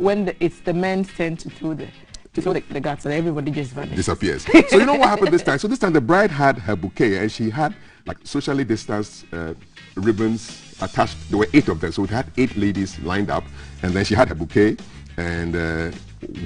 when it's the men's turn to throw the guts, and everybody just vanishes. Disappears. So you know what happened this time? So this time the bride had her bouquet, and she had like socially distanced ribbons attached. There were 8 of them, so we had 8 ladies lined up, and then she had her bouquet, and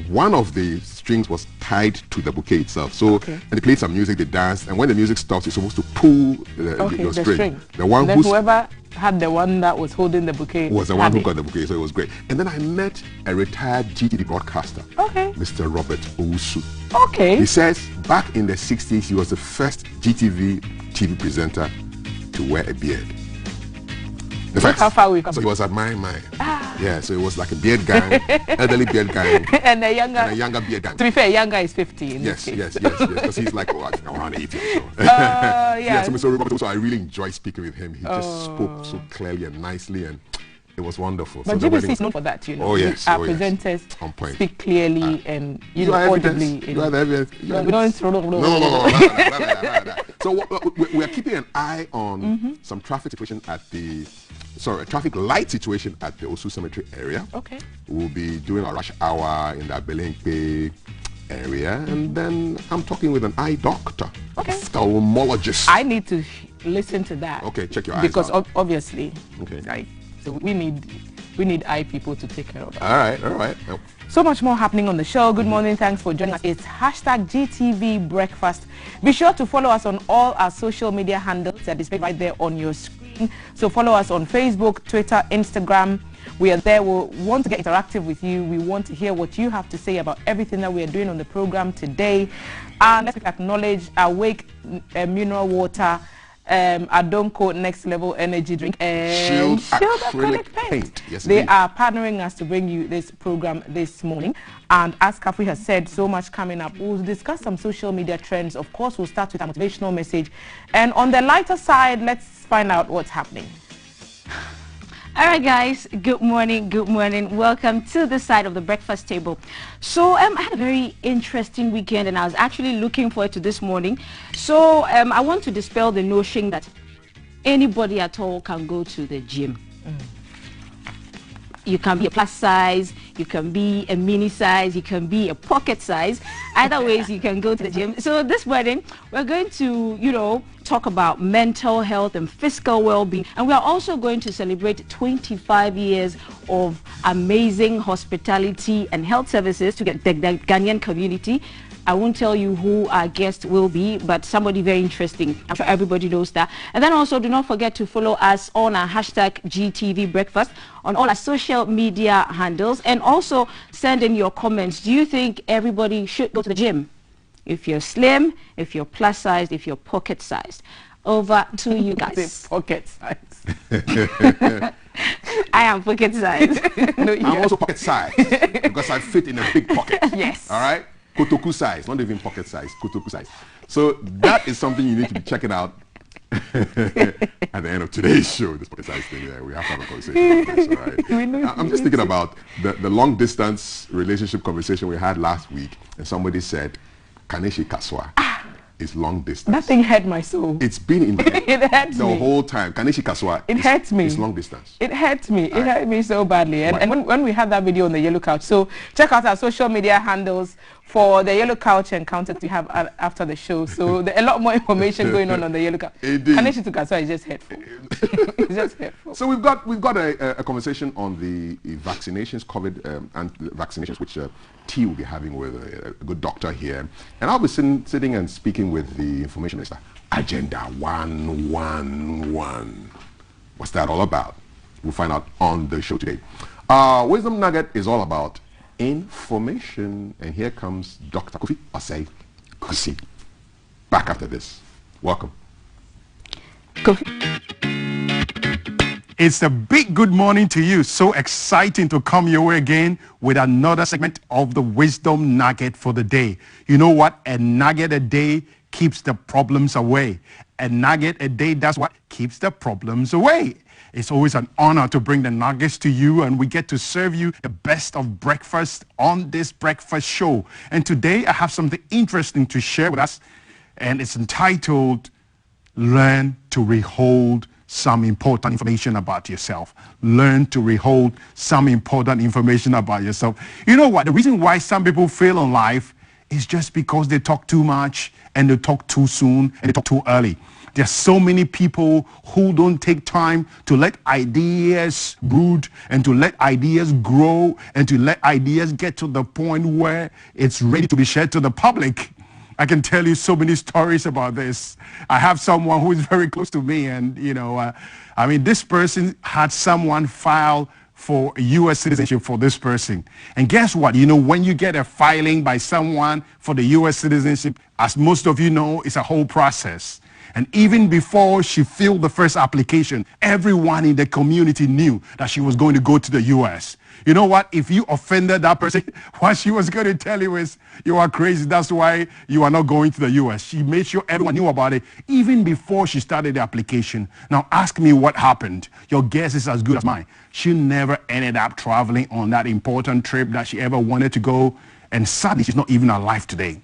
one of the strings was tied to the bouquet itself. So and they played some music, they danced, and when the music stops, you're supposed to pull the string. The one then whoever had the one that was holding the bouquet was the one who got the bouquet, so it was great. And then I met a retired GTV broadcaster, Mr. Robert Owusu. He says back in the 60s, he was the first GTV TV presenter to wear a beard. The first. How far we come? So he was at mine. Yeah, so it was like a beard gang, elderly beard gang, and a younger beard gang. To be fair, younger is 50 in yes, this case. yes, because he's like around 80 or so. Yeah. So I really enjoyed speaking with him. He just spoke so clearly and nicely, and it was wonderful. But so GBC is known for that, you know. Oh yes, our presenters on point. Speak clearly and you know audibly. You are the evidence. We don't throw No. So we are keeping an eye on some traffic situation at the. Sorry, a traffic light situation at the Osu Cemetery area. We'll be doing a rush hour in the Belenpe area, and then I'm talking with an eye doctor, ophthalmologist. I need to listen to that. Check your eyes because out. Obviously, right? So we need eye people to take care of that. All right. So much more happening on the show. Good morning, thanks for joining us. It's #GTV Breakfast. Be sure to follow us on all our social media handles that is right there on your screen. So follow us on Facebook, Twitter, Instagram. We are there. We want to get interactive with you. We want to hear what you have to say about everything that we are doing on the program today. And let's acknowledge Awake Mineral Water, Adonko Next Level Energy Drink, and Shield Acrylic Paint. Yes, they are partnering us to bring you this program this morning. And as ASCAP has said, so much coming up. We'll discuss some social media trends. Of course, we'll start with a motivational message. And on the lighter side, let's find out what's happening. All right, guys, good morning. Welcome to the side of the breakfast table. So I had a very interesting weekend, and I was actually looking forward to this morning. So I want to dispel the notion that anybody at all can go to the gym. You can be a plus size, you can be a mini size, you can be a pocket size. Either ways, you can go to the gym. So this morning, we're going to, talk about mental health and physical well-being. And we are also going to celebrate 25 years of amazing hospitality and health services to get the Ghanaian community. I won't tell you who our guest will be, but somebody very interesting. I'm sure everybody knows that. And then also do not forget to follow us on our #GTV Breakfast on all our social media handles, and also send in your comments. Do you think everybody should go to the gym? If you're slim, if you're plus sized, if you're pocket sized. Over to you guys. Pocket size. I am pocket sized. No, I'm also pocket sized because I fit in a big pocket. Yes. All right? Kotoku size, not even pocket size, kotoku size. So that is something you need to be checking out at the end of today's show. This pocket size thing, we have to have a conversation about this, all right? I'm just thinking about the long distance relationship conversation we had last week, and somebody said, Kaneshi Kaswa is long distance. That thing hurt my soul. It's been in it hurts the me. whole time. Kaneshi Kaswa. It hurts me. It's long distance. It hurts me. It hurt me so badly. And when we had that video on the Yellow Couch, so check out our social media handles for the Yellow Couch encounter we have after the show. So a lot more information going on the Yellow Couch. Kaneshi to Kaswa is just hurtful. It's just hurtful. So we've got a conversation on the vaccinations, COVID and vaccinations, which T will be having with a good doctor here, and I'll be sitting and speaking with the information minister. Agenda 111. What's that all about? We'll find out on the show today. Wisdom Nugget is all about information, and here comes Dr. Kofi Osei Kusi. Back after this. Welcome. Kofi. It's a big good morning to you. So exciting to come your way again with another segment of the Wisdom Nugget for the day. You know what? A nugget a day keeps the problems away. A nugget a day does what? Keeps the problems away. It's always an honor to bring the nuggets to you, and we get to serve you the best of breakfast on this breakfast show. And today I have something interesting to share with us, and it's entitled Learn to Rehold some important information about yourself. Learn to withhold some important information about yourself. You know what? The reason why some people fail in life is just because they talk too much and they talk too soon and they talk too early. There's so many people who don't take time to let ideas brood and to let ideas grow and to let ideas get to the point where it's ready to be shared to the public. I can tell you so many stories about this. I have someone who is very close to me, and I mean, this person had someone file for U.S. citizenship for this person. And guess what? You know, when you get a filing by someone for the U.S. citizenship, as most of you know, it's a whole process. And even before she filled the first application, everyone in the community knew that she was going to go to the U.S. You know what? If you offended that person, what she was going to tell you is, you are crazy. That's why you are not going to the U.S. She made sure everyone knew about it even before she started the application. Now, ask me what happened. Your guess is as good as mine. She never ended up traveling on that important trip that she ever wanted to go. And sadly, she's not even alive today.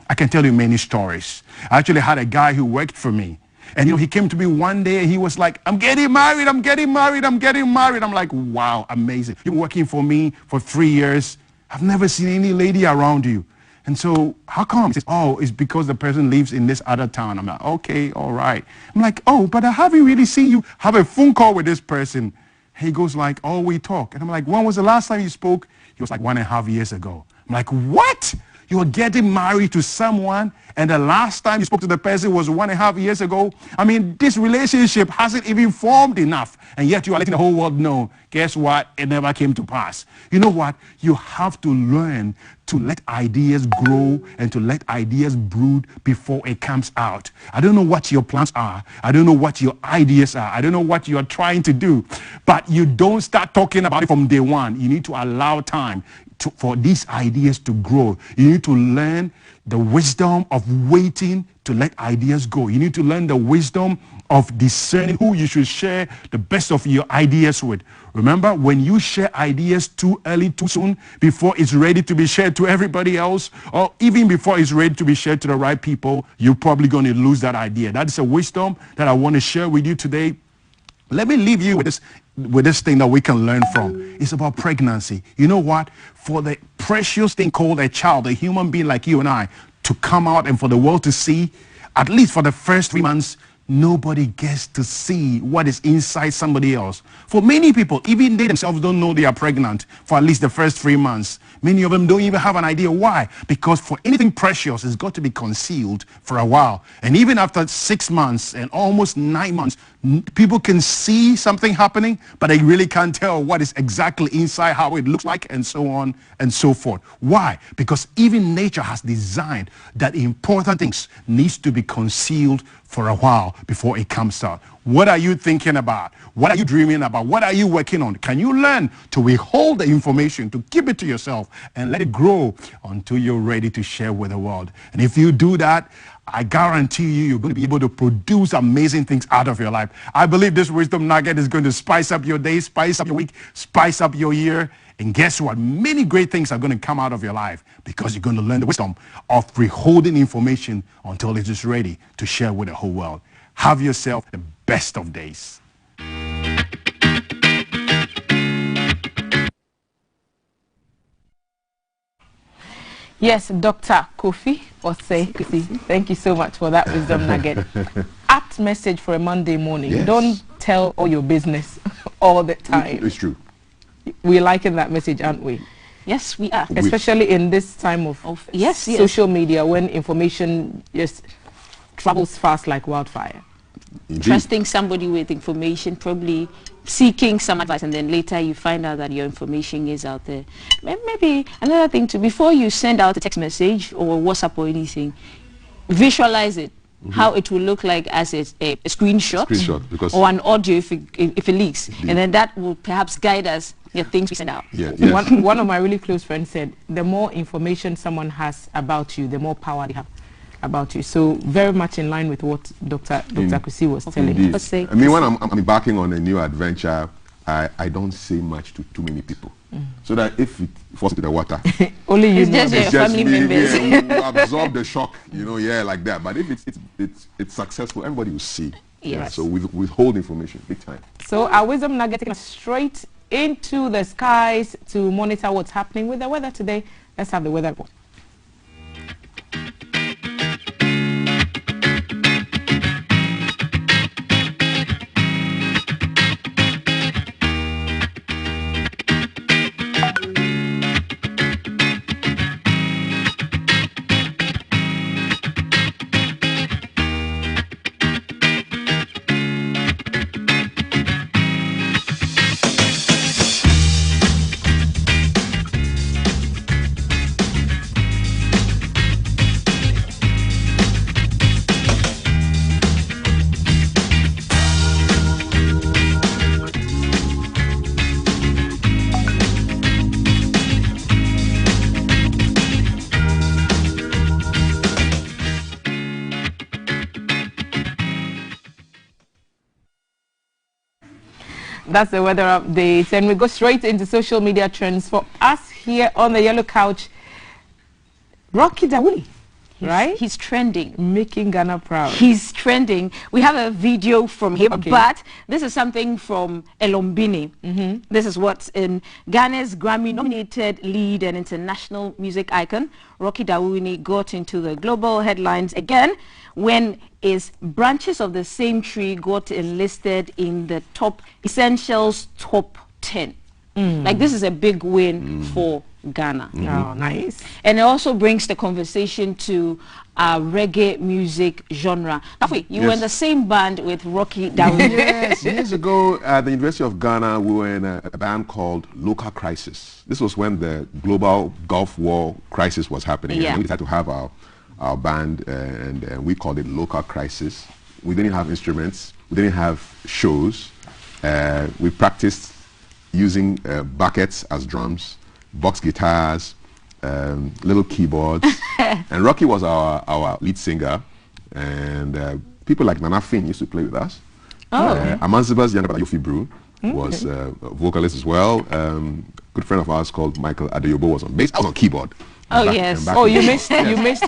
I can tell you many stories. I actually had a guy who worked for me. And he came to me one day and he was like, I'm getting married, I'm getting married, I'm getting married. I'm like, wow, amazing. You've been working for me for 3 years. I've never seen any lady around you. And so how come? He says, oh, it's because the person lives in this other town. I'm like, okay, all right. I'm like, oh, but I haven't really seen you have a phone call with this person. He goes like, oh, we talk. And I'm like, when was the last time you spoke? He was like 1.5 years ago. I'm like, what? You are getting married to someone and the last time you spoke to the person was 1.5 years ago? I mean, this relationship hasn't even formed enough, and yet you are letting the whole world know. Guess what? It never came to pass. You know what? You have to learn to let ideas grow and to let ideas brood before it comes out. I don't know what your plans are. I don't know what your ideas are. I don't know what you are trying to do, but you don't start talking about it from day one. You need to allow time for these ideas to grow. You need to learn the wisdom of waiting to let ideas go. You need to learn the wisdom of discerning who you should share the best of your ideas with. Remember, when you share ideas too early, too soon, before it's ready to be shared to everybody else, or even before it's ready to be shared to the right people, you're probably going to lose that idea. That's a wisdom that I want to share with you today. Let me leave you with this thing that we can learn from. It's about pregnancy. You know what? For the precious thing called a child, a human being like you and I, to come out and for the world to see, at least for the first 3 months, nobody gets to see what is inside somebody else. For many people, even they themselves don't know they are pregnant for at least the first 3 months. Many of them don't even have an idea why. Because for anything precious, it's got to be concealed for a while. And even after 6 months and almost 9 months, people can see something happening, but they really can't tell what is exactly inside, how it looks like, and so on and so forth. Why? Because even nature has designed that important things needs to be concealed for a while before it comes out. What are you thinking about? What are you dreaming about? What are you working on? Can you learn to withhold the information, to keep it to yourself and let it grow until you're ready to share with the world? And if you do that, I guarantee you're going to be able to produce amazing things out of your life. I believe this wisdom nugget is going to spice up your day, spice up your week, spice up your year. And guess what? Many great things are going to come out of your life because you're going to learn the wisdom of withholding information until it is ready to share with the whole world. Have yourself the best of days. Yes, Dr. Kofi Osei, thank you so much for that wisdom nugget. Apt message for a Monday morning. Yes. Don't tell all your business all the time. It's true. We're liking that message, aren't we? Yes, we are. Especially in this time of social media when information just travels fast like wildfire. Indeed. Trusting somebody with information, probably seeking some advice, and then later you find out that your information is out there. Maybe another thing too, before you send out a text message or WhatsApp or anything, visualize it. How it will look like as a screenshot because or an audio if it leaks. Indeed. And then that will perhaps guide us the things we send out. Yeah, yes. One of my really close friends said, the more information someone has about you, the more power they have about you. So very much in line with what Dr. Kusi was telling us. I mean, when I'm embarking on a new adventure, I don't say much to too many people. So that if it falls into the water, only you know. It's just your family members. Yeah, absorb the shock, like that. But if it's successful, everybody will see. Yes. So we withhold information big time. So our wisdom nugget taking us straight into the skies to monitor what's happening with the weather today. Let's have the weather report. That's the weather update, and we go straight into social media trends. For us here on the yellow couch, Rocky Dawuni, right? He's trending. Making Ghana proud. He's trending. We have a video from him, Okay. but this is something from Elombini. This is what's in Ghana's Grammy-nominated lead and international music icon. Rocky Dawuni got into the global headlines again when his branches of the same tree got enlisted in the top essentials top 10. Like, this is a big win for Ghana. Oh, nice. And it also brings the conversation to reggae music genre. Nafi, you were in the same band with Rocky Dawuni. Yes, years ago at the University of Ghana, we were in a band called Local Crisis. This was when the global Gulf War crisis was happening. Yeah. And we decided to have our band, and we called it Local Crisis. We didn't have instruments. We didn't have shows. We practiced using buckets as drums, box guitars, little keyboards. And Rocky was our lead singer. And people like Nana Finn used to play with us. Amanziba's younger brother, Yofi Brew, was a vocalist as well. Good friend of ours called Michael Joeboy was on bass. I was on keyboard. Oh, yes. Oh, you missed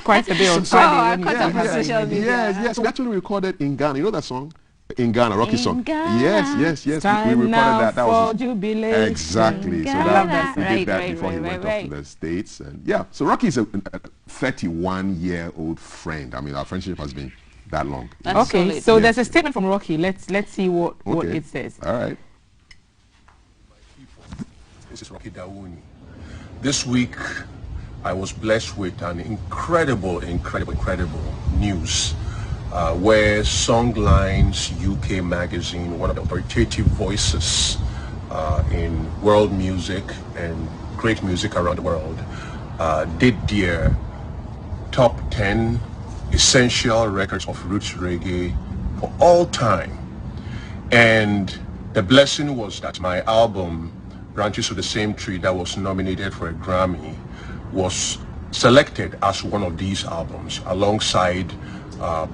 quite a bit on Friday. I caught up on social media. Yes. We actually recorded in Ghana. You know that song? In Ghana, Rocky In song. Ghana. Yes. We recorded that. That was jubilation. exactly. So I love that. we did that Right, before he went off right. to the States. And yeah, so Rocky is a 31-year-old friend. I mean, our friendship has been that long. That's Okay, solid. so there's a statement from Rocky. Let's see what Okay. it says. All right. This is Rocky Dawuni. This week, I was blessed with an incredible news where Songlines UK magazine, one of the authoritative voices in world music and great music around the world, did their top 10 essential records of roots reggae for all time. And the blessing was that my album, Branches of the Same Tree, that was nominated for a Grammy, was selected as one of these albums alongside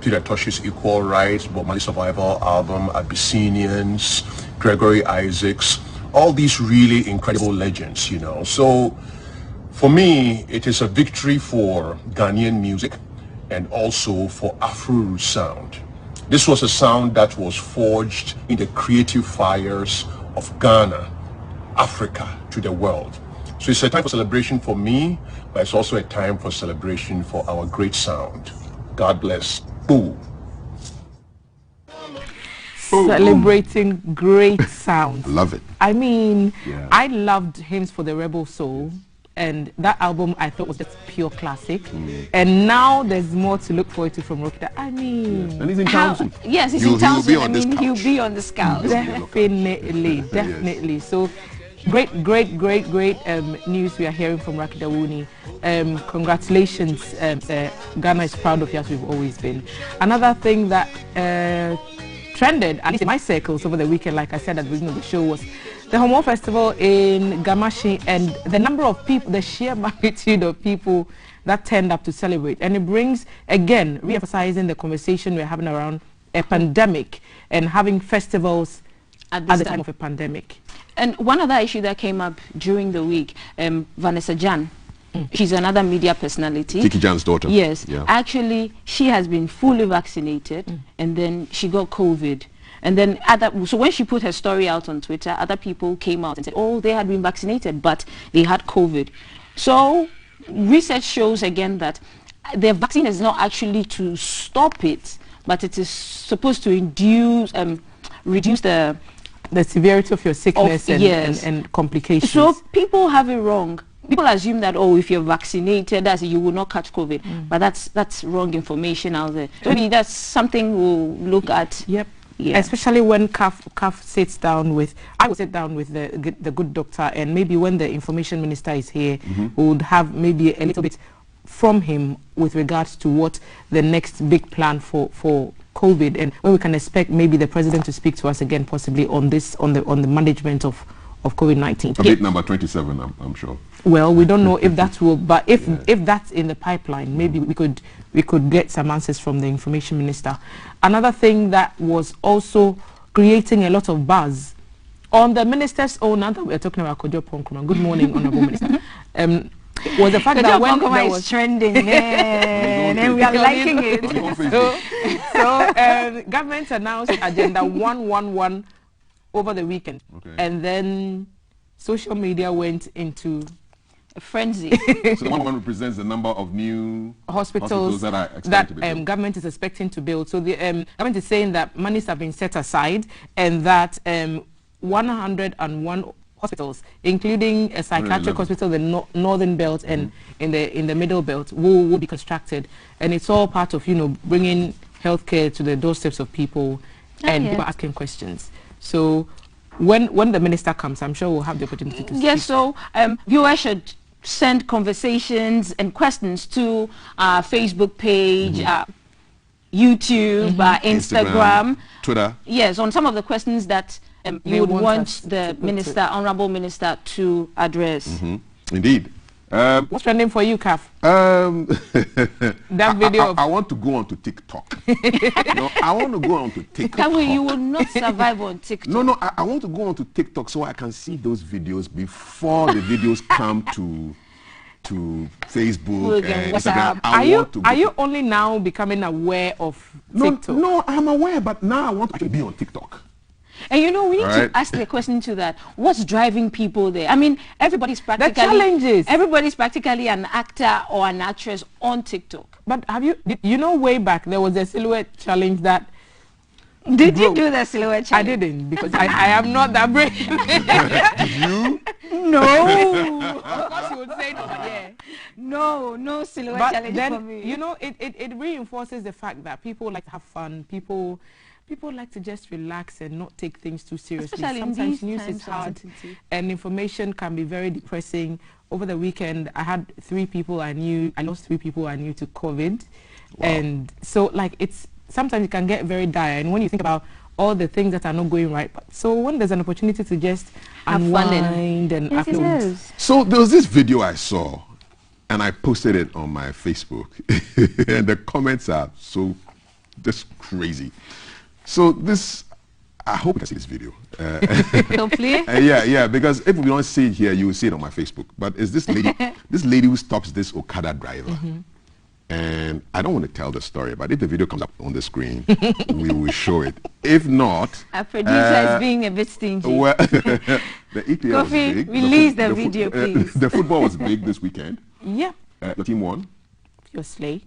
Peter Tosh's Equal Rights, Bob Marley Survival album, Abyssinians, Gregory Isaacs, all these really incredible legends, you know. So for me, it is a victory for Ghanaian music and also for Afro sound. This was a sound that was forged in the creative fires of Ghana, Africa, to the world. So it's a time for celebration for me, but it's also a time for celebration for our great sound. God bless. Boo. Celebrating great sound. Love it. I mean, Yeah. I loved Hymns for the Rebel Soul, and that album I thought was just pure classic. And now there's more to look forward to from Rocky. I mean, And he's in town soon. Yes, he's He'll in town. be on I this mean, he'll couch. be on this couch. Definitely. So great news we are hearing from Rocky Dawuni. Congratulations. Ghana is proud of you, as we've always been. Another thing that trended, at least in my circles over the weekend, like I said at the beginning of the show, was the Homo Festival in Gamashi, and the number of people, the sheer magnitude of people that turned up to celebrate. And it brings, again, re-emphasizing the conversation we're having around a pandemic and having festivals at the time of a pandemic. And one other issue that came up during the week, Vanessa Jan, She's another media personality. Kiki Jan's daughter. Yes. Yeah. Actually, she has been fully vaccinated, and then she got COVID. And then so when she put her story out on Twitter, other people came out and said, oh, they had been vaccinated, but they had COVID. So research shows again that the vaccine is not actually to stop it, but it is supposed to reduce the severity of your sickness and complications. So people have it wrong. People assume that, oh, if you're vaccinated, you will not catch COVID. But that's wrong information out there. So maybe that's something we'll look at. Yep. Yeah. Especially when CAF sits down with, I will sit down with the good doctor, and maybe when the information minister is here, we would have maybe a little bit from him with regards to what the next big plan for COVID, and when we can expect maybe the president to speak to us again, possibly on this, on the management of COVID-19. Update number 27, I'm sure. Well, we don't know if that will, but if that's in the pipeline, maybe we could get some answers from the information minister. Another thing that was also creating a lot of buzz on the minister's own, now that we're talking about Kojo Ponkroma, good morning, Honorable Minister, was the fact that when there was trending, and we are liking it. So government announced Agenda 111 over the weekend, and then social media went into a frenzy. So the 111 represents the number of new hospitals that are expected to be built. Government is expecting to build. So the government is saying that monies have been set aside, and that 101 hospitals, including a psychiatric hospital in the northern belt and in the middle belt, will be constructed, and it's all part of bringing healthcare to the doorsteps of people and people asking questions. So when the minister comes, I'm sure we'll have the opportunity to speak. Yes, so viewers should send conversations and questions to our Facebook page, YouTube, Instagram, Twitter. Yes, on some of the questions that you would want the minister, honorable minister, to address. Indeed. What's trending for you, CAF? That video. I want to go on to TikTok. No, I want to go on to TikTok. You will not survive on TikTok. No, I want to go on to TikTok so I can see those videos before the videos come to Facebook and Instagram. Are you only now becoming aware of TikTok? No, I'm aware, but now I want to actually be on TikTok. And we need to ask the question to that. What's driving people there? I mean, everybody's practically... The challenges. Everybody's practically an actor or an actress on TikTok. But way back, there was a silhouette challenge that... Did you do the silhouette challenge? I didn't, because I am not that brave. Did you? No. Of course you would say no, yeah. No silhouette challenge then, for me. It reinforces the fact that people like to have fun. People like to just relax and not take things too seriously. Especially sometimes news is hard and information can be very depressing. Over the weekend, I had 3 people I knew. I lost 3 people I knew to COVID. Wow. And so sometimes it can get very dire. And when you think about all the things that are not going right, so when there's an opportunity to just unwind and affluent. So there was this video I saw, and I posted it on my Facebook, and the comments are so just crazy. So I hope you can see this video. Hopefully. Yeah, because if we don't see it here, you will see it on my Facebook. But it's this lady who stops this Okada driver. And I don't want to tell the story, but if the video comes up on the screen, we will show it. If not... Our producer is being a bit stingy. Well, the EPL was big. Release the video, please. The football was big this weekend. Yeah. The team won. Obviously.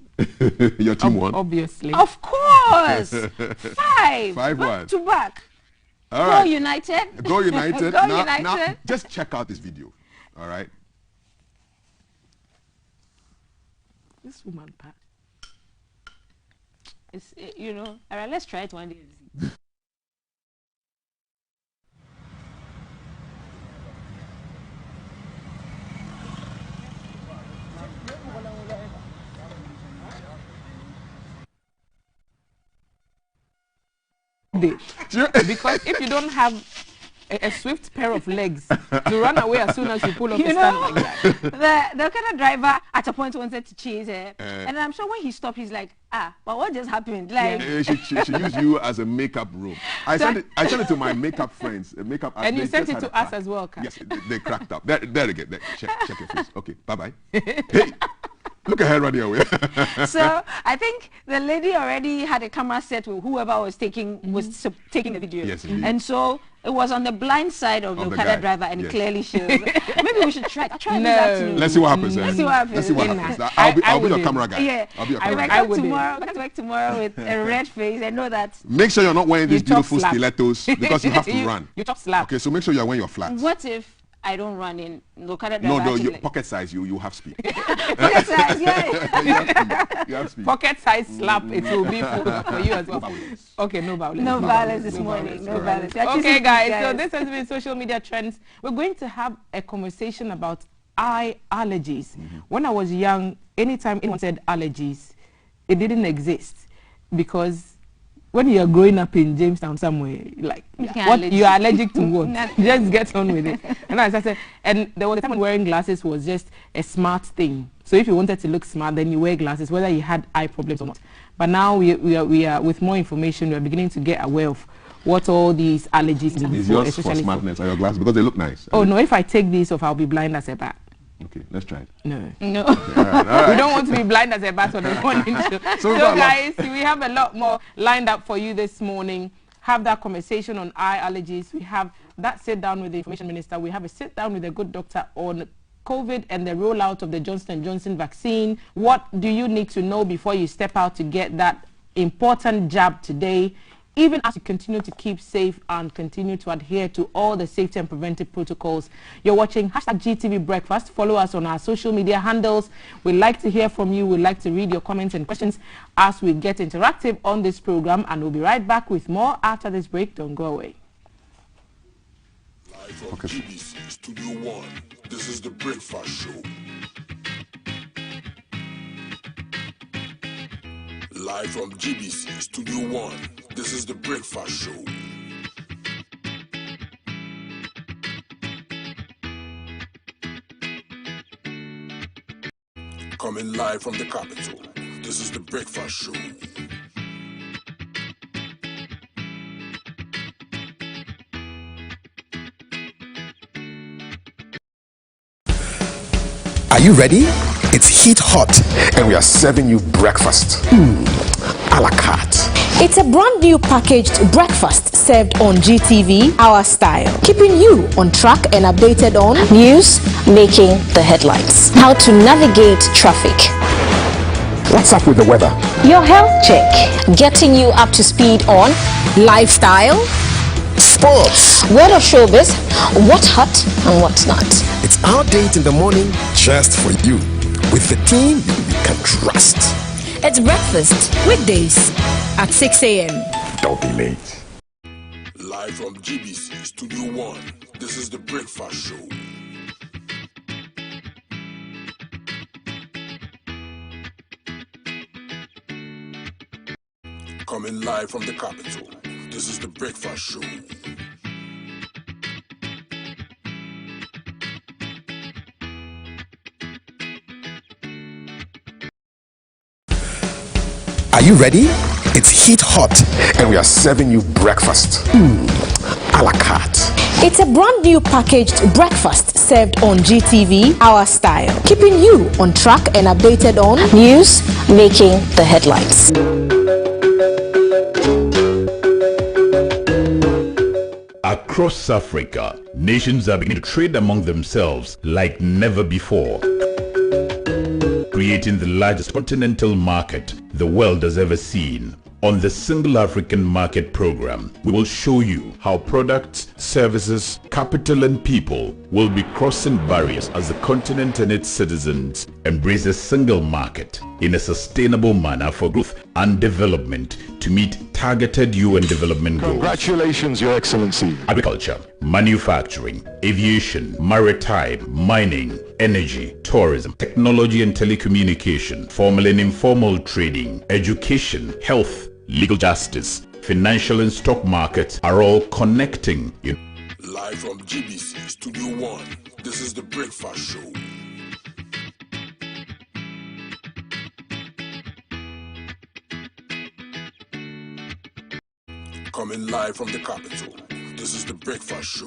Your team won. Obviously. Of course. 5. 5-1. Back to back. All right. Go United. Go United. Go United. United. Now, just check out this video. All right. This woman, Pat. It's, all right, let's try it one day. Because if you don't have a swift pair of legs to run away as soon as you pull off a stand like that. The kind of driver at a point wanted to chase her, and I'm sure when he stopped, he's like, but what just happened? Like, she used you as a makeup room. I sent it to my makeup friends, makeup. And you sent it to us as well, Kat. Yes, they cracked up. There again. Check your face. Okay, bye. Hey. Look at her running away. So I think the lady already had a camera set with whoever was taking the video. Yes, indeed. And so it was on the blind side of the Okada driver, and it clearly shows. Maybe we should try this afternoon. Let's see what happens. Let's see what happens. I'll be your camera guy. Yeah. I'll be your camera guy. guy. I come to work tomorrow with a red face. I know that. Make sure you're not wearing these beautiful stilettos because you have to run. You talk slap. Okay, so make sure you're wearing your flats. What if I don't run in Okada? No, your pocket size, you have speed. Pocket size, yeah. You have speed. Pocket size slap, it will be for you as well. Okay, no violence. No violence this morning. No violence. Okay, guys, so this has been social media trends. We're going to have a conversation about eye allergies. When I was young, anytime anyone said allergies, it didn't exist, because when you are growing up in Jamestown somewhere, like, what you are allergic to what? Just get on with it. And as I said, and there was a time when wearing glasses was just a smart thing. So if you wanted to look smart, then you wear glasses, whether you had eye problems or not. But now we are with more information, we are beginning to get aware of what all these allergies do. Is yours for smartness or your glasses? Because they look nice. Oh, no, if I take these off, I'll be blind as a bat. Okay, let's try it. No. No. Okay, all right. We don't want to be blind as a bat on the morning show. So guys, we have a lot more lined up for you this morning. Have that conversation on eye allergies. We have that sit down with the information minister. We have a sit down with a good doctor on COVID and the rollout of the Johnson & Johnson vaccine. What do you need to know before you step out to get that important jab today? Even as you continue to keep safe and continue to adhere to all the safety and preventive protocols. You're watching #GTV Breakfast. Follow us on our social media handles. We'd like to hear from you. We'd like to read your comments and questions as we get interactive on this program. And we'll be right back with more after this break. Don't go away. Live from GBC Studio 1, this is the Breakfast Show. Live from GBC Studio 1, this is the Breakfast Show. Coming live from the capital, this is the Breakfast Show. Are you ready? It's heat hot. And we are serving you breakfast. A la carte. It's a brand new packaged breakfast served on GTV, our style, keeping you on track and updated on news making the headlines, how to navigate traffic, What's up with the weather? your health check, getting you up to speed on lifestyle, Sports. word of showbiz, what's hot and what's not. It's our date in the morning just for you. With the team you can trust. it's breakfast weekdays at 6 a.m. Don't be late. Live from GBC Studio 1, this is the Breakfast Show. Coming live from the capital, this is the Breakfast Show. Are you ready? It's heat hot. And we are serving you breakfast. A la carte. It's a brand new packaged breakfast served on GTV, our style, keeping you on track and updated on News making the headlines. Across Africa, nations are beginning to trade among themselves like never before, creating the largest continental market the world has ever seen. On the Single African Market program, we will show you how products, services, capital and people will be crossing barriers as the continent and its citizens embrace a single market in a sustainable manner for growth and development to meet targeted UN development goals. Congratulations, Your Excellency. Agriculture, manufacturing, aviation, maritime, mining, energy, tourism, technology and telecommunication, formal and informal trading, education, health, legal justice, financial and stock markets are all connecting. Live from GBC Studio 1, this is the Breakfast Show. Coming live from the capital, this is the Breakfast Show.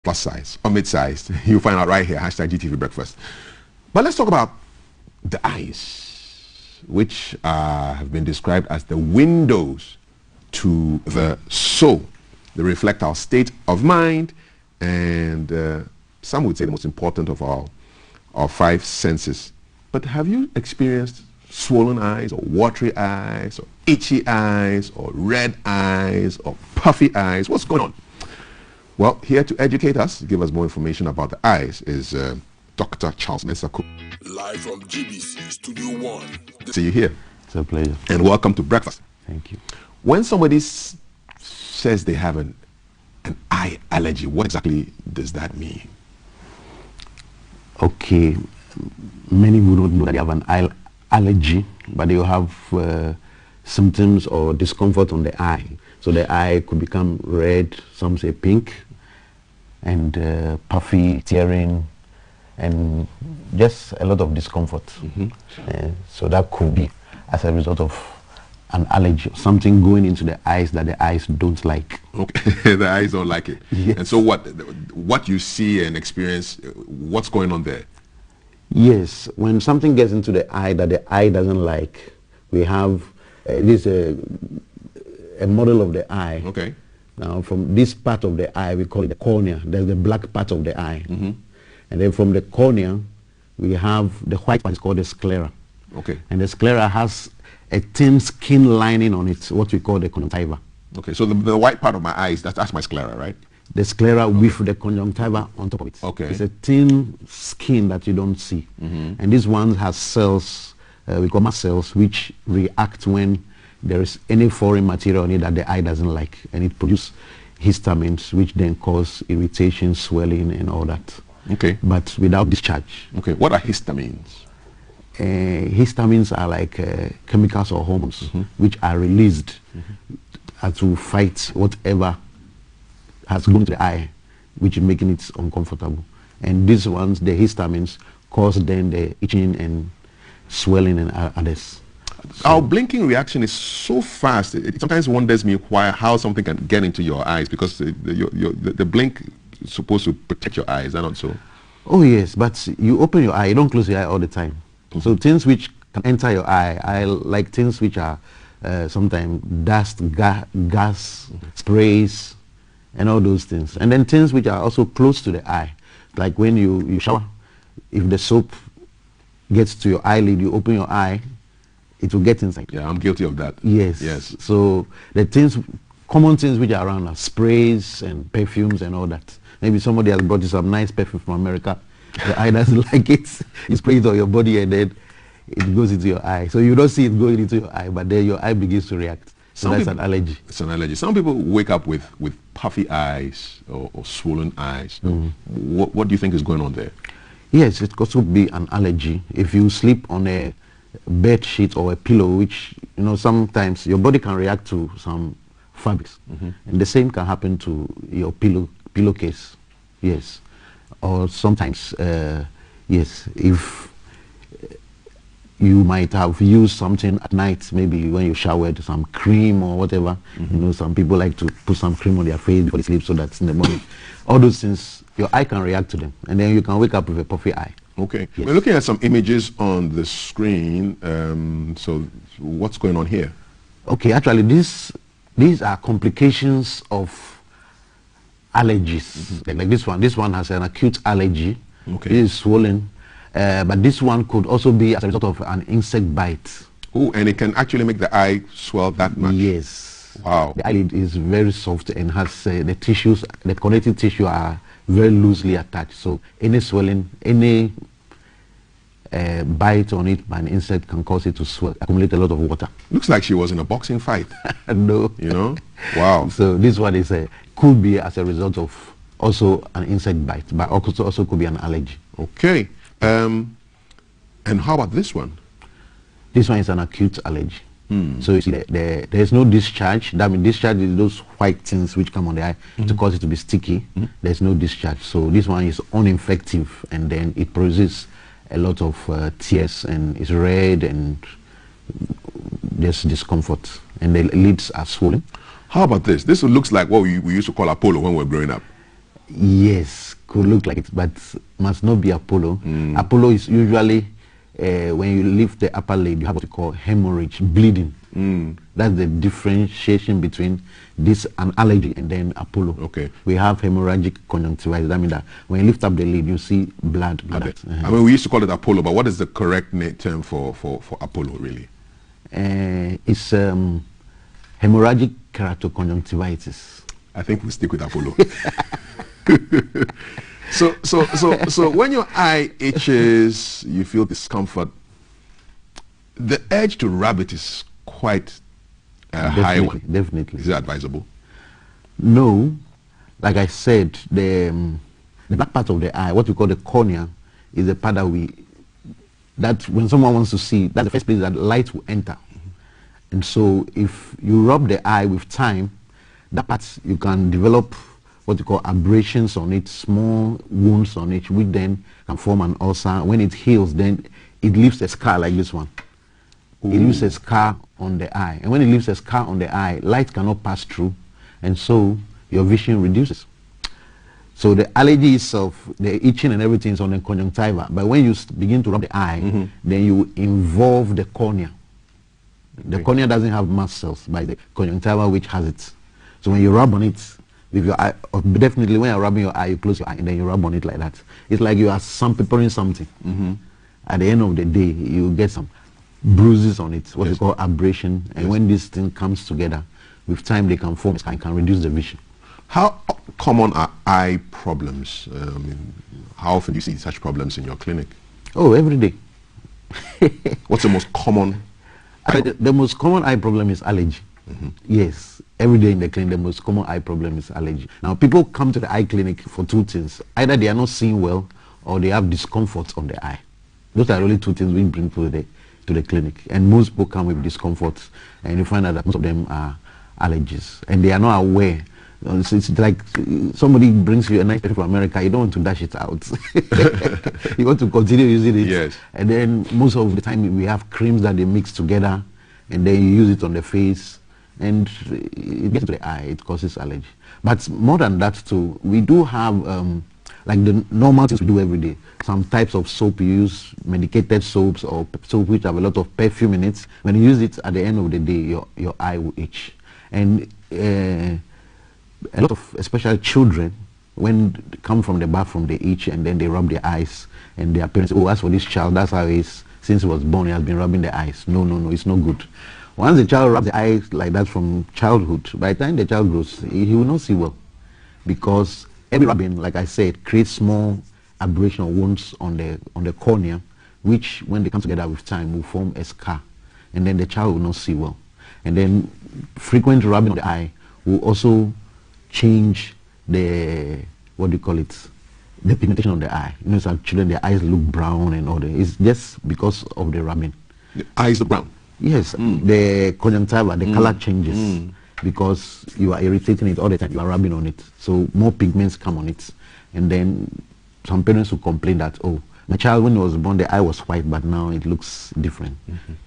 Plus size or mid-sized, you'll find out right here, hashtag GTV Breakfast. But let's talk about the eyes, which have been described as the windows to the soul. They reflect our state of mind, and some would say the most important of our five senses. But have you experienced swollen eyes, or watery eyes, or itchy eyes, or red eyes, or puffy eyes? What's going on? Well, here to educate us, give us more information about the eyes is Dr. Charles Mensako. Live from GBC Studio 1. See you here. It's a pleasure. And welcome to breakfast. Thank you. When somebody says they have an eye allergy, what exactly does that mean? Okay, many would not know that they have an eye allergy, but they will have symptoms or discomfort on the eye. So the eye could become red, some say pink, and puffy, tearing, and just a lot of discomfort. So that could be as a result of an allergy, something going into the eyes that the eyes don't like. Okay, the eyes don't like it. Yes. And so what you see and experience, what's going on there? Yes, when something gets into the eye that the eye doesn't like, we have this a model of the eye. Okay. Now from this part of the eye, we call it the cornea. There's the black part of the eye. And then from the cornea, we have the white part, is called the sclera. Okay. And the sclera has a thin skin lining on it, what we call the conjunctiva. Okay, so the white part of my eyes, that's my sclera, right? The sclera with the conjunctiva on top of it. Okay. It's a thin skin that you don't see. And this one has cells, we call mast cells, which react when there is any foreign material on it that the eye doesn't like, and it produces histamines, which then cause irritation, swelling, and all that. Okay. But without discharge. Okay, what are histamines? Histamines are like chemicals or hormones which are released to fight whatever has gone to the eye, which is making it uncomfortable. And these ones, the histamines, cause then the itching and swelling and others. So our blinking reaction is so fast. It sometimes wonders me how something can get into your eyes, because the blink is supposed to protect your eyes. Is that not so? Oh yes, but you open your eye. You don't close your eye all the time. So things which can enter your eye, like things which are sometimes dust, gas, sprays, and all those things. And then things which are also close to the eye, like when you shower, if the soap gets to your eyelid, you open your eye, it will get inside. Yeah, I'm guilty of that. Yes. Yes. So the things, common things which are around are sprays and perfumes and all that. Maybe somebody has brought you some nice perfume from America. The eye doesn't like it. You spray it on your body and then it goes into your eye. So you don't see it going into your eye, but then your eye begins to react. So that's an allergy. It's an allergy. Some people wake up with puffy eyes or swollen eyes. What do you think is going on there? Yes, it could also be an allergy. If you sleep on a bed sheet or a pillow, which, sometimes your body can react to some fabrics. And the same can happen to your pillow pillowcase, yes. Or sometimes, yes, if you might have used something at night, maybe when you showered, some cream or whatever. You know, some people like to put some cream on their face before they sleep so that in the morning, all those things, your eye can react to them. And then you can wake up with a puffy eye. Okay. Yes. We're looking at some images on the screen. So what's going on here? Okay, actually, these are complications of allergies. Like this one. This one has an acute allergy. Okay. It is swollen. But this one could also be as a result of an insect bite. Oh, and it can actually make the eye swell that much? Yes. Wow. The eyelid is very soft and has the tissues, the connective tissue are very loosely attached. So any swelling, any bite on it by an insect can cause it to swell, accumulate a lot of water. Looks like she was in a boxing fight. No. You know? Wow. So this one is could be as a result of also an insect bite, but also could be an allergy. Okay. And how about this one? This one is an acute allergy. So you see, there is no discharge. That means discharge is those white things which come on the eye to cause it to be sticky. There's no discharge. So this one is uninfective, and then it produces a lot of tears, and it's red, and there's discomfort, and the lids are swollen. How about this? This looks like what we used to call Apollo when we were growing up. Yes, could look like it, but must not be Apollo. Apollo is usually when you lift the upper lid, you have what you call hemorrhage, bleeding. That's the differentiation between this an allergy and then Apollo. Okay. We have hemorrhagic conjunctivitis. That means that when you lift up the lid, you see blood. I mean, we used to call it Apollo, but what is the correct term for Apollo, really? It's hemorrhagic keratoconjunctivitis. I think we'll stick with Apollo. So when your eye itches, you feel discomfort, the urge to rub it is quite a high one. Definitely. Is it advisable? No. Like I said, the back part of the eye, what we call the cornea, is the part that when someone wants to see, that's the first place that light will enter. And so if you rub the eye with time, that part you can develop what you call abrasions on it, small wounds on it, which then can form an ulcer. When it heals, then it leaves a scar like this one. It leaves a scar on the eye. And when it leaves a scar on the eye, light cannot pass through, and so your vision reduces. So the allergy itself, the itching and everything is on the conjunctiva. But when you begin to rub the eye, then you involve the cornea. The cornea doesn't have mast cells, by the conjunctiva which has it. So when you rub on it, with your eye, definitely when you're rubbing your eye, you close your eye and then you rub on it like that. It's like you are peppering something. At the end of the day, you get some bruises on it, what we call abrasion. And when this thing comes together, with time they can form and can reduce the vision. How common are eye problems? How often do you see such problems in your clinic? Oh, every day. What's the most common? The most common eye problem is allergy. Yes, every day in the clinic, the most common eye problem is allergy. Now, people come to the eye clinic for two things. Either they are not seeing well, or they have discomfort on the eye. Those are really two things we bring to the clinic. And most people come with discomfort, and you find out that most of them are allergies, and they are not aware. It's like somebody brings you a nice paper from America, you don't want to dash it out. You want to continue using it. Yes. And then most of the time we have creams that they mix together, and then you use it on the face, and it gets to the eye, it causes allergy. But more than that too, we do have like the normal things we do every day. Some types of soap you use, medicated soaps or soap which have a lot of perfume in it. When you use it at the end of the day, your eye will itch. And a lot of, especially children, when they come from the bathroom, they itch and then they rub their eyes, and their parents, oh, as for this child, that's how he is. Since he was born, he has been rubbing the eyes. No, it's not good. Once the child rubs the eyes like that from childhood, by the time the child grows, he will not see well, because every rubbing, like I said, creates small abrasion or wounds on the cornea, which, when they come together with time, will form a scar, and then the child will not see well. And then frequent rubbing of the eye will also change the, what do you call it, the pigmentation of the eye. You know, some children, their eyes look brown and all that. It's just because of the rubbing. The eyes are brown? Yes, the conjunctiva, the color changes. because you are irritating it all the time. You are rubbing on it. So more pigments come on it. And then some parents will complain that, oh, my child, when he was born, the eye was white, but now it looks different.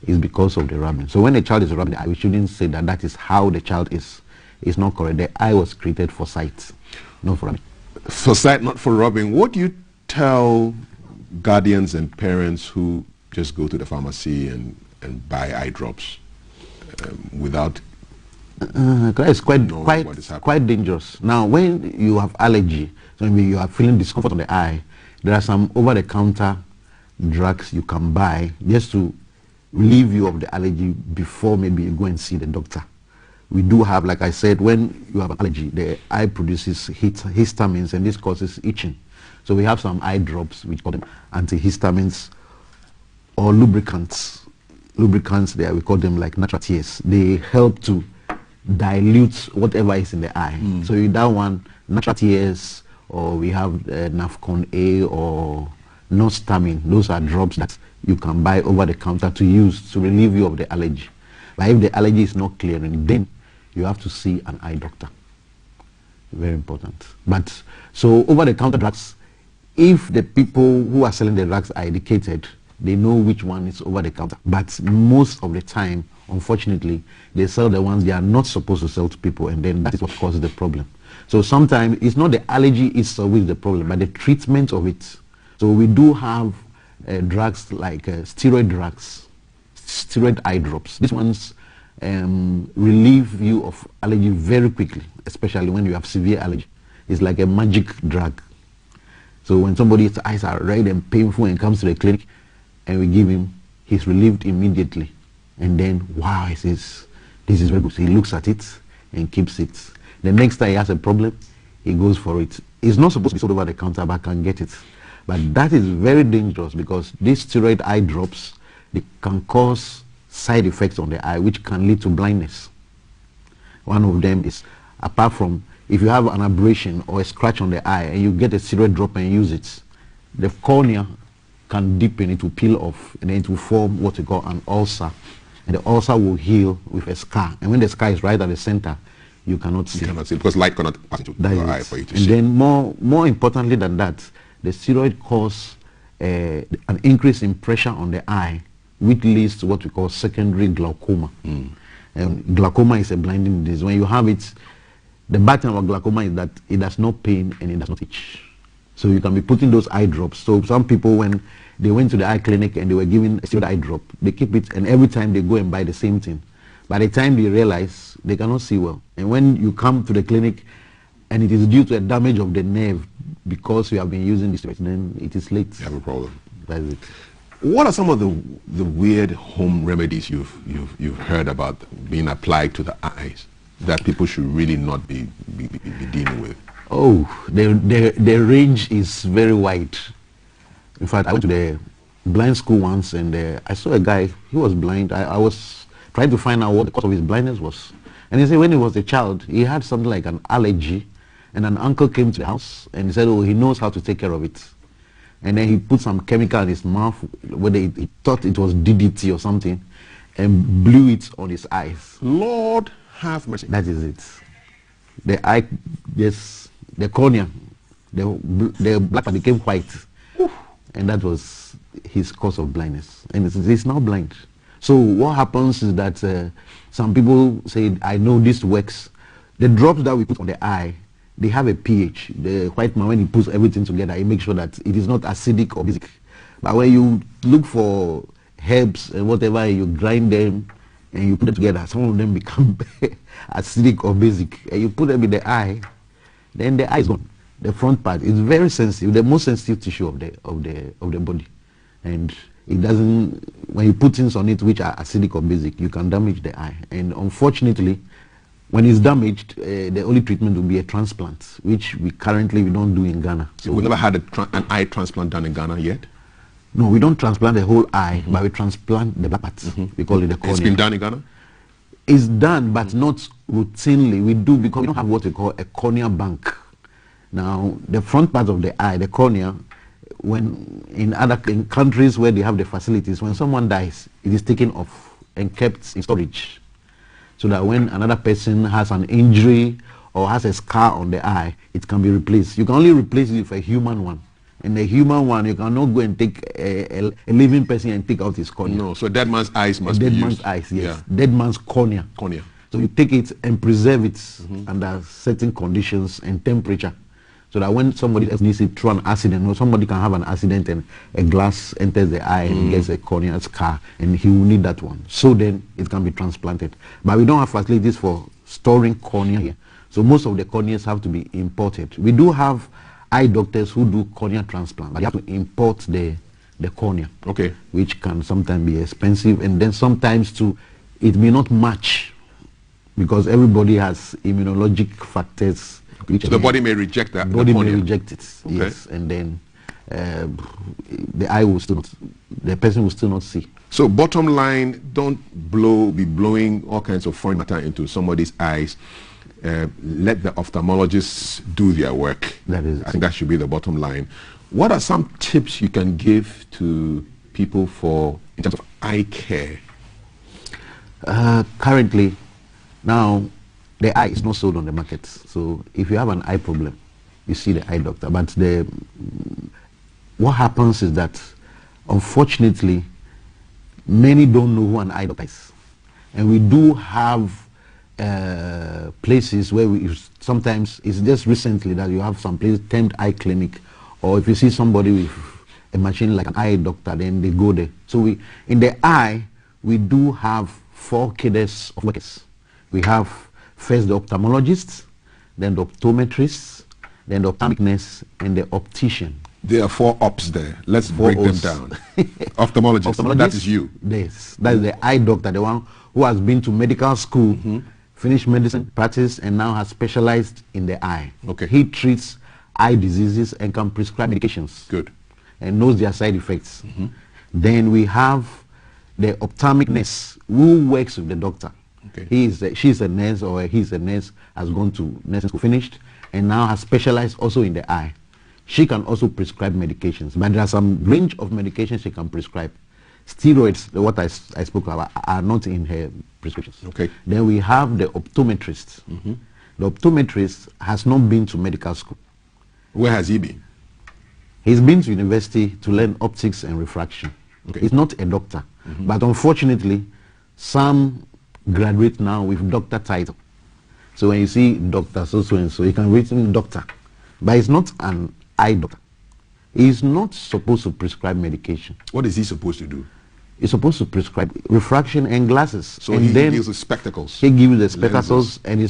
It's because of the rubbing. So when a child is rubbing the eye, we shouldn't say that that is how the child is. It's not correct. The eye was created for sight, not for rubbing. For sight, not for rubbing. What do you tell guardians and parents who just go to the pharmacy and buy eye drops without it's quite dangerous. Now, when you have allergy, so maybe you are feeling discomfort on the eye, there are some over-the-counter drugs you can buy just to relieve you of the allergy before maybe you go and see the doctor. We do have, like I said, when you have an allergy, the eye produces histamines, and this causes itching. So we have some eye drops, we call them antihistamines, or lubricants. Lubricants there, we call them like natural tears. They help to dilute whatever is in the eye. So with that one, natural tears, or we have Nafcon A or Nostamine. Those are drops that you can buy over the counter to use to relieve you of the allergy. But if the allergy is not clearing, then you have to see an eye doctor. Very important. But so over the counter drugs, if the people who are selling the drugs are educated, they know which one is over the counter. But most of the time, unfortunately, they sell the ones they are not supposed to sell to people, and then that is what causes the problem. So sometimes it's not the allergy itself which is the problem, but the treatment of it. So we do have drugs like steroid drugs, steroid eye drops. These ones relieve you of allergy very quickly, especially when you have severe allergy. It's like a magic drug. So when somebody's eyes are red and painful and comes to the clinic and we give him, he's relieved immediately. And then, wow, he says, this is very good. So he looks at it and keeps it. The next time he has a problem, he goes for it. It's not supposed to be sold over the counter, but can get it. But that is very dangerous because these steroid eye drops, they can cause side effects on the eye, which can lead to blindness. One of them is, apart from, if you have an abrasion or a scratch on the eye and you get a steroid drop and use it, the cornea can deepen, it will peel off, and then it will form what we call an ulcer. And the ulcer will heal with a scar. And when the scar is right at the center, you cannot see. You cannot see because light cannot pass into your eye for you to see. And then more importantly than that, the steroid causes an increase in pressure on the eye, which leads to what we call secondary glaucoma. And glaucoma is a blinding disease. When you have it, the bad thing about glaucoma is that it does not pain and it does not itch. So you can be putting those eye drops. So some people, when they went to the eye clinic and they were given a steroid eye drop, they keep it, and every time they go and buy the same thing. By the time they realize, they cannot see well. And when you come to the clinic and it is due to a damage of the nerve because you have been using this, then it is late. You have a problem. That's it. What are some of the weird home remedies you've heard about being applied to the eyes that people should really not be dealing with? Oh, the range is very wide. In fact, I went to the blind school once and I saw a guy, he was blind. I was trying to find out what the cause of his blindness was. And he said when he was a child, he had something like an allergy, and an uncle came to the house and he said, oh, he knows how to take care of it. And then he put some chemical in his mouth, whether he thought it was DDT or something, and blew it on his eyes. Lord have mercy. That is it. The eye, yes, the cornea, the black part became white. Oof. And that was his cause of blindness. And he's now blind. So what happens is that some people say, I know this works. The drops that we put on the eye, they have a pH. The white man, when he puts everything together, he makes sure that it is not acidic or basic. But when you look for herbs and whatever, you grind them and you put them together, some of them become acidic or basic. And you put them in the eye, then the eye is gone. The front part is very sensitive, the most sensitive tissue of the body. And it doesn't, when you put things on it which are acidic or basic, you can damage the eye. And unfortunately, when it's damaged, the only treatment will be a transplant, which we don't do in Ghana. So we've never had an eye transplant done in Ghana yet? No, we don't transplant the whole eye, but we transplant the black part. We call it the cornea. It's been done in Ghana? It's done, but not routinely. We do because we don't have what we call a cornea bank. Now, the front part of the eye, the cornea, when in countries where they have the facilities, when someone dies, it is taken off and kept in storage. so that when another person has an injury or has a scar on the eye, it can be replaced. You can only replace it with a human one. And the human one, you cannot go and take a living person and take out his cornea. No, so dead man's eyes must be used. Dead man's eyes, yes. Yeah. Dead man's cornea. Cornea. So you take it and preserve it under certain conditions and temperature, so that when somebody else needs it through an accident, or somebody can have an accident and a glass enters the eye and gets a corneal scar, and he will need that one. So then it can be transplanted. But we don't have facilities for storing cornea here. So most of the corneas have to be imported. We do have eye doctors who do cornea transplant, but you have to import the cornea, which can sometimes be expensive, and then sometimes too it may not match, because everybody has immunologic factors. So the body may reject that. The body may reject it, yes, and then the eye will still not, the person will still not see. So bottom line, don't be blowing all kinds of foreign matter into somebody's eyes. Let the ophthalmologists do their work. That is, I think that should be the bottom line. What are some tips you can give to people in terms of eye care? Currently, now the eye is not sold on the market. So if you have an eye problem, you see the eye doctor. But what happens is that, unfortunately, many don't know who an eye doctor is. And we do have places where sometimes it's just recently that you have some place termed eye clinic, or if you see somebody with a machine like an eye doctor, then they go there. So in the eye, we do have 4 cadres of workers. We have first the ophthalmologist, then the optometrist, then the ophthalmic nurse, and the optician. There are 4 ops there. Let's break them down. Ophthalmologist, that is you. Yes, that is the eye doctor, the one who has been to medical school, finished medicine practice, and now has specialized in the eye. He treats eye diseases and can prescribe medications. Good. And knows their side effects. Then we have the ophthalmic nurse who works with the doctor. She's a nurse, or he's a nurse, has gone to nursing school, finished, and now has specialized also in the eye. She can also prescribe medications, but there are some range of medications she can prescribe. Steroids, what I spoke about, are not in her prescriptions. Then we have the optometrist. The optometrist has not been to medical school. Where has he been? He's been to university to learn optics and refraction. He's not a doctor, but unfortunately, some graduate now with doctor title. So when you see doctor so-and-so, you can read him doctor, but he's not an eye doctor. He's not supposed to prescribe medication. What is he supposed to do? He's supposed to prescribe refraction and glasses. So he deals with spectacles. He gives the spectacles, and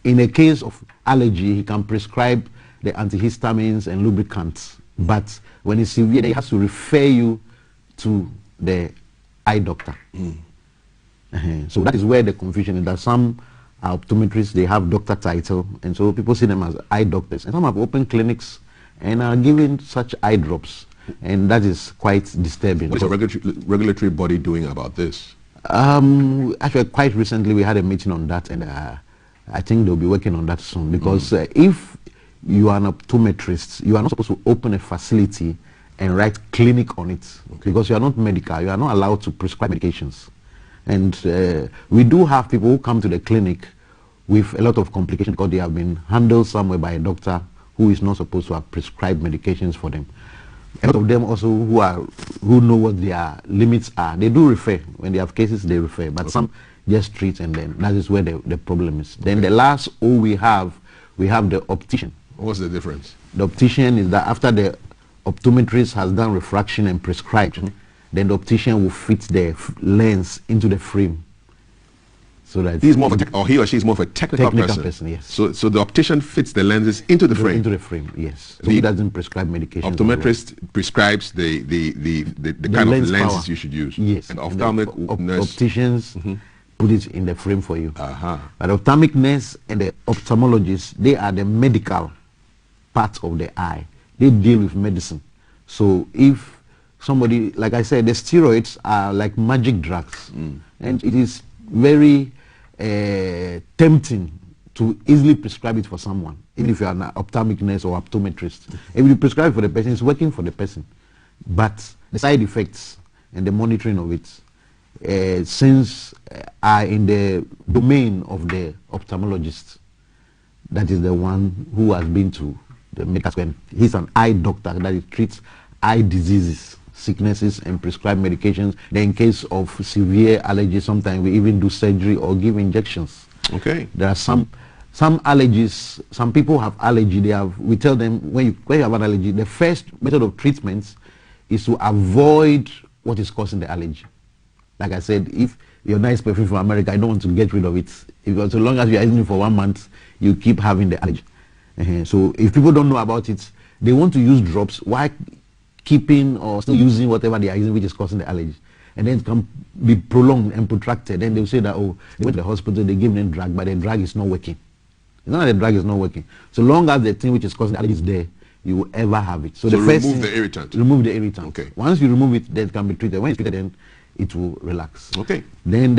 in a case of allergy, he can prescribe the antihistamines and lubricants. But when it's severe, he has to refer you to the eye doctor. So that is where the confusion is, that some optometrists, they have doctor title, and so people see them as eye doctors. And some have open clinics and are giving such eye drops, and that is quite disturbing. What is a regulatory body doing about this? Actually, quite recently we had a meeting on that, and I think they'll be working on that soon, because if you are an optometrist, you are not supposed to open a facility and write clinic on it, because you are not medical, you are not allowed to prescribe medications. And we do have people who come to the clinic with a lot of complications because they have been handled somewhere by a doctor who is not supposed to have prescribed medications for them. A lot of them also who know what their limits are, they do refer. When they have cases, they refer, but some just treat, and then that is where the problem is. Then the last O we have the optician. What's the difference? The optician is that after the optometrist has done refraction and prescribed, then the optician will fit the lens into the frame. So that he's more of or he or she is more of a technical person. Yes. So the optician fits the lenses into the frame. Into the frame, yes. So he doesn't prescribe medication. Optometrist prescribes the kind of lenses power you should use. Yes. And ophthalmic nurse, opticians put it in the frame for you. But ophthalmic nurse and the ophthalmologist, they are the medical part of the eye. They deal with medicine. So if somebody, like I said, the steroids are like magic drugs, and it is very tempting to easily prescribe it for someone, even if you are an ophthalmic nurse or optometrist. If you prescribe it for the person, it's working for the person, but the side effects and the monitoring of it since are in the domain of the ophthalmologist, that is the one who has been to the medical school. He's an eye doctor that treats eye diseases, sicknesses, and prescribe medications. Then in case of severe allergies, sometimes we even do surgery or give injections. Okay. There are some allergies. Some people have allergy. We tell them when you have an allergy, the first method of treatment is to avoid what is causing the allergy. Like I said, if your nice perfume from America, I don't want to get rid of it, because so long as you are using it for 1 month, you keep having the allergy. So if people don't know about it, they want to use drops while keeping or still using whatever they are using which is causing the allergy. And then it can be prolonged and protracted. Then they'll say that, oh, they went to the hospital, they gave them drug, but the drug is not working. It's not that the drug is not working. So long as the thing which is causing the allergy is there, you will ever have it. So the first remove the irritant. Remove the irritant. Okay. Once you remove it, then it can be treated. When it's treated, then it will relax. Okay. Then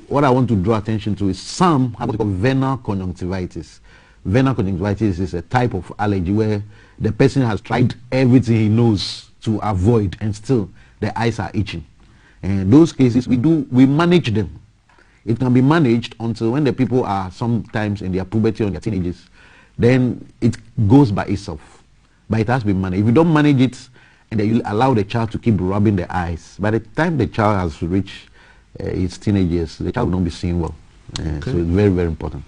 what I want to draw attention to is some have what we call vena conjunctivitis. Vena conjunctivitis is a type of allergy where the person has tried everything he knows to avoid, and still the eyes are itching. And those cases we manage them. It can be managed until when the people are sometimes in their puberty or their teenagers, then it goes by itself. But it has to be managed. If you don't manage it and then you allow the child to keep rubbing the eyes, by the time the child has reached its teenagers, the child will not be seeing well. Okay. So it's very, very important.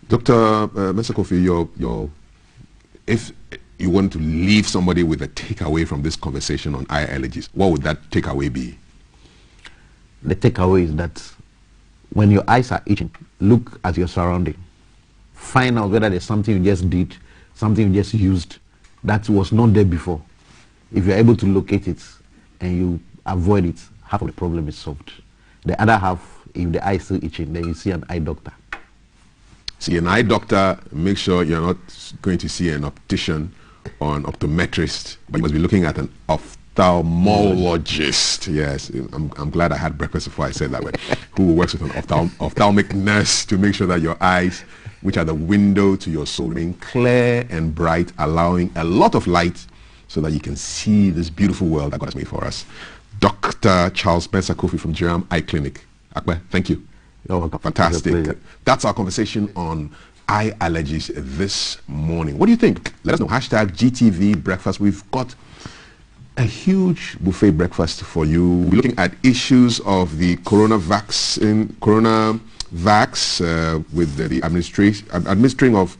Dr. Mr. Kofi, if you want to leave somebody with a takeaway from this conversation on eye allergies, what would that takeaway be? The takeaway is that when your eyes are itching, look at your surrounding. Find out whether there's something you just did, something you just used that was not there before. If you're able to locate it and you avoid it, half of the problem is solved. The other half, if the eye is still itching, then you see an eye doctor. See an eye doctor. Make sure you're not going to see an optician or an optometrist, but you must be looking at an ophthalmologist. Yes, I'm glad I had breakfast before I said that word. Who works with an ophthalmic nurse to make sure that your eyes, which are the window to your soul, remain clear and bright, allowing a lot of light so that you can see this beautiful world that God has made for us. Dr. Charles Spencer Kofi from Jerem Eye Clinic. Akbe, thank you. You're welcome. Fantastic. That's our conversation on eye allergies this morning. What do you think? Let us know. Hashtag GTV Breakfast. We've got a huge buffet breakfast for you. We're looking at issues of the coronavax with the administering of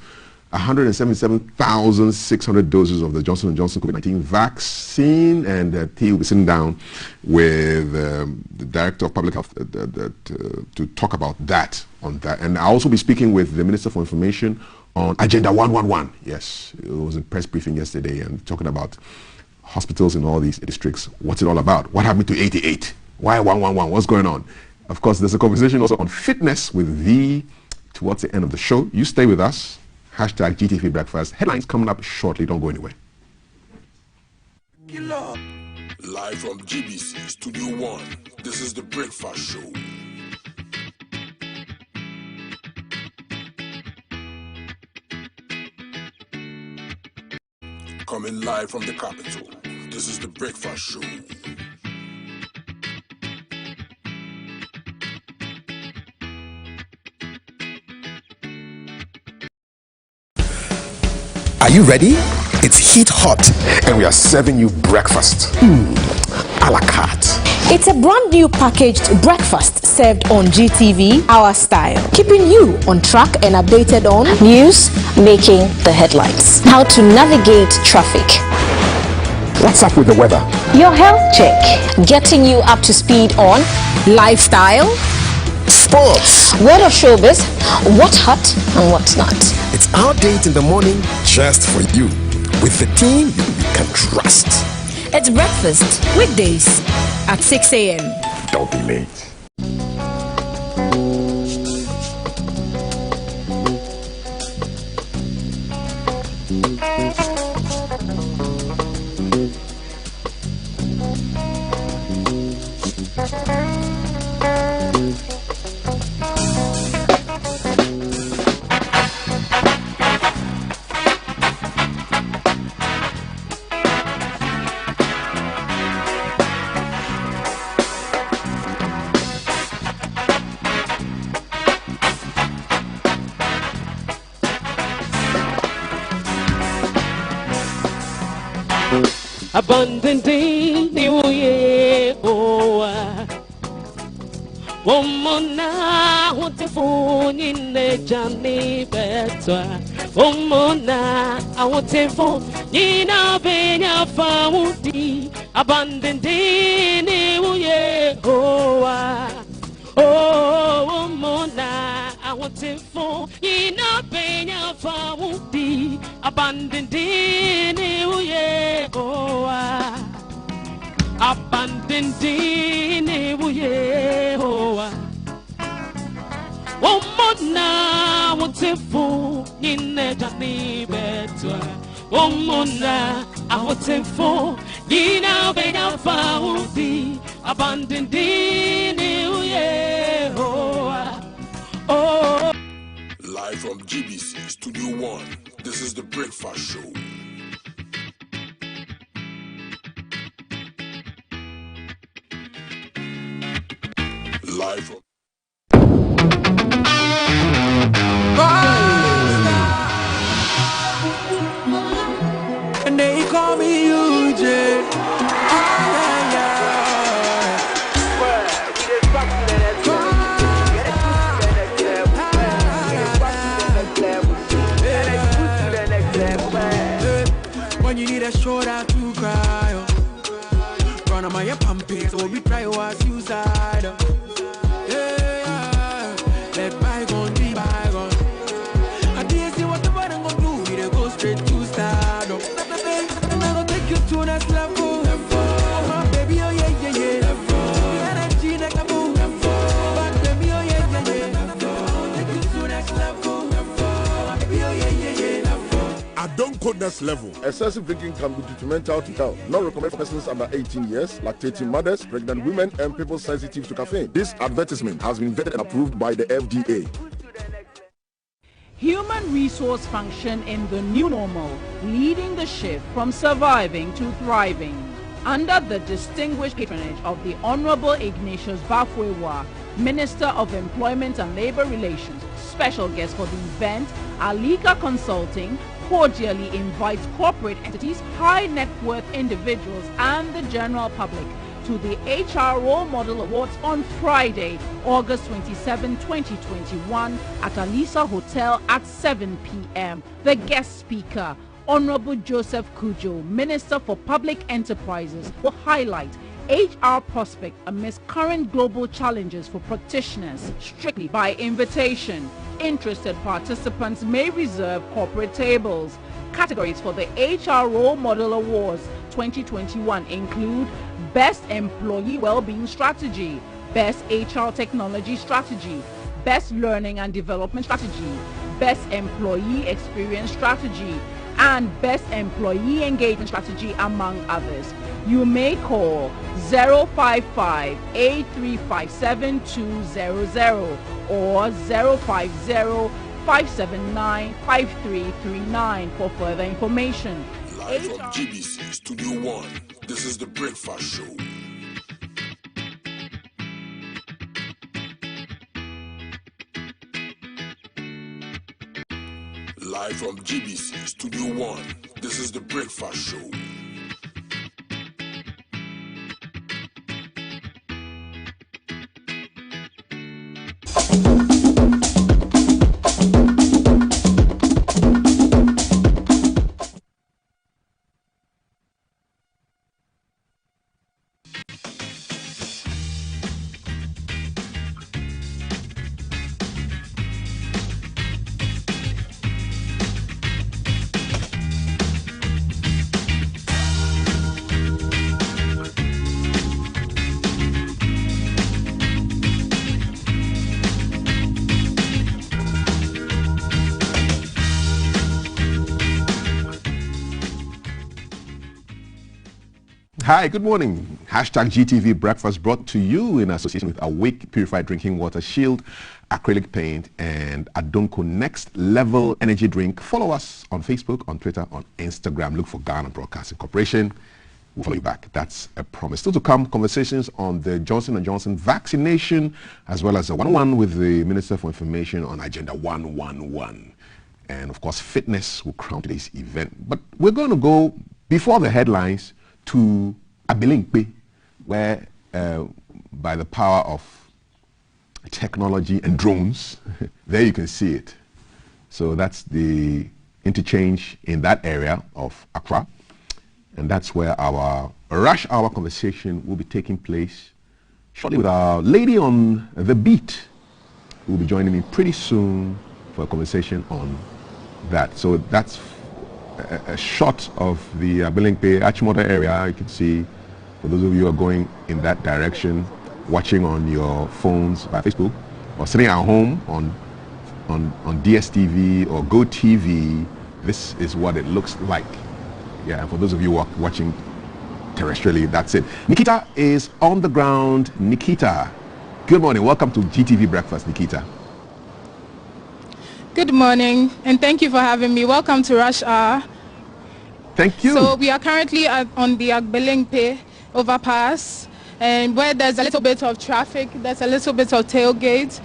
177,600 doses of the Johnson & Johnson COVID-19 vaccine, and T will be sitting down with the Director of Public Health to talk about that. And I'll also be speaking with the Minister for Information on Agenda 111. Yes, it was a press briefing yesterday and talking about hospitals in all these districts. What's it all about? What happened to 88? Why 111? What's going on? Of course, there's a conversation also on fitness with V towards the end of the show. You stay with us. Hashtag GTV Breakfast. Headlines coming up shortly. Don't go anywhere. Live from GBC Studio 1, this is the Breakfast Show. Coming live from the capital, this is the Breakfast Show. Are you ready? It's heat hot, and we are serving you breakfast. A la carte. It's a brand new packaged breakfast served on GTV, our style, keeping you on track and updated on News making the headlines. How to navigate traffic. What's up with the weather? Your health check. Getting you up to speed on lifestyle, Sports. word of showbiz, what's hot and what's not. It's our date in the morning just for you, with the team you can trust. It's breakfast weekdays at 6 a.m. Don't be late. abundantly new year. Omona wonderful in the journey better. Omona I want to phone Nina Benya Fauti abundantly new year. Oh, Mona, I want to phone in a penya fauti, abandoned in a abandoned in a oh, Mona, I want to phone in a journey better. Oh, Mona, I want to phone in a penya fauti, abandoned in a Live from GBC Studio 1, this is the Breakfast Show. Live from and they call me UJ. When you need a shoulder to cry, run on my pumping, so we try was suicide. Yeah, let bygone be bygone. I didn't see what the body gonna do, we go straight to stardom. And I don't take you to next level. Baby, oh yeah, yeah, yeah. Energy like a boom. But baby, oh yeah, yeah, yeah. Take you to next level. Baby, oh yeah, yeah, yeah. I don't code next level. Excessive drinking can be detrimental to health. Not recommended for persons under 18 years, lactating mothers, pregnant women, and people sensitive to caffeine. This advertisement has been vetted and approved by the FDA. Human resource function in the new normal, leading the shift from surviving to thriving. Under the distinguished patronage of the Honorable Ignatius Bafwewa, Minister of Employment and Labor Relations, special guest for the event, Alika Consulting cordially invites corporate entities, high net worth individuals, and the general public to the HR Role Model Awards on Friday, August 27, 2021 at Alisa Hotel at 7 p.m. The guest speaker, Honorable Joseph Kujo, Minister for Public Enterprises, will highlight HR prospect amidst current global challenges for practitioners, strictly by invitation. Interested participants may reserve corporate tables. Categories for the HR Role Model Awards 2021 include Best Employee Wellbeing Strategy, Best HR Technology Strategy, Best Learning and Development Strategy, Best Employee Experience Strategy, and Best Employee Engagement Strategy, among others. You may call 055-835-7200 or 050-579-5339 for further information. Live from GBC Studio 1, this is the Breakfast Show. Live from GBC Studio 1, this is the Breakfast Show. Hi, good morning. Hashtag GTV Breakfast brought to you in association with Awake Purified Drinking Water, Shield, Acrylic Paint, and Adonko Next Level Energy Drink. Follow us on Facebook, on Twitter, on Instagram. Look for Ghana Broadcasting Corporation. We'll follow you back. That's a promise. Still to come, conversations on the Johnson & Johnson vaccination, as well as a one-on-one with the Minister for Information on Agenda 111. And of course, fitness will crown today's event. But we're going to go before the headlines to Abilinkpe, where by the power of technology and drones, there you can see it. So that's the interchange in that area of Accra. And that's where our rush hour conversation will be taking place shortly with our lady on the beat, who will be joining me pretty soon for a conversation on that. So that's a shot of the Abilinkpe Achimota area. You can see, for those of you who are going in that direction, watching on your phones by Facebook, or sitting at home on DSTV or GoTV, this is what it looks like. Yeah, and for those of you watching terrestrially, that's it. Nikita is on the ground. Nikita, good morning. Welcome to GTV Breakfast, Nikita. Good morning, and thank you for having me. Welcome to Rush Hour. Thank you. So we are currently on the Abilinkpe overpass, and where there's a little bit of traffic, there's a little bit of tailgate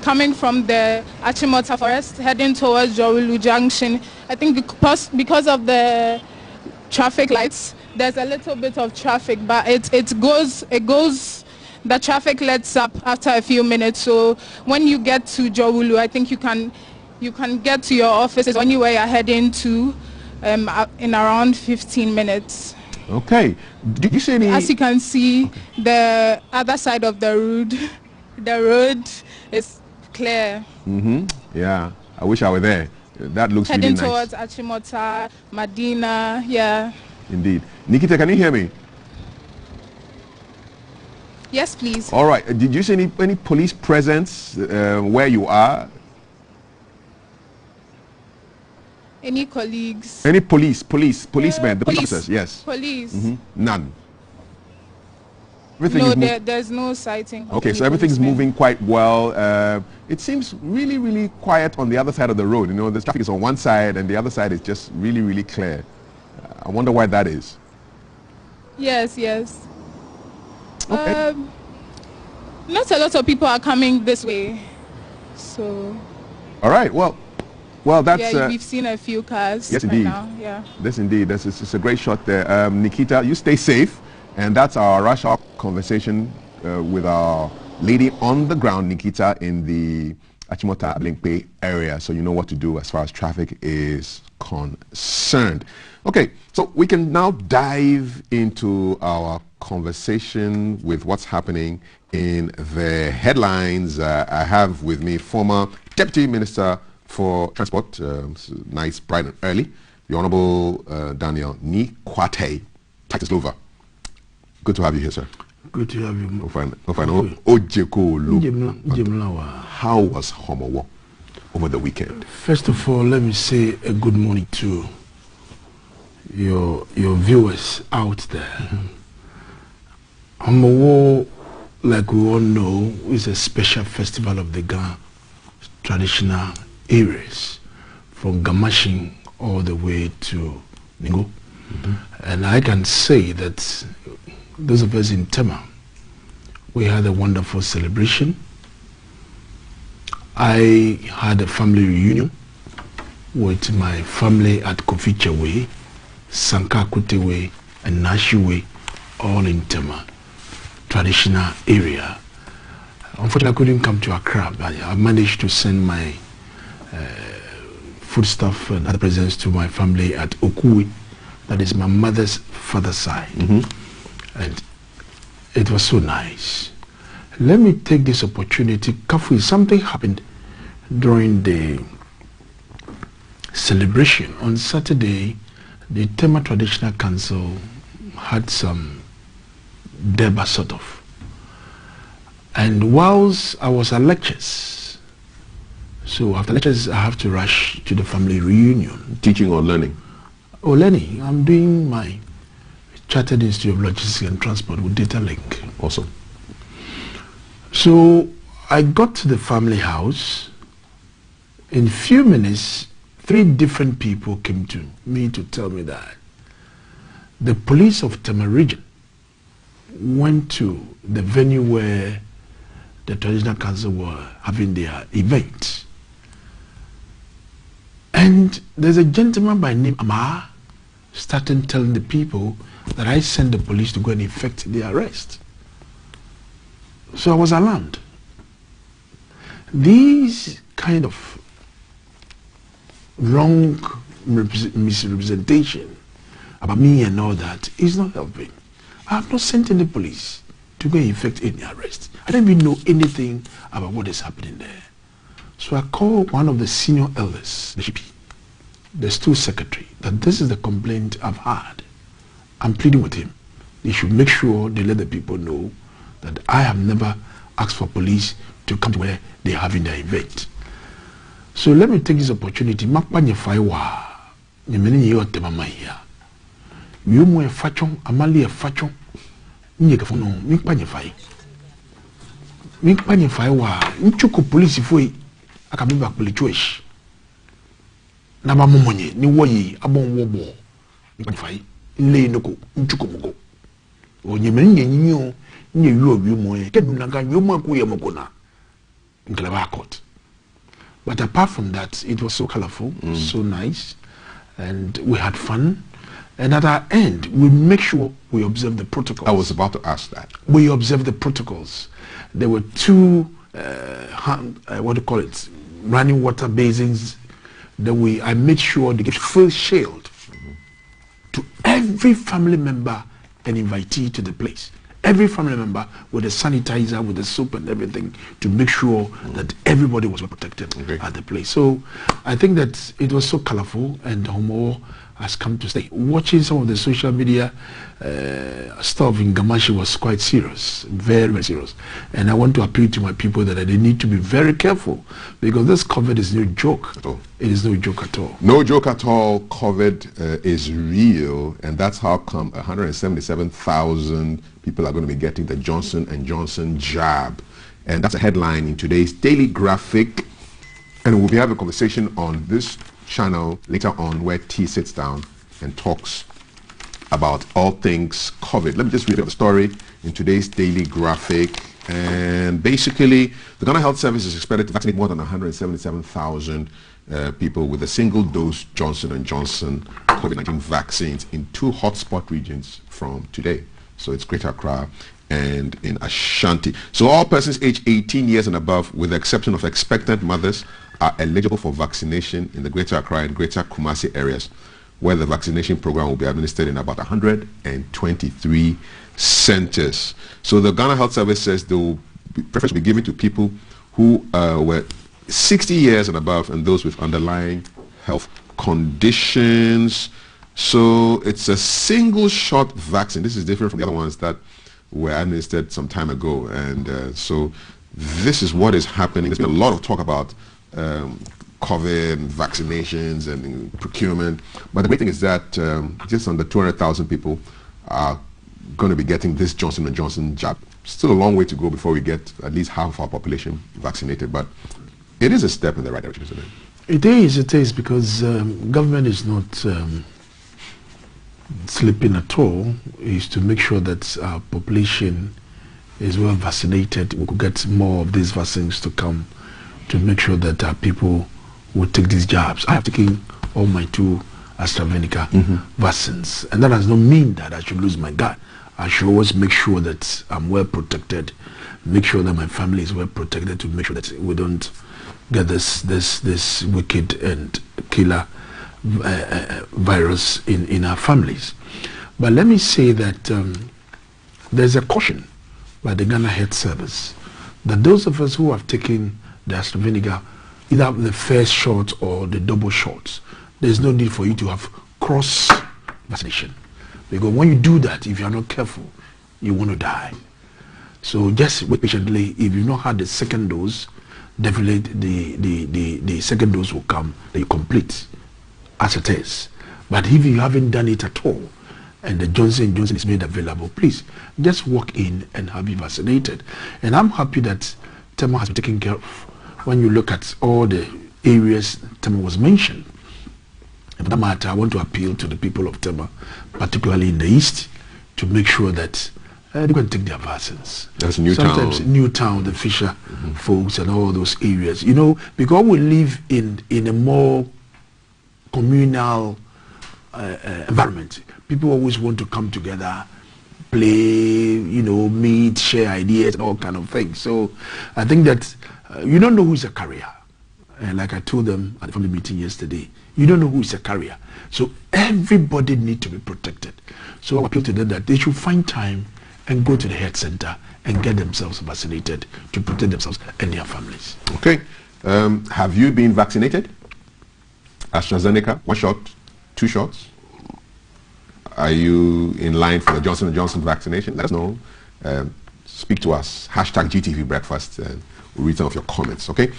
coming from the Achimota Forest, heading towards Joeboy Junction. I think because of the traffic lights, there's a little bit of traffic, but it goes. The traffic lets up after a few minutes. So when you get to Joeboy, I think you can get to your offices anywhere you're heading to in around 15 minutes. Okay. Did you say any? As you can see, the other side of the road is clear. Yeah. I wish I were there. That looks really nice. Heading towards Achimota, Medina, yeah. Indeed. Nikita, can you hear me? Yes, please. All right. Did you see any police presence where you are? Any colleagues? Any policemen, the police officers? Yes. Police? None. There's no sighting. Okay, so everything's moving quite well. It seems really, really quiet on the other side of the road. You know, the traffic is on one side and the other side is just really, really clear. I wonder why that is. Yes. Okay. Not a lot of people are coming this way, so. All right. Well, that's. Yeah, we've seen a few cars. Yes, indeed. Right now. Yeah. Yes, indeed. It's a great shot there. Nikita, you stay safe, and that's our rush hour conversation with our lady on the ground, Nikita, in the Achimota Abilinkpe area. So you know what to do as far as traffic is concerned. Okay, so we can now dive into our conversation with what's happening in the headlines. I have with me former Deputy Minister for Transport, nice, bright and early, the Honorable Donnelly Titus Lover. Good to have you here, sir. Good to have you. How was Homowo over the weekend? First of all, let me say a good morning to your viewers out there. Homowo, like we all know, is a special festival of the Ghana traditional areas, from Gamashing all the way to Ningo. And I can say that those of us in Tema, we had a wonderful celebration. I had a family reunion with my family at Koficha Way, Sankakute Way, and Nashi Way, all in Tema, traditional area. Unfortunately, I couldn't come to Accra, but I managed to send my foodstuff and other presents to my family at Okuwe, that is my mother's father's side. And it was so nice. Let me take this opportunity. Kafui, something happened during the celebration. On Saturday, the Tema Traditional Council had some deba sort of. And whilst I was at lectures, so after lectures I have to rush to the family reunion. Teaching or learning? Oh, learning. I'm doing my Chartered Institute of Logistics and Transport with Data Link. Awesome. So I got to the family house. In a few minutes, 3 different people came to me to tell me that the police of Tema region went to the venue where the Traditional Council were having their event. And there's a gentleman by name Amar started telling the people that I sent the police to go and effect the arrest. So I was alarmed. These kind of wrong misrepresentation about me and all that is not helping. I have not sent any police to go and effect any arrest. I don't even know anything about what is happening there. So I called one of the senior elders, the GP, the school secretary, that this is the complaint I've had. I'm pleading with him. They should make sure they let the people know that I have never asked for police to come to where they're having their event. So let me take this opportunity. But apart from that, it was so colorful, so nice, and we had fun. And at our end, we make sure we observe the protocols. I was about to ask that. We observe the protocols. There were two, running water basins. Then I made sure they get full shield to every family member and invitee to the place. Every family member with a sanitizer, with the soap and everything, to make sure that everybody was well protected at the place. So I think that it was so colorful, and Homo has come to stay. Watching some of the social media stuff in Gamashi was quite serious, very, very serious. And I want to appeal to my people that they need to be very careful, because this COVID is no joke. It is no joke at all. No joke at all. COVID is real, and that's how come 177,000 people are going to be getting the Johnson & Johnson jab. And that's a headline in today's Daily Graphic. And we'll be having a conversation on this channel later on, where T sits down and talks about all things COVID. Let me just read the story in today's Daily Graphic. And basically, the Ghana Health Service is expected to vaccinate more than 177,000 people with a single dose Johnson & Johnson COVID-19 vaccines in 2 hotspot regions from today. So it's Greater Accra and in Ashanti. So all persons aged 18 years and above, with the exception of expectant mothers, are eligible for vaccination in the Greater Accra and Greater Kumasi areas, where the vaccination program will be administered in about 123 centers. So the Ghana Health Service says they will preference will be given to people who were 60 years and above, and those with underlying health conditions. So it's a single shot vaccine. This is different from the other ones that were administered some time ago. And so this is what is happening. There's been a lot of talk about COVID, vaccinations and procurement. But the great thing is that just under 200,000 people are going to be getting this Johnson & Johnson jab. Still a long way to go before we get at least half of our population vaccinated. But it is a step in the right direction, isn't it? It is, because government is not sleeping at all. Is to make sure that our population is well vaccinated. We could get more of these vaccines to come, to make sure that our people will take these jabs. I have taken all my 2 AstraZeneca vaccines, and that does not mean that I should lose my guard. I should always make sure that I'm well protected, make sure that my family is well protected, to make sure that we don't get this wicked and killer virus in our families. But let me say that there's a caution by the Ghana Health Service that those of us who have taken the AstraZeneca, either the first shot or the double shots, there's no need for you to have cross vaccination, because when you do that, if you're not careful, you want to die. So just wait patiently. If you've not had the second dose, definitely the second dose will come, that you complete as it is. But if you haven't done it at all, and the Johnson & Johnson is made available, please just walk in and have you vaccinated. And I'm happy that Tema has been taken care of. When you look at all the areas Tema was mentioned, and for that matter, I want to appeal to the people of Tema, particularly in the east, to make sure that they can take their vaccines. That's Newtown. Newtown, the Fisher folks and all those areas. Because we live in a more communal environment. People always want to come together, play, meet, share ideas, and all kind of things. So I think that you don't know who is a carrier. And like I told them at the family meeting yesterday, you don't know who is a carrier. So everybody needs to be protected. So I appeal to them that they should find time and go to the health center and get themselves vaccinated to protect themselves and their families. Okay. Have you been vaccinated? AstraZeneca, 1 shot, 2 shots? Are you in line for the Johnson & Johnson vaccination? Let us know. Speak to us. Hashtag GTV Breakfast. We'll read some of your comments, okay?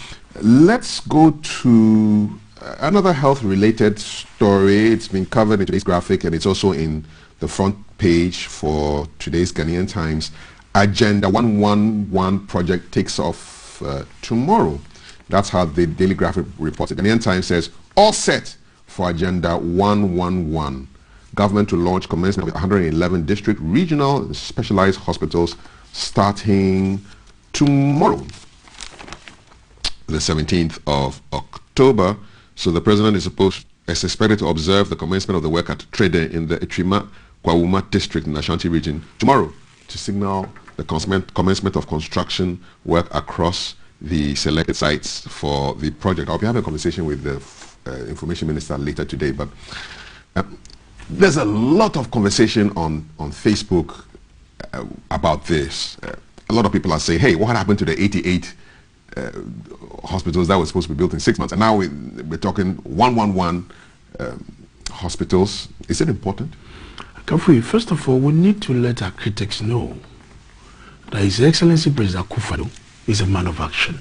Let's go to another health-related story. It's been covered in today's graphic, and it's also in the front page for today's Ghanaian Times. Agenda 111 project takes off tomorrow. That's how the Daily Graphic reports it. Ghanaian Times says, all set for Agenda 111. Government to launch commencement of 111 district, regional, and specialized hospitals starting tomorrow, the 17th of October. So the president is expected to observe the commencement of the work at Trede in the Etrima Kwawuma district in the Ashanti region tomorrow to signal the commencement of construction work across the selected sites for the project. I'll be having a conversation with the information minister later today, but there's a lot of conversation on Facebook about this. A lot of people are saying, hey, what happened to the 88 hospitals that were supposed to be built in 6 months? And now we're talking 111 hospitals. Is it important? Kafui, first of all, we need to let our critics know that His Excellency President Akufo-Addo is a man of action.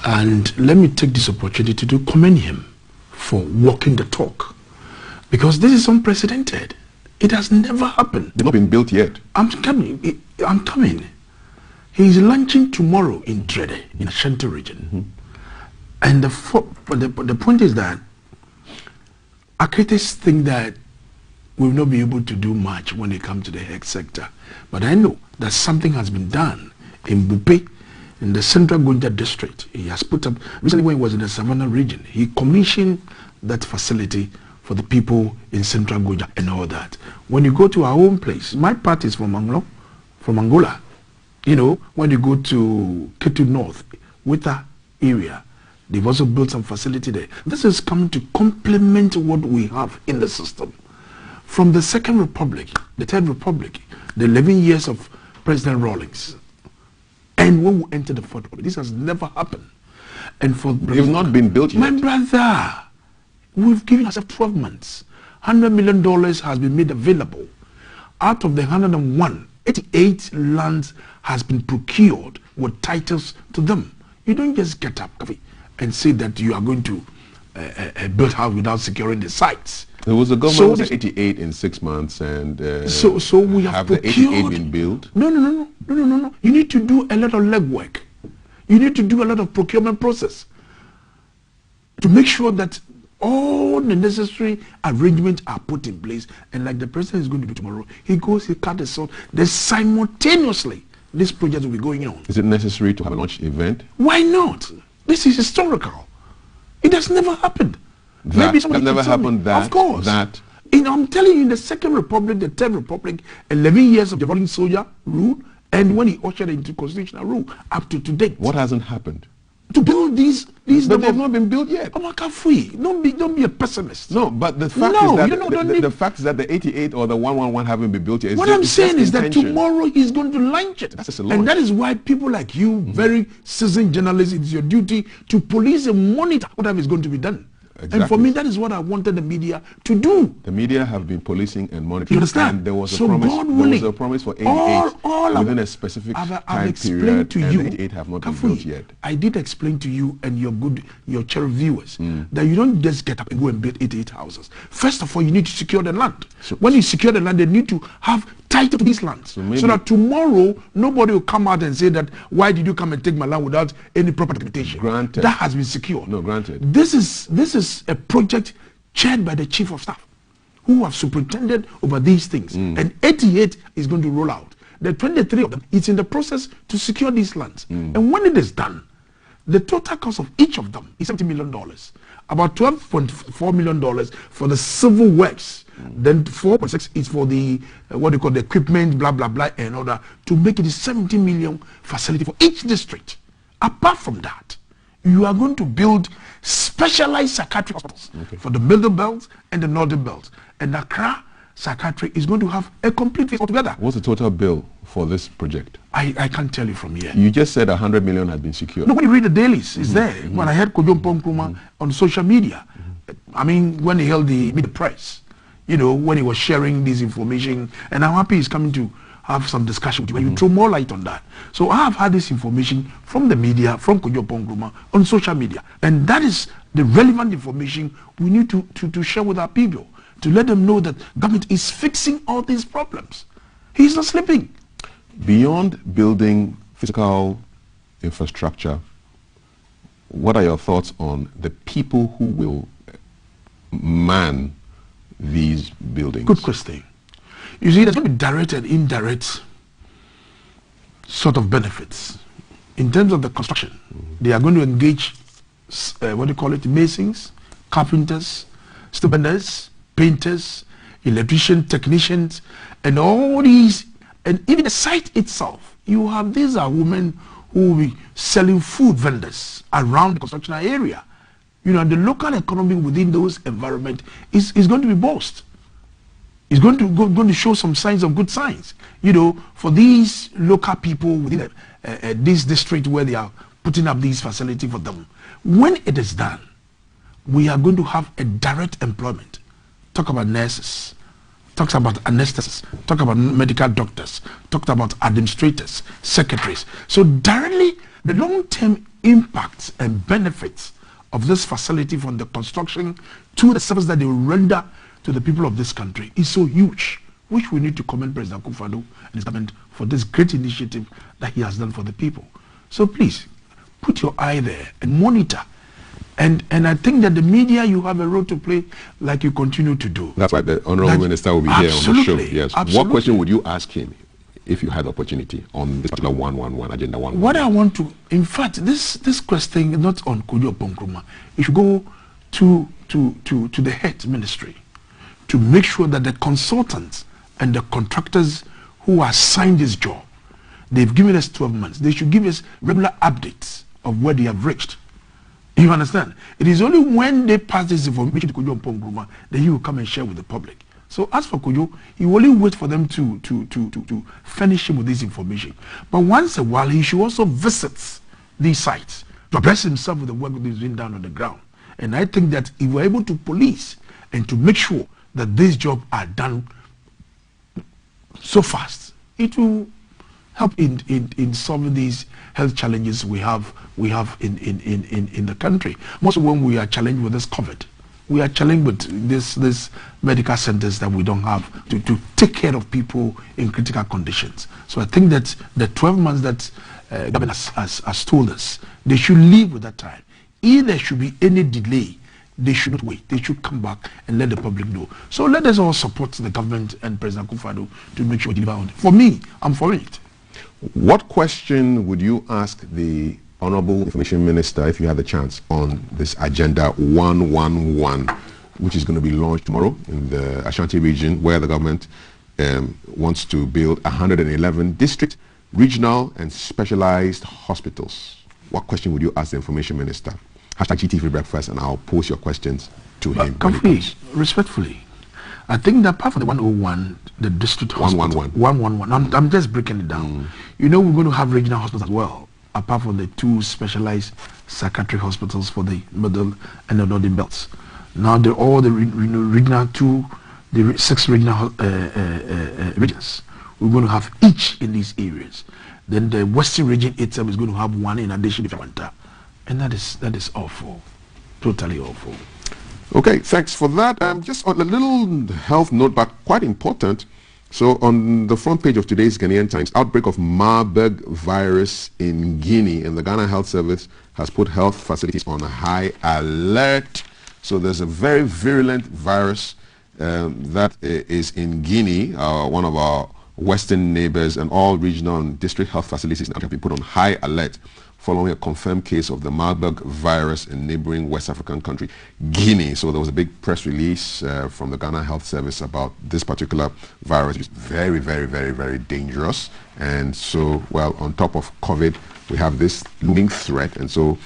And let me take this opportunity to commend him for walking the talk, because this is unprecedented. It has never happened. They've not been built yet. I'm coming. He's launching tomorrow in Trede, in Ashanti region. And the point is that our critics think that we will not be able to do much when it comes to the health sector. But I know that something has been done in Bupe, in the Central Gonja district. He has put up, recently when he was in the Savannah region, he commissioned that facility for the people in Central Gonja and all that. When you go to our own place, my part is from Angola. When you go to Ketu North, Wita area, they've also built some facility there. This is coming to complement what we have in the system. From the Second Republic, the Third Republic, the 11 years of President Rawlings, and when we enter the Fourth Republic, this has never happened. And for they've not been built yet. My brother, we've given ourselves 12 months. $100 million has been made available. Out of the 101, 88 lands has been procured with titles to them. You don't just get up and say that you are going to build house without securing the sites. There was a government of 88 in 6 months, and so we have the 88 been built? No. You need to do a lot of legwork. You need to do a lot of procurement process to make sure that all the necessary arrangements are put in place. And like the president is going to do tomorrow, he goes, he cut the salt. Then simultaneously, this project will be going on. Is it necessary to have a launch event? Why not? This is historical. It has never happened. Maybe that never happened. Of course. I'm telling you, in the Second Republic, the Third Republic, 11 years of Javaline soldier rule, and when he ushered into constitutional rule, up to date. What hasn't happened? To build these but they've not been built yet. Don't be a pessimist. No, but the fact is that the fact is that the 88 or the 111 haven't been built yet. What I'm saying is that tomorrow he's going to launch it. That's just a launch. And that is why people like you, very seasoned journalists, it's your duty to police and monitor whatever is going to be done. Exactly. And for me, that is what I wanted the media to do. The media have been policing and monitoring. You understand? And there was a promise for 88 within a specific time period, to you, and 88 have not been built yet. I did explain to you and your cherry viewers that you don't just get up and go and build 88 houses. First of all, you need to secure the land. When you secure the land, they need to have title to these lands, so that tomorrow nobody will come out and say that, why did you come and take my land without any proper documentation? Granted. That has been secured. No, granted. This is a project chaired by the Chief of Staff, who have superintended over these things. And 88 is going to roll out. The 23 of them, it's in the process to secure these lands. And when it is done, the total cost of each of them is $70 million. about $12.4 million for the civil works. Then 4.6 is for the what do you call the equipment, blah blah blah, and order to make it a 70 million facility for each district. Apart from that, you are going to build specialized psychiatric hospitals for the middle belt and the northern belt. And Accra Psychiatry is going to have a complete face altogether. What's the total bill for this project? I can't tell you from here. You just said 100 million had been secured. No, when you read the dailies, it's there. When I heard Kojo Nkrumah on social media, I mean, when he held the press, you know, when he was sharing this information, and I'm happy he's coming to have some discussion with you, when you throw more light on that. So I have had this information from the media, from Kojo Nkrumah on social media, and that is the relevant information we need to share with our people, to let them know that government is fixing all these problems. He's not sleeping. Beyond building physical infrastructure, what are your thoughts on the people who will man these buildings? Good question. You see, there's going to be direct and indirect sort of benefits. In terms of the construction, they are going to engage, what do you call it, masons, carpenters, steel benders, painters, electricians, technicians, and all these, and even the site itself. You have, these are women who will be selling food vendors around the construction area. You know, the local economy within those environment is going to be boosted. It's going to show some signs of good signs. You know, for these local people within this district where they are putting up these facilities for them. When it is done, we are going to have a direct employment. Talk about nurses, talk about anesthetists, talk about medical doctors, talk about administrators, secretaries. So directly, the long-term impacts and benefits of this facility from the construction to the service that they will render to the people of this country is so huge, which we need to commend President Akufo-Addo and his government for this great initiative that he has done for the people. So please, put your eye there and monitor. And I think that the media, you have a role to play like you continue to do. That's why the Honorable Minister will be here on the show. Yes. Absolutely. What question would you ask him if you had the opportunity on this particular 111, Agenda 111? What I want to, in fact, this question is not on Kojo Nkrumah. It should go to the head ministry to make sure that the consultants and the contractors who assigned this job, they've given us 12 months. They should give us regular updates of where they have reached. You understand? It is only when they pass this information to Kojo Nkrumah that he will come and share with the public. So as for Kojo, he will only wait for them to furnish him with this information. But once a while, he should also visit these sites to address himself with the work that is being done on the ground. And I think that if we're able to police and to make sure that these jobs are done so fast, it will help in solving these health challenges we have in the country. Most when we are challenged with this COVID, we are challenged with this medical centers that we don't have to take care of people in critical conditions. So I think that the 12 months that government has told us, they should leave with that time. If there should be any delay, they should not wait. They should come back and let the public know. So let us all support the government and President Akufo-Addo to make sure we deliver on it. For me, I'm for it. What question would you ask the Honorable Information Minister if you had the chance on this Agenda 111, which is going to be launched tomorrow in the Ashanti region, where the government wants to build 111 district, regional and specialized hospitals? What question would you ask the Information Minister? Hashtag GTV Breakfast, and I'll post your questions to him. Respectfully, I think that apart from the 101, the district hospital, 111, I'm just breaking it down. You know, we're going to have regional hospitals as well, apart from the 2 specialized psychiatric hospitals for the middle and the northern belts. Now, all the regional 6 regional regions. We're going to have each in these areas. Then the western region itself is going to have 1 in addition to Fanta. And that is awful, totally awful. Okay, thanks for that. Just on a little health note, but quite important. So on the front page of today's Ghanaian Times, outbreak of Marburg virus in Guinea, and the Ghana Health Service has put health facilities on a high alert. So there's a very virulent virus that is in Guinea, one of our Western neighbors and all regional and district health facilities have been put on high alert following a confirmed case of the Marburg virus in neighboring West African country, Guinea. So there was a big press release from the Ghana Health Service about this particular virus. It's very, very, very, very dangerous. And so, well, on top of COVID, we have this looming threat. And so,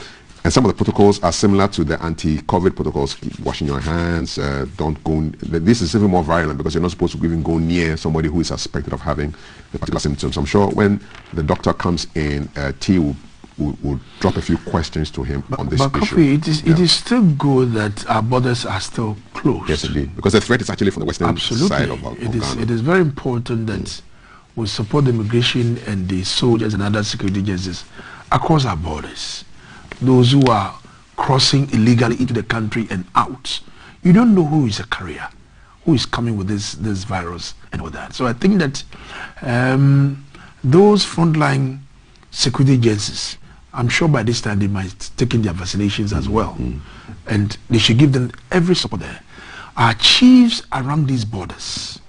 and some of the protocols are similar to the anti-COVID protocols. Keep washing your hands, don't go. This is even more violent because you're not supposed to even go near somebody who is suspected of having the particular symptoms. I'm sure when the doctor comes in, T will drop a few questions to him on this issue. Kofi, it is still good that our borders are still closed. Yes, indeed. Because the threat is actually from the western side of Ghana. It is very important that we support the immigration and the soldiers and other security agencies across our borders. Those who are crossing illegally into the country and out. You don't know who is a carrier, who is coming with this virus and all that. So I think that those frontline security agencies, I'm sure by this time they might take in their vaccinations as well. And they should give them every support there. Our chiefs around these borders,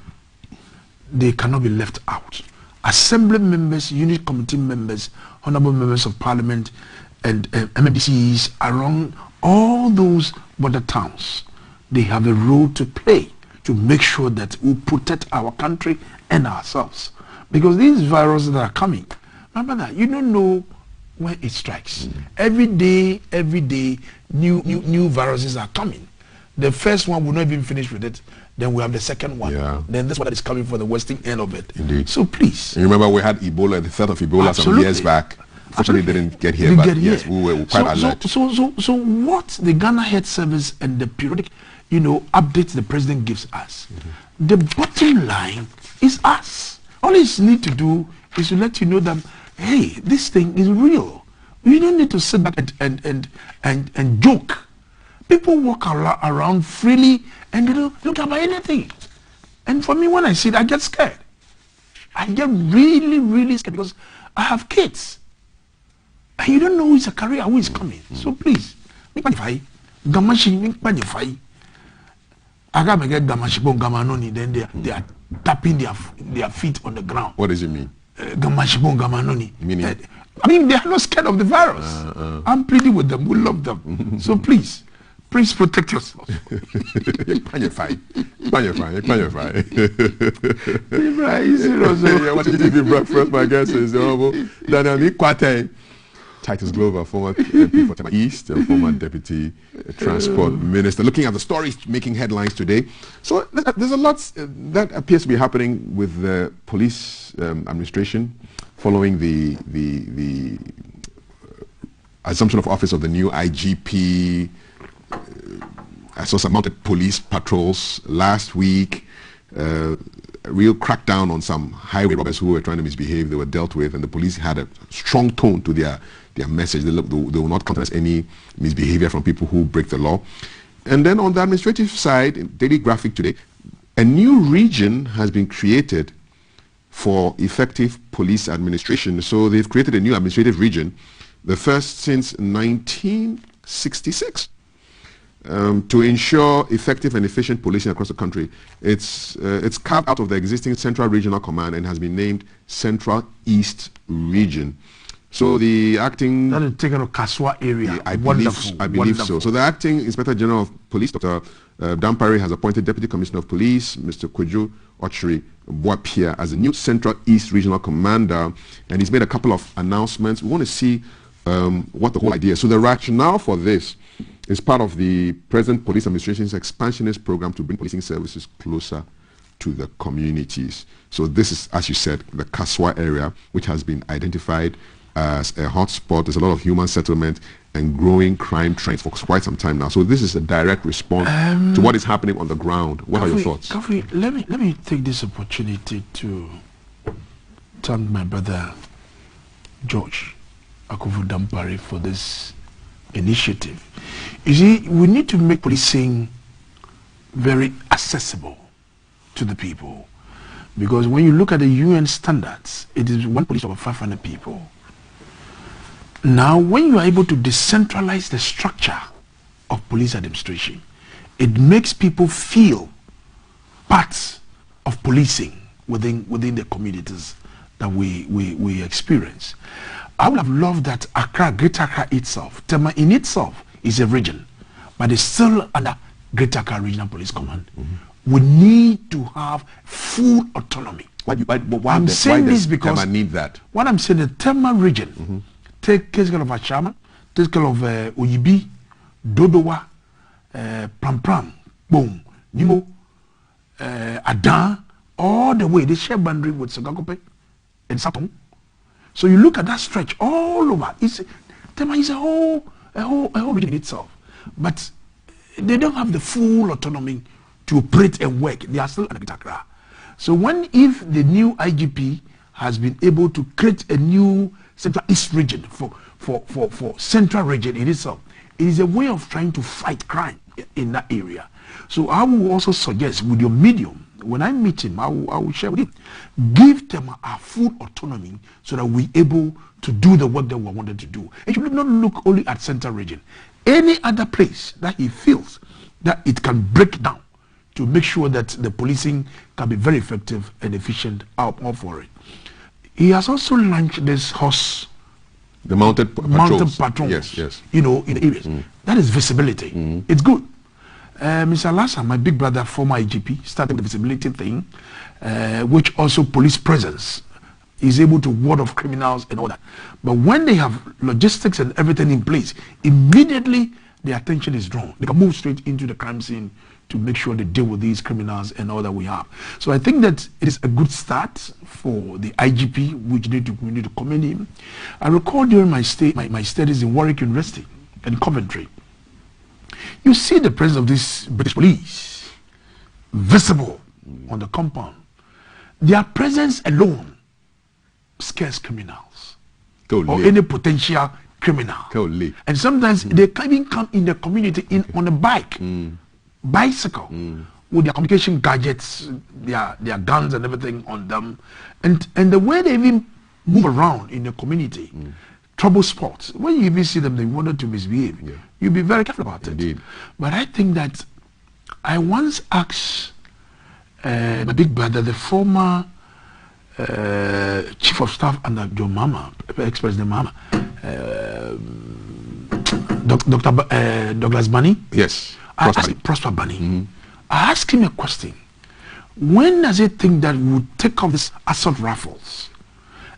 they cannot be left out. Assembly members, unit committee members, honorable members of parliament, and MMDCs around all those border towns, they have a role to play to make sure that we protect our country and ourselves. Because these viruses that are coming, remember that, you don't know when it strikes. Every day, new viruses are coming. The first one will not even finish with it. Then we have the second one. Then this one that is coming for the western end of it. Indeed. So please. And remember, we had Ebola, the threat of Ebola some years back. Fortunately, didn't get here, but yes, we were quite alert. So what the Ghana Health Service and the periodic, updates the president gives us, the bottom line is us. All he needs to do is to let you know that, hey, this thing is real. You don't need to sit back and joke. People walk around freely and they don't care about anything. And for me, when I see it, I get scared. I get really, really scared because I have kids. And you don't know who is a career, who is coming. So please, then they are tapping their feet on the ground. What does it mean? Meaning? I mean, they are not scared of the virus. I'm pleading with them. We love them. So please protect yourself. You're fine. You're watching TV Breakfast. My guest is the Honorable Donnelly, Titus Glover, former MP for Tema East and former Deputy Transport Minister. Looking at the stories making headlines today. So there's a lot that appears to be happening with the police administration following the assumption of office of the new IGP. I saw some mounted police patrols last week. A real crackdown on some highway robbers who were trying to misbehave. They were dealt with, and the police had a strong tone to their message. They will not countenance any misbehavior from people who break the law. And then on the administrative side, in Daily Graphic today, a new region has been created for effective police administration. So they've created a new administrative region, the first since 1966. To ensure effective and efficient policing across the country. It's carved out of the existing Central Regional Command and has been named Central East Region. So the acting... That is taken of Kaswa area. I believe so. So the acting Inspector General of Police, Dr. Dampare, has appointed Deputy Commissioner of Police, Mr. Kweju Ochiri Boapia, as the new Central East Regional Commander, and he's made a couple of announcements. We want to see what the whole idea is. So the rationale for this is part of the present police administration's expansionist program to bring policing services closer to the communities. So this is, as you said, the Kaswa area, which has been identified as a hotspot. There's a lot of human settlement and growing crime trends for quite some time now. So this is a direct response to what is happening on the ground. What are your thoughts? Kofi, let me take this opportunity to thank my brother George Akufu Dampare for this initiative. You see, we need to make policing very accessible to the people, because when you look at the UN standards, it is one police over 500 people. Now, when you are able to decentralize the structure of police administration, it makes people feel part of policing within the communities that we experience. I would have loved that Accra, Greater Accra itself, Tema in itself is a region, but it's still under Greater Accra Regional Police Command. We need to have full autonomy. I'm saying this because Tema need that. What I'm saying, the Tema region, take care of Achama, take care of Oyibi, Dodowa, Pram, Boom, Nimo, Adan, all the way. They share boundary with Sagakope and Sapong. So you look at that stretch all over. Tema is a whole region in itself, but they don't have the full autonomy to operate and work. They are still under Accra. So if the new IGP has been able to create a new Central East region for Central region in itself, it is a way of trying to fight crime in that area. So I will also suggest with your medium, when I meet him, I will share with him, give them a full autonomy so that we're able to do the work that we wanted to do. It should not look only at Central region. Any other place that he feels that it can break down to make sure that the policing can be very effective and efficient, I'm all for it. He has also launched this horse, the mounted patrols. Yes. You know, in the areas. That is visibility. It's good. Mr. Lassa, my big brother, former IGP, started the visibility thing, which also police presence is able to ward off criminals and all that. But when they have logistics and everything in place, immediately their attention is drawn. They can move straight into the crime scene to make sure they deal with these criminals and all that we have. So I think that it is a good start for the IGP, which we need to commend him. I recall during my studies in Warwick University and Coventry, you see the presence of this British police visible on the compound. Their presence alone scares criminals or any potential criminal. And sometimes they can even come in the community on a bicycle with their communication gadgets, their guns and everything on them, and the way they even move around in the community. Trouble spots. When you even see them, they wanted to misbehave. You be very careful about it. But I think that I once asked my big brother, the former chief of staff under John Mama, ex-president Mama, Dr. Douglas Bunny. Yes. Prosper Bunny. I asked him a question. When does he think that we would take off these assault rifles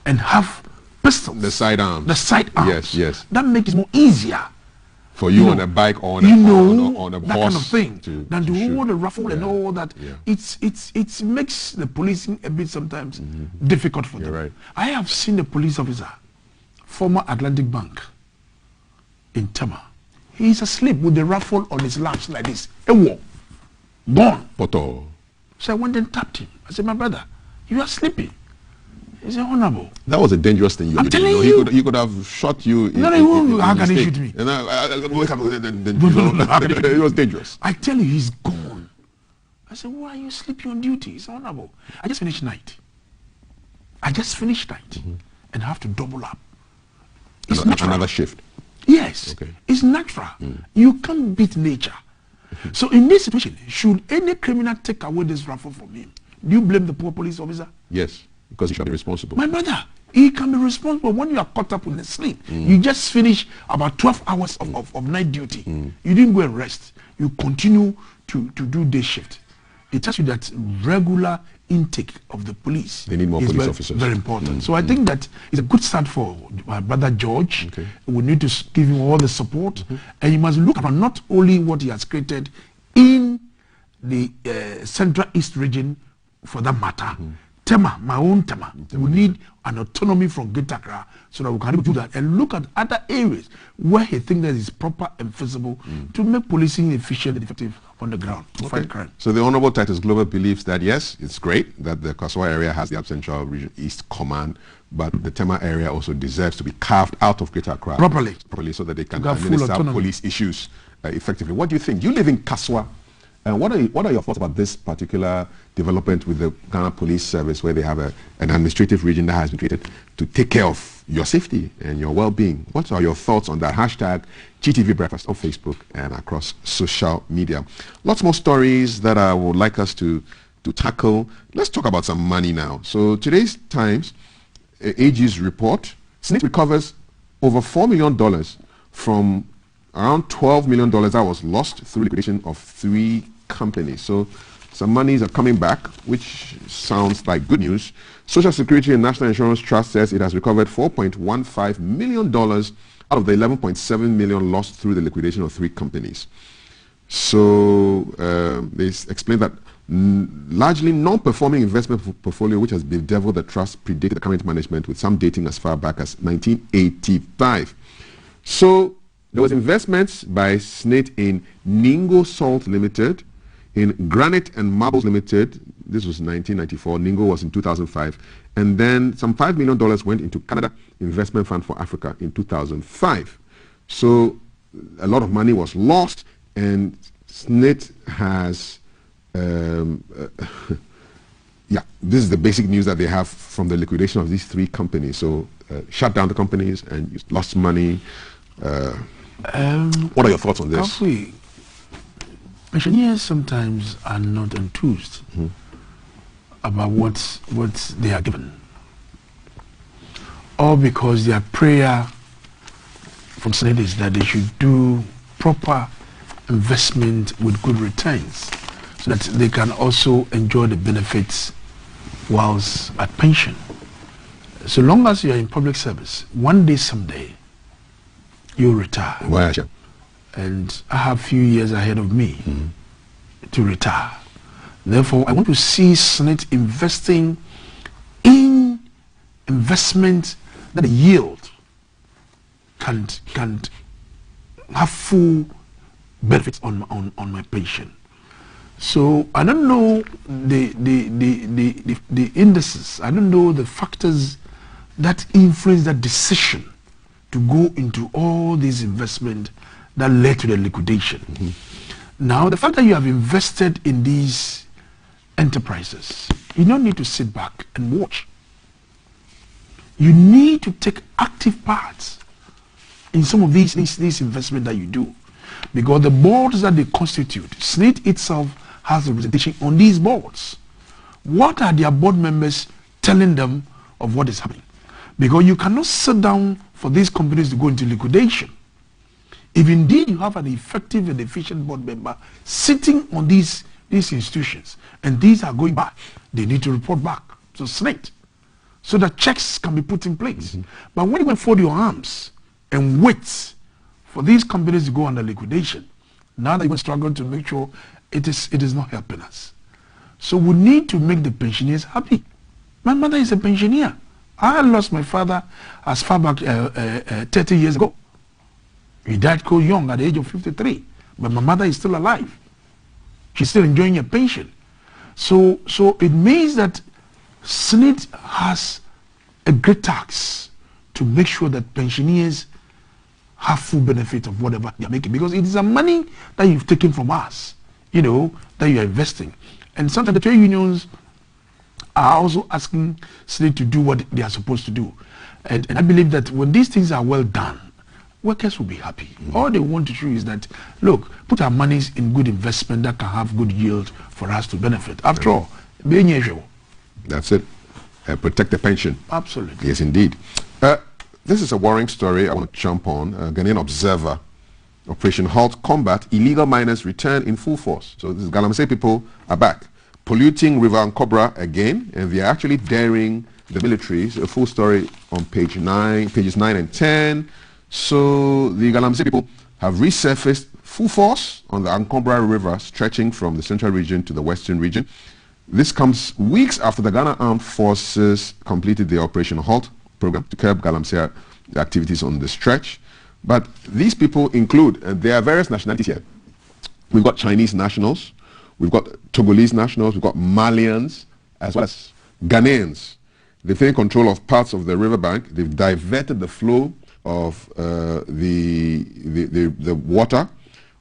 and have pistols? The sidearms. The sidearms. Yes. That makes it more easier for you on a bike or on a that horse kind of thing than to hold the rifle and all that. It makes the policing a bit sometimes difficult for them. Right. I have seen a police officer, former Atlantic Bank in Tema. He's asleep with the rifle on his laps like this. Gone. So I went and tapped him. I said, my brother, you are sleeping. He said, honorable. That was a dangerous thing. I'm telling you. He could have shot you. How can he shoot me? And it was dangerous. I tell you, he's gone. I said, why are you sleeping on duty? He said, honorable. I just finished night. And have to double up. Another shift. Yes. It's natural. You can't beat nature. So in this situation, should any criminal take away this rifle from him, do you blame the poor police officer? Yes, because he should be responsible. My brother, he can be responsible when you are caught up in the sleep. You just finish about 12 hours of night duty. You didn't go and rest. You continue to do day shift. It tells you that regular intake of the police. They need more police officers. Very important. So I think that it's a good start for my brother George. We need to give him all the support, and he must look at not only what he has created in the Central East region, for that matter. Tema, my own Tema. We need an autonomy from Greater Accra so that we can do that and look at other areas where he thinks that is proper and feasible to make policing efficient and effective on the ground to fight crime. So the Honorable Titus Glover believes that yes, it's great that the Kaswa area has the Central Region East Command, but the Tema area also deserves to be carved out of Greater Accra properly so that they can administer police issues effectively. What do you think? You live in Kaswa. What are your thoughts about this particular development with the Ghana Police Service, where they have an administrative region that has been created to take care of your safety and your well-being? What are your thoughts on that? Hashtag GTV Breakfast on Facebook and across social media. Lots more stories that I would like us to to tackle. Let's talk about some money now. So today's Times, AG's report, SNIT recovers over $4 million from around $12 million that was lost through liquidation of 3 companies. So some monies are coming back, which sounds like good news. Social Security and National Insurance Trust says it has recovered $4.15 million out of the $11.7 million lost through the liquidation of 3 companies. So they explain that largely non-performing investment portfolio, which has bedeviled the trust, predated the current management, with some dating as far back as 1985. So there was investments by SNIT in Ningo Salt Limited, in Granite and Marbles Limited. This was 1994. Ningo was in 2005. And then some $5 million went into Canada Investment Fund for Africa in 2005. So a lot of money was lost, and SNIT has yeah, this is the basic news that they have from the liquidation of these 3 companies. So shut down the companies and you lost money. What are your thoughts on this? Engineers sometimes are not enthused about what they are given, or because their prayer from SNIT is that they should do proper investment with good returns, so that they can also enjoy the benefits whilst at pension. So long as you are in public service, one day, someday, you'll retire. Why? And I have a few years ahead of me to retire. Therefore, I want to see SNIT investing in investment that the yield can have full benefits on my pension. So I don't know the indices, I don't know the factors that influence that decision to go into all these investment that led to the liquidation. Now, the fact that you have invested in these enterprises, you don't need to sit back and watch. You need to take active part in some of these investments that you do, because the boards that they constitute, SNIT itself has representation on these boards. What are their board members telling them of what is happening? Because you cannot sit down for these companies to go into liquidation. If indeed you have an effective and efficient board member sitting on these institutions, and these are going back, they need to report back to SNIT so that checks can be put in place. But when you go and fold your arms and wait for these companies to go under liquidation, now that you're going to struggle to make sure it is not helping us. So we need to make the pensioners happy. My mother is a pensioner. I lost my father as far back 30 years ago. He died quite young at the age of 53. But my mother is still alive. She's still enjoying a pension. So it means that SNIT has a great task to make sure that pensioners have full benefit of whatever they're making. Because it is a money that you've taken from us, you know, that you're investing. And sometimes the trade unions are also asking SNIT to do what they are supposed to do. And I believe that when these things are well done, workers will be happy. All they want to show is that, look, put our monies in good investment that can have good yield for us to benefit. After all, being usual. That's it. Protect the pension. Absolutely. Yes, indeed. This is a worrying story I want to jump on. Ghanaian Observer. Operation Halt Combat. Illegal miners return in full force. So these Galamsey people are back, polluting River Ankobra again, and they are actually daring the military. So a full story on pages 9 and 10. So the Galamsey people have resurfaced full force on the Ankobra River, stretching from the central region to the western region. This comes weeks after the Ghana Armed Forces completed the Operation Halt program to curb Galamsey activities on the stretch. But these people include, there are various nationalities here. We've got Chinese nationals, we've got Togolese nationals, we've got Malians, as well as Ghanaians. They've taken control of parts of the riverbank. They've diverted the flow of the water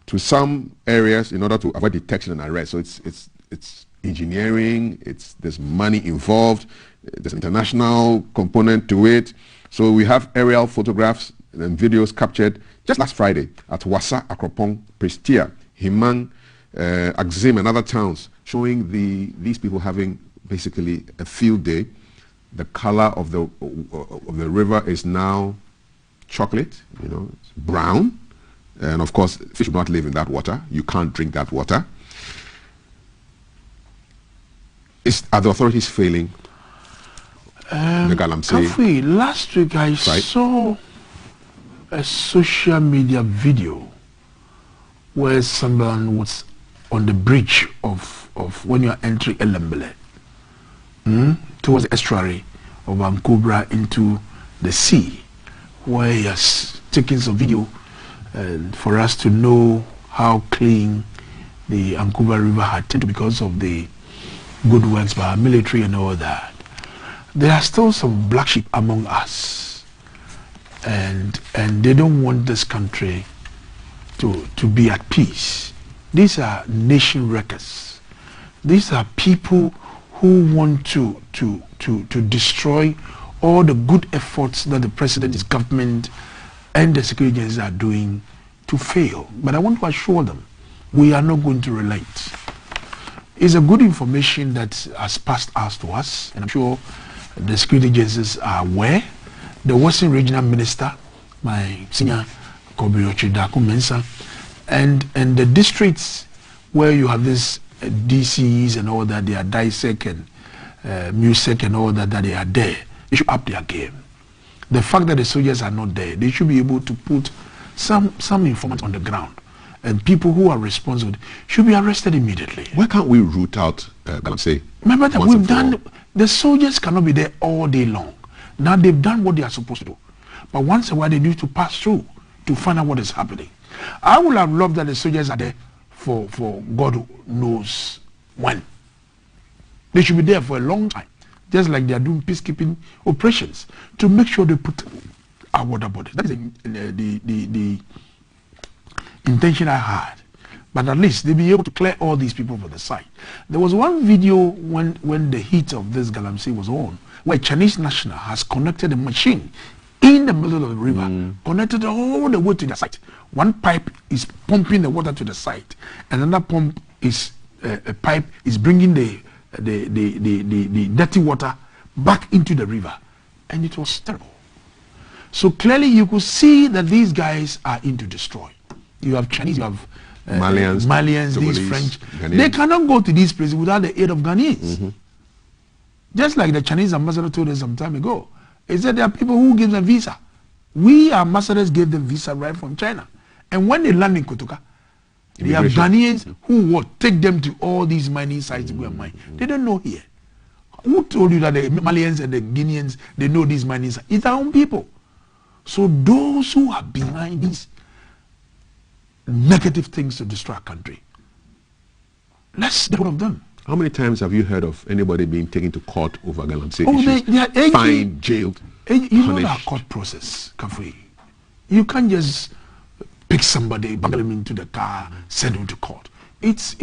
to some areas in order to avoid detection and arrest. So it's engineering, there's money involved, there's an international component to it. So we have aerial photographs and videos captured just last Friday at Wassa, Akropong, Prestia, Himang, Axim and other towns, showing these people having basically a field day. The color of the river is now chocolate, you know, it's brown, and of course fish do not live in that water. You can't drink that water. Are the authorities failing the Galamsey? Last week I saw a social media video where someone was on the bridge of when you are entering Elembele towards the estuary of Vancouver into the sea, where he has taken some video for us to know how clean the Vancouver River had turned because of the good works by our military and all that. There are still some black sheep among us, and they don't want this country to be at peace. These are nation wreckers. These are people who want to destroy all the good efforts that the president, his government, and the security agencies are doing to fail. But I want to assure them, we are not going to relent. It's a good information that has passed us to us, and I'm sure the security agencies are aware. The Western Regional Minister, my senior Kobiochi Daku Mensa, and the districts where you have this DCs and all that, they are DISEC and MUSEC and all that they are there. They should up their game. The fact that the soldiers are not there, they should be able to put some informant on the ground, and people who are responsible should be arrested immediately. Why can't we root out Galamsey? Remember that we've done, the soldiers cannot be there all day long. Now they've done what they are supposed to do, but once in a while they need to pass through to find out what is happening. I would have loved that the soldiers are there for God knows when. They should be there for a long time, just like they are doing peacekeeping operations, to make sure they put our water bodies. That is the intention I had. But at least they'll be able to clear all these people from the site. There was one video when the heat of this Galamsey was on, where Chinese national has connected a machine in the middle of the river, connected all the way to the site. One pipe is pumping the water to the site, and another pump is a pipe is bringing the dirty water back into the river, and it was terrible. So clearly you could see that these guys are into destroy. You have Chinese, you have Malians, these French. Ghanaians. They cannot go to these places without the aid of Ghanaians. Just like the Chinese ambassador told us some time ago. He said there are people who give them visa. We, our ambassadors, gave them visa right from China. And when they land in Kotoka, they have Ghanaians who will take them to all these mining sites to go and mine. They don't know here. Who told you that the Malians and the Guineans, they know these mining sites? It's our own people. So those who are behind these negative things to destroy our country, let's get one of them. How many times have you heard of anybody being taken to court over Galamsey issues? They are fined, jailed, punished? You know our court process, Kafui. You can't just pick somebody, bundle him into the car, send him to court. It's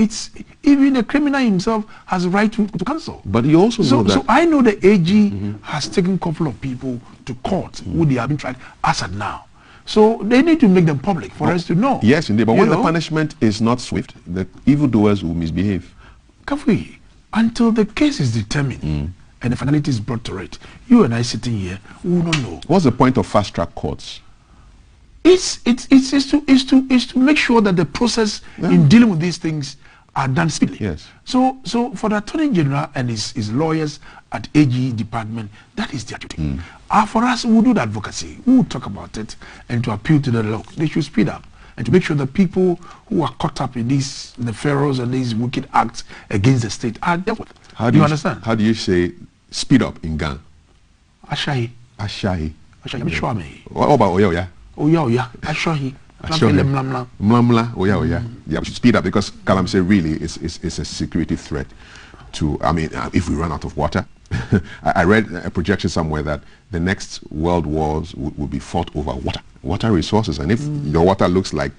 even the criminal himself has a right to cancel. But you also know that. So I know the AG has taken a couple of people to court who they have been tried as at now. So they need to make them public for us to know. Yes, indeed. But when the punishment is not swift, the evildoers will misbehave. Kafui, until the case is determined and the finality is brought to it, you and I sitting here, we will not know. What's the point of fast-track courts? It's to make sure that the process in dealing with these things are done speedily. Yes. So for the Attorney General and his lawyers at AG department, that is their duty. For us, we'll do the advocacy. We'll talk about it and to appeal to the law. They should speed up and to make sure that people who are caught up in these nefarious and these wicked acts against the state are dealt with. How do you understand? How do you say speed up in Ghana? Ashahi. Ashahi. I'm sure me. What about Oya? Oya. Ashahi. Mlamla. Oya. Yeah, we should speed up because Galamsey really is a security threat to, I mean, if we run out of water. I read a projection somewhere that the next world wars will be fought over water resources, and if your water looks like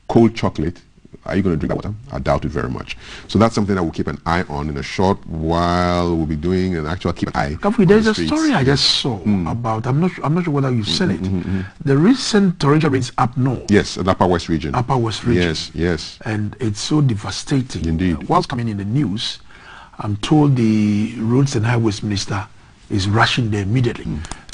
cold chocolate, Are you going to drink that water? I doubt it very much. So that's something that we'll keep an eye on. In a short while, we'll be doing an actual keep an eye. There's a story I just saw about. I'm not sure whether you've seen it. The recent torrential rains up north. Yes, the Upper West region. Upper West region. Yes, yes. And it's so devastating. Indeed. Whilst coming in the news, I'm told the Roads and Highways Minister is rushing there immediately,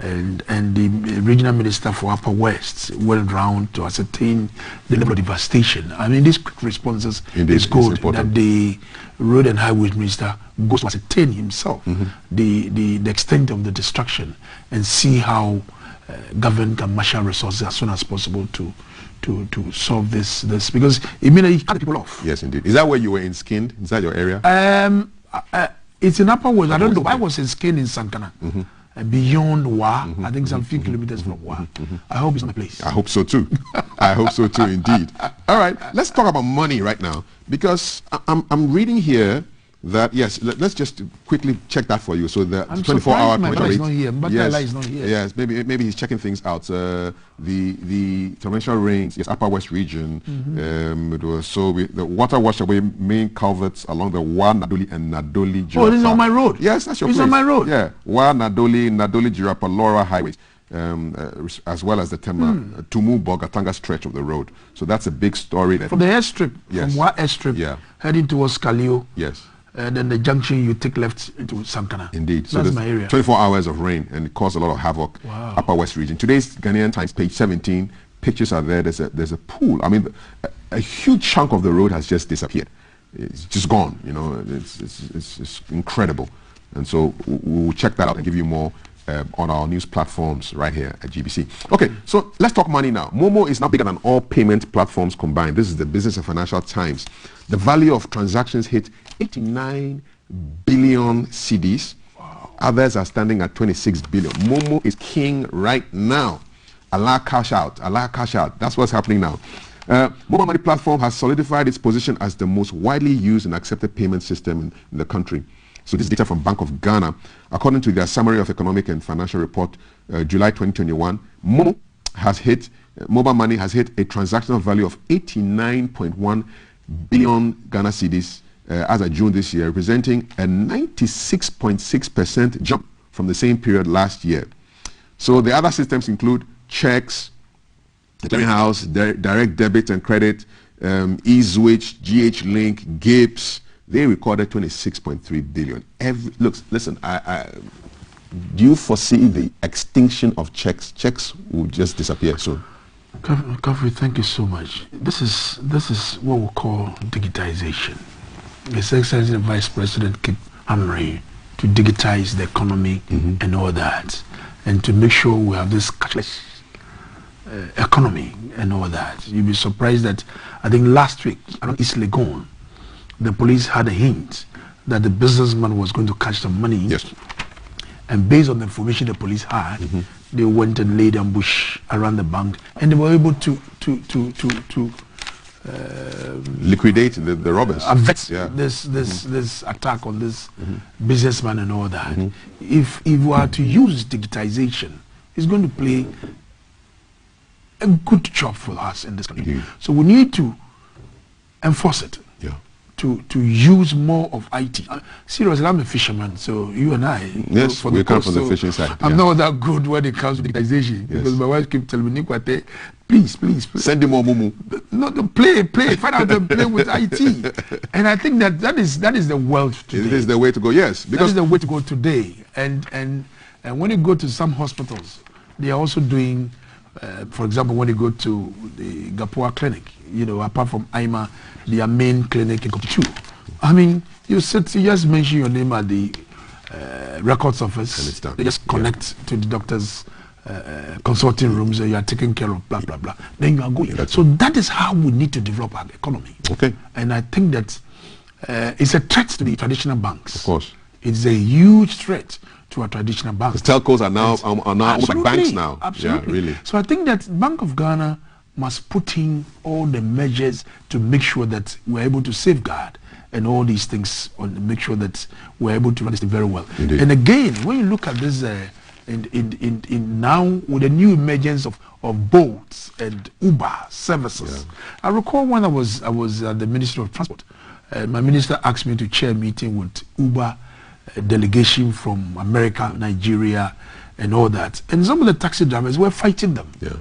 and the regional minister for Upper West went round to ascertain the level of devastation. I mean, these quick responses is good. That the Road and Highways Minister goes to ascertain himself the extent of the destruction and see how government can marshal resources as soon as possible to solve this because immediately cut people off. Yes, indeed. Is that where you were in Skinned? Is that your area? It's in Upper West. I don't know. I was in Skinned in Sankana. Beyond Wa, I think some few kilometers from Wa. I hope it's my place. I hope so too. I hope so too, indeed. All right, let's talk about money right now, because I'm reading here that, yes, let's just quickly check that for you. So the 24-hour is not here. Is not here. Yes, maybe he's checking things out. The torrential rains, yes, Upper West region. It was the water washed away main culverts along the Wa, Nadoli, and Nadoli Jirapa. Oh, this is on my road. Yes, that's your place. It's on my road. Yeah, Wa, Nadoli, Jirapa, Laura highways. As well as the Tumu Bogatanga stretch of the road. So that's a big story. From the airstrip, from Wa airstrip, heading towards Kalio. Yes. And then the junction you take left into Sankana. Indeed. So that's my area. 24 hours of rain, and it caused a lot of havoc. Wow. Upper West region. Today's Ghanaian Times, page 17, pictures are there. There's a pool. I mean, a huge chunk of the road has just disappeared. It's just gone. You know, it's incredible. And so we'll check that out and give you more on our news platforms right here at GBC. Okay, so let's talk money now. Momo is now bigger than all payment platforms combined. This is the Business and Financial Times. The value of transactions hit 89 billion cedis. Wow. Others are standing at 26 billion. Momo is king right now. Allah cash out. Allah cash out. That's what's happening now. Mobile money platform has solidified its position as the most widely used and accepted payment system in the country. So this is data from Bank of Ghana. According to their summary of economic and financial report, July 2021, mobile money has hit a transactional value of 89.1 billion Ghana cedis as of June this year, representing a 96.6% jump from the same period last year. So the other systems include checks, the clearinghouse, direct debit and credit, eSwitch, GH-Link, GIPS. They recorded 26.3 billion. Listen, do you foresee the extinction of checks? Checks will just disappear soon. Kafri, thank you so much. This is what we call digitization. His Excellency the Vice President keep hammering to digitize the economy and all that, and to make sure we have this cashless economy and all that. You'll be surprised that I think last week around East Legon, the police had a hint that the businessman was going to catch some money. Yes. And based on the information the police had, they went and laid ambush around the bank, and they were able to liquidate the robbers. This attack on this businessman and all that. If we are to use digitization, it's going to play a good job for us in this country. So we need to enforce it. To use more of IT. Seriously, I'm a fisherman, so you and I. Yes, we come from the fishing side. I'm not that good when it comes to digitization, because my wife keeps telling me, Nikwate, please. Send him more mumu. Not to play. Find out to play with IT. And I think that is the world today. It is the way to go, yes. Because that is the way to go today. And when you go to some hospitals, they are also doing, for example, when you go to the Gapua clinic, you know, apart from IMA, their main clinic in Kopichu. I mean, you just mention your name at the records office, and it's done. They just connect to the doctor's consulting rooms, and you are taking care of blah, blah, blah. Then you are going. So that is how we need to develop our economy. Okay. And I think that it's a threat to the traditional banks. Of course. It's a huge threat to our traditional banks. The telcos are now almost like banks now. Absolutely. Yeah, really. So I think that Bank of Ghana must put in all the measures to make sure that we're able to safeguard and all these things, and make sure that we're able to run this very well. Indeed. And again, when you look at this in now with the new emergence of boats and Uber services. I recall when I was at the Ministry of Transport, my minister asked me to chair a meeting with Uber delegation from America, Nigeria, and all that. And some of the taxi drivers were fighting them. Yeah.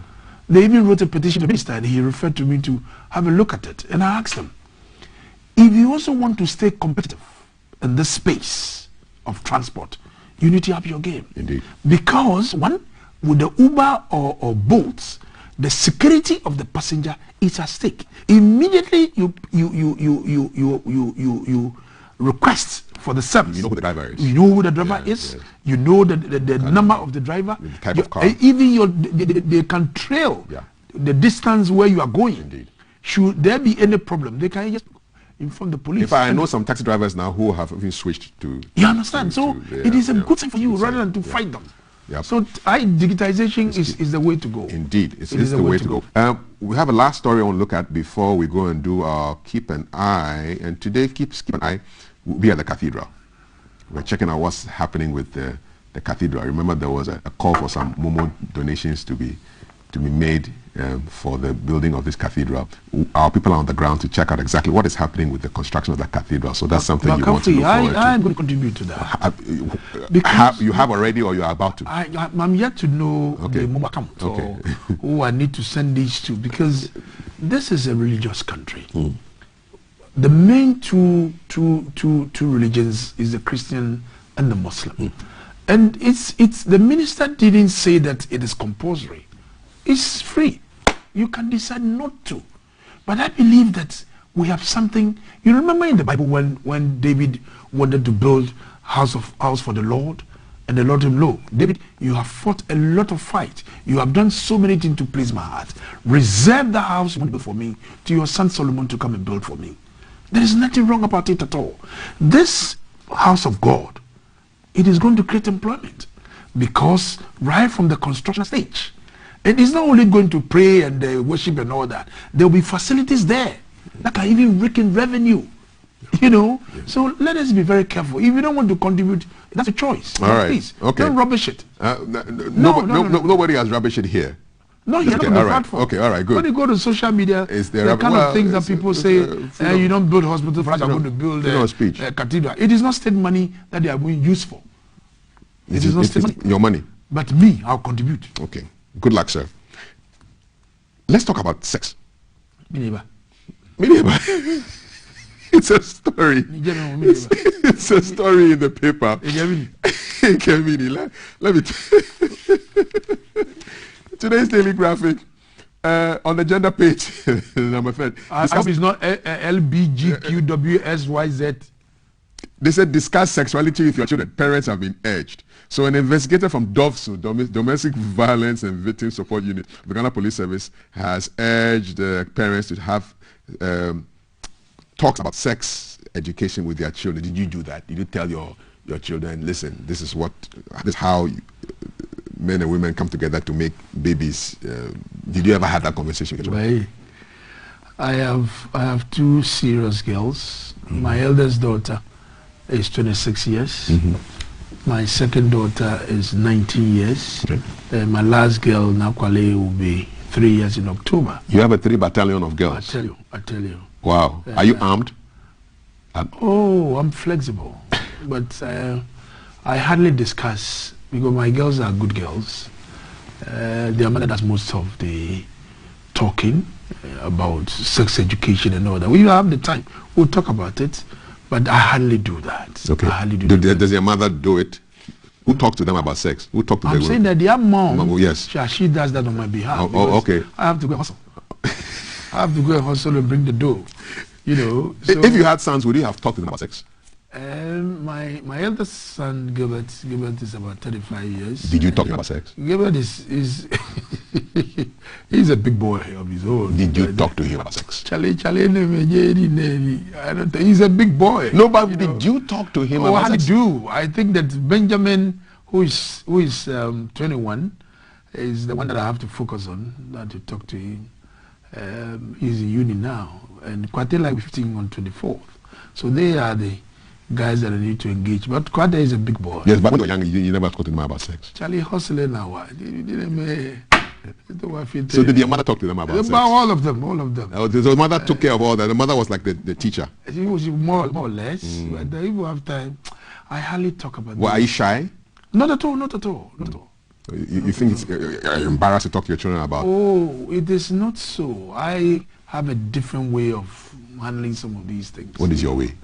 They even wrote a petition to the minister, and he referred to me to have a look at it. And I asked them, if you also want to stay competitive in this space of transport, you need to have your game. Indeed. Because one, with the Uber or Bolts, the security of the passenger is at stake. Immediately you request for the service. You know who the driver is. You know who the driver is. Yes. You know the number of the driver. The type of car. Even they can trail the distance where you are going. Indeed. Should there be any problem, they can just inform the police. In fact, I know some taxi drivers now who have even switched to... You understand? It is a good thing for you rather than to fight them. Yep. So digitization is the way to go. Indeed, it is the way to go. We have a last story I want to look at before we go and do our Keep an Eye. And today, Keep an Eye will be at the cathedral. We're checking out what's happening with the cathedral. Remember, there was a call for some Momo donations to be made for the building of this cathedral. Our people are on the ground to check out exactly what is happening with the construction of the cathedral. So that's something you want to look forward to. I'm going to contribute to that. You have already, or you are about to? I'm yet to know the Momo account or who I need to send these to, because this is a religious country. The main two religions is the Christian and the Muslim. And it's the minister didn't say that it is compulsory. It's free. You can decide not to. But I believe that we have something. You remember in the Bible when David wanted to build house for the Lord, and the Lord told him, "Lo, David, you have fought a lot of fight. You have done so many things to please my heart. Reserve the house you want to build for me to your son Solomon to come and build for me." There is nothing wrong about it at all. This house of God, it is going to create employment, because right from the construction stage, it is not only going to pray and worship and all that. There will be facilities there that can even rake in revenue. You know, so let us be very careful. If you don't want to contribute, that's a choice. All right. Please, okay. Don't rubbish it. Nobody has rubbish it here. No, you're not on the platform. Okay, all right, good. When you go to social media, the kind of things that people say, you don't build hospitals, for us, I'm going to build a cathedral. It is not state money that they are going to use for. It is not state money. Your money. But me, I'll contribute. Okay. Good luck, sir. Let's talk about sex. It's a story. It's a story in the paper. Let me today's daily graphic on the gender page, number 3. I hope it's not LBGQWSYZ. They said discuss sexuality with your children. Parents have been urged. So an investigator from DOVSU, Domestic Violence and Victim Support Unit, the Ghana Police Service, has urged parents to have talks about sex education with their children. Did you do that? Did you tell your children, listen, this is how men and women come together to make babies? Did you ever have that conversation with your children? I have 2 serious girls. My eldest daughter is 26 years. My second daughter is 19 years. My last girl, Nakwale, will be 3 years in October. You have a 3 battalion of girls. I tell you. Wow. Are you armed? Oh, I'm flexible. But I hardly discuss, because my girls are good girls. Their mother does most of the talking about sex education and all that. We have the time. We'll talk about it. But I hardly do that. Okay. I hardly do that. Does your mother do it? Who talks to them about sex? Who talk to them? I'm saying that their mom, yes, she does that on my behalf. Okay. I have to go hustle. I have to go hustle and bring the dough. You know. So if you had sons, would you have talked to them about sex? My eldest son, Gilbert is about 35 years. Did you talk about sex? Gilbert is he's a big boy of his own. Did you talk to him about sex? I don't think he's a big boy. No, but did you talk to him about sex? I do. I think that Benjamin, who is 21, is the one that I have to focus on, not to talk to him. He's in uni now, and Kwatela 15 on 24th. So they are the guys that I need to engage. But Kwade is a big boy. Yes, but when you were young, you never talked to him about sex. Charlie hustling now. So did your mother talk to them about sex? All of them, all of them. So the mother took care of all that. The mother was like the teacher. She was more or less. But if you have time, I hardly talk about Well, are you shy? Not at all, not at all, not at all. You think it's embarrassed to talk to your children about? Oh, it is not so. I have a different way of handling some of these things. What is your way?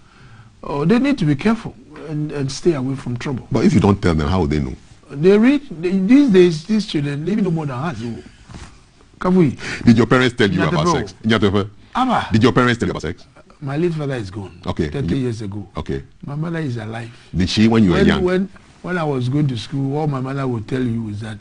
Oh, they need to be careful and stay away from trouble. But if you don't tell them, how will they know? They read, these days, these children, they know more than us. Did your parents tell you about sex? Did your parents tell you about sex? My late father is gone. Okay. 30 years ago. Okay. My mother is alive. Did she when you were young? When I was going to school, all my mother would tell you is that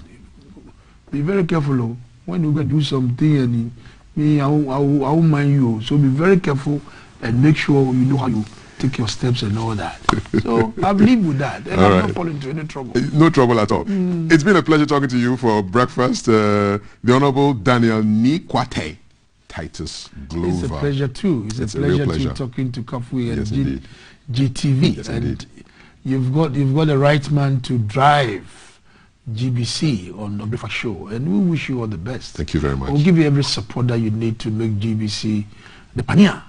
be very careful when you go do something and me, I won't mind you. So be very careful and make sure you know how you take your steps and all that. So I've lived with that and I've not fallen into any trouble. No trouble at all. It's been a pleasure talking to you for breakfast. The Honorable Donnelly Kwate Titus Glover. It's a pleasure too. It's a pleasure to talking to Kafui and GTV. Yes, and indeed. You've got the right man to drive GBC on the breakfast show, and we wish you all the best. Thank you very much. We'll give you every support that you need to make GBC the pioneer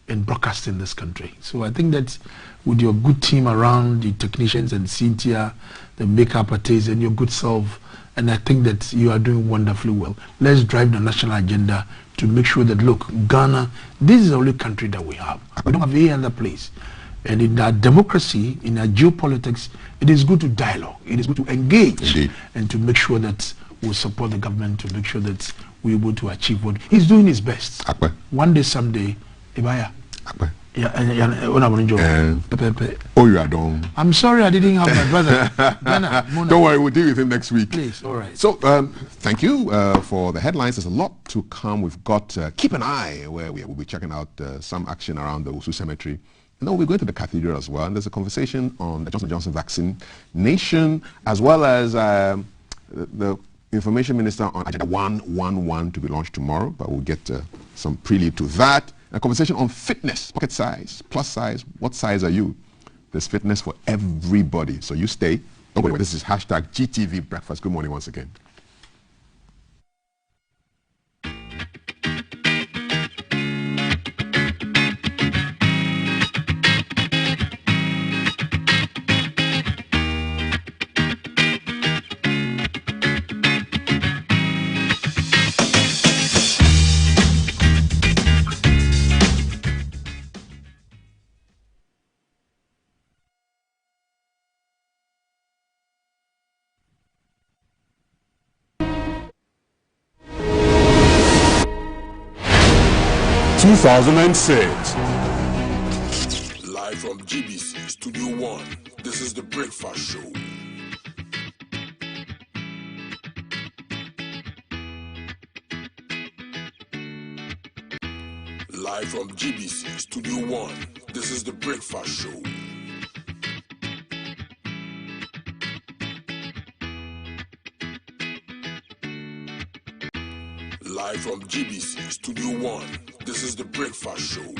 in broadcasting this country. So I think that with your good team around, the technicians and Cynthia, the makeup artists, and your good self, and I think that you are doing wonderfully well. Let's drive the national agenda to make sure that, look, Ghana, this is the only country that we have. We don't have any other place. And in our democracy, in our geopolitics, it is good to dialogue. It is good to engage. Indeed. And to make sure that we support the government, to make sure that we're able to achieve what he's doing his best. One day, someday, Ibaya. Oh, you are done. I'm sorry I didn't have my brother. Ghana, don't worry, we'll deal with him next week. Please, all right. So, thank you for the headlines. There's a lot to come. We've got Keep an Eye, where we will be checking out some action around the Usu Cemetery. And then we'll be going to the cathedral as well. And there's a conversation on the Johnson & Johnson vaccination, as well as the information minister on Agenda 111 to be launched tomorrow. But we'll get some prelude to that. A conversation on fitness, pocket size, plus size. What size are you? There's fitness for everybody. So you stay. Don't worry. This is hashtag GTV Breakfast. Good morning once again. Live from GBC Studio 1, this is the Breakfast Show. Live from GBC Studio 1, this is the Breakfast Show. Live from GBC Studio 1, this is the Breakfast Show.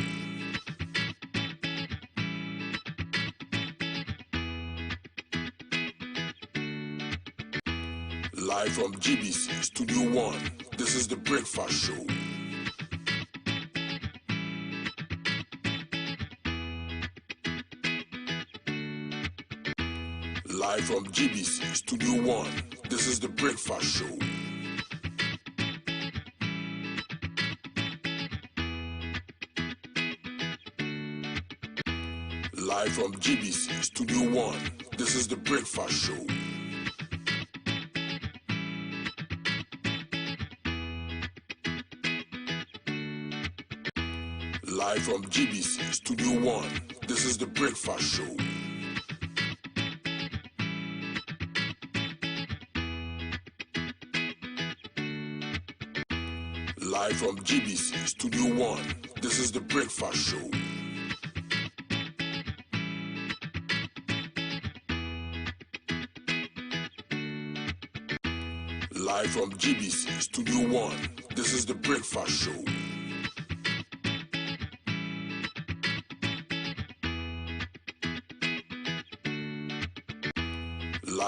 Live from GBC Studio 1, this is the Breakfast Show. Live from GBC Studio 1, this is the Breakfast Show. Live from GBC Studio 1, this is the Breakfast Show. Live from GBC Studio 1, this is the Breakfast Show. Live from GBC Studio 1, this is the Breakfast Show. Live from GBC Studio 1, this is the Breakfast Show.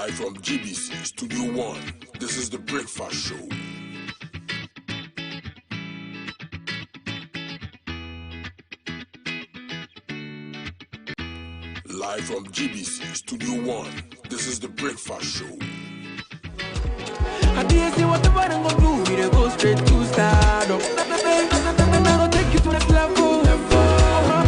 Live from GBC Studio 1, this is the Breakfast Show. Live from GBC Studio 1, this is the Breakfast Show. I didn't see what the body gonna do. We go straight to stardom. And I gonna take you to the next level.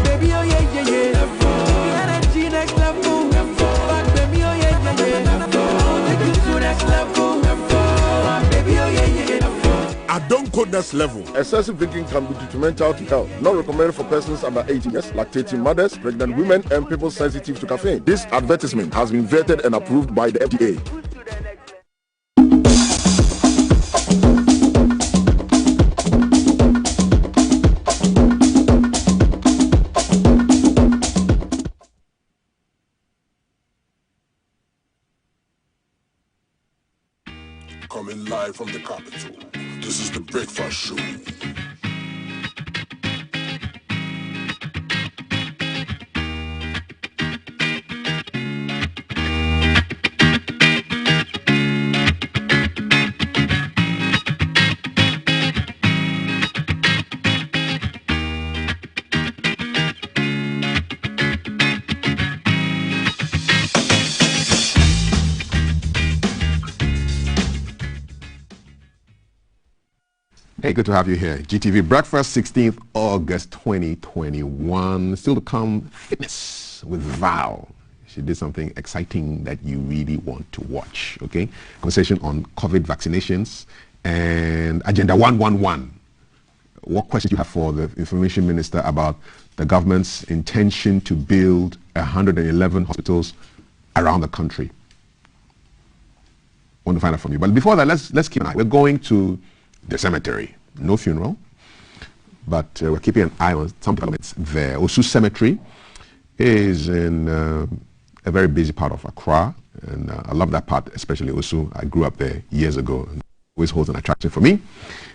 Baby, oh yeah, yeah, yeah. Energy next level. Back, baby, oh yeah, yeah, yeah. I'll take you to the next level. Baby, oh yeah, yeah, yeah. I don't code next level. Excessive drinking can be detrimental to health. Not recommended for persons under 18 years, lactating mothers, pregnant women, and people sensitive to caffeine. This advertisement has been vetted and approved by the FDA. Coming live from the capital, this is the Breakfast Show. Hey, good to have you here. GTV Breakfast, 16th August 2021. Still to come, fitness with Val. She did something exciting that you really want to watch, okay? Conversation on COVID vaccinations and Agenda 111. What questions do you have for the Information Minister about the government's intention to build 111 hospitals around the country? I want to find out from you. But before that, let's keep an eye. We're going to the cemetery. No funeral, but we're keeping an eye on some developments there. Osu Cemetery is in a very busy part of Accra, and I love that part, especially Osu. I grew up there years ago, and always holds an attraction for me.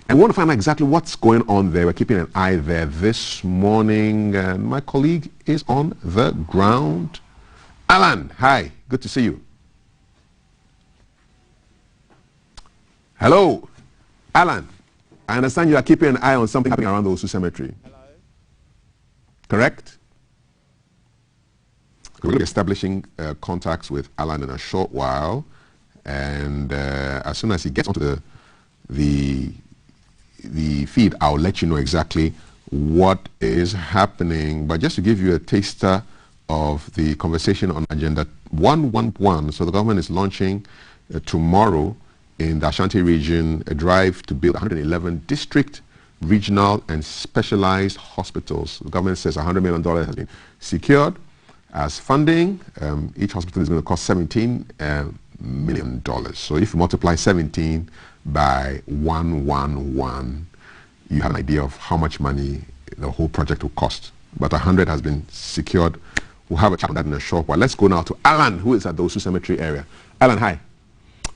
And we want to find out exactly what's going on there. We're keeping an eye there this morning, and my colleague is on the ground. Alan, hi, good to see you. Hello. Alan, I understand you are keeping an eye on something happening around the Osu Cemetery. Hello. Correct? We're going to be establishing contacts with Alan in a short while, and as soon as he gets onto the feed, I'll let you know exactly what is happening. But just to give you a taster of the conversation on Agenda 111, so the government is launching tomorrow in the Ashanti region a drive to build 111 district, regional and specialized hospitals. The government says $100 million has been secured as funding. Each hospital is going to cost $17 million. So if you multiply 17 by 111, you have an idea of how much money the whole project will cost. But 100 has been secured. We'll have a chat on that in a short while. Let's go now to Alan, who is at the Osu Cemetery area. Alan, hi.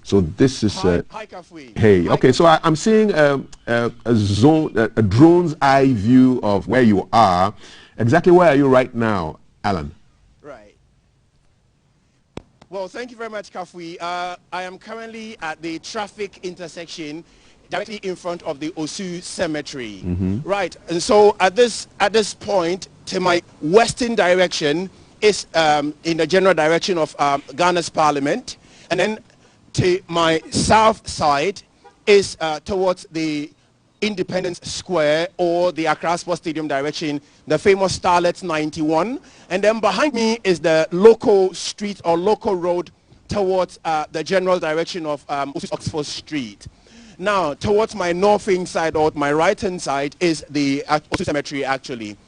So this is hi, Kafui. Hey, okay. So I'm seeing a drone's eye view of where you are. Exactly where are you right now, Alan? Right. Well, thank you very much, Kafui. I am currently at the traffic intersection directly in front of the Osu Cemetery. Right. And so at this point, to my western direction is in the general direction of Ghana's Parliament, and then to my south side is towards the Independence Square or the Accra Sports Stadium direction, the famous Starlets 91. And then behind me is the local street or local road towards the general direction of Oxford Street. Now, towards my northern side or my right-hand side is the Osu Cemetery, actually.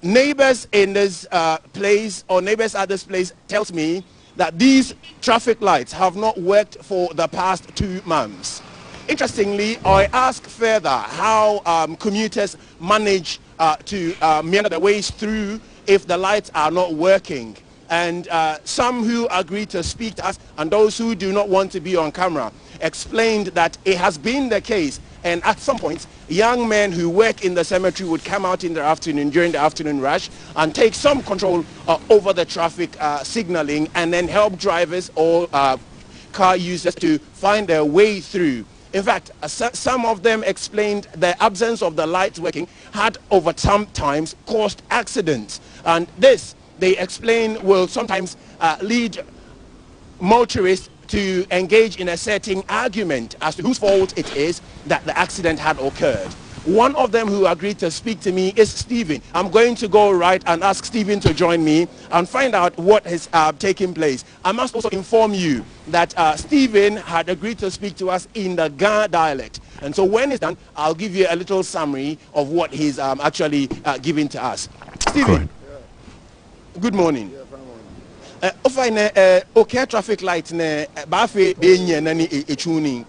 Neighbors in this place or neighbors at this place tells me that these traffic lights have not worked for the past 2 months. Interestingly, I asked further how commuters manage to meander their ways through if the lights are not working. And some who agreed to speak to us and those who do not want to be on camera explained that it has been the case And at some point, young men who work in the cemetery would come out in the afternoon, during the afternoon rush, and take some control over the traffic signaling, and then help drivers or car users to find their way through. In fact, some of them explained the absence of the lights working had over sometimes caused accidents. And this, they explain, will sometimes lead motorists to engage in a certain argument as to whose fault it is that the accident had occurred. One of them who agreed to speak to me is Stephen. I'm going to go right and ask Stephen to join me and find out what has taken place. I must also inform you that Stephen had agreed to speak to us in the Ga dialect. And so when it's done, I'll give you a little summary of what he's actually giving to us. Stephen, good morning. Okay, traffic light ne bafe benye nani e tuning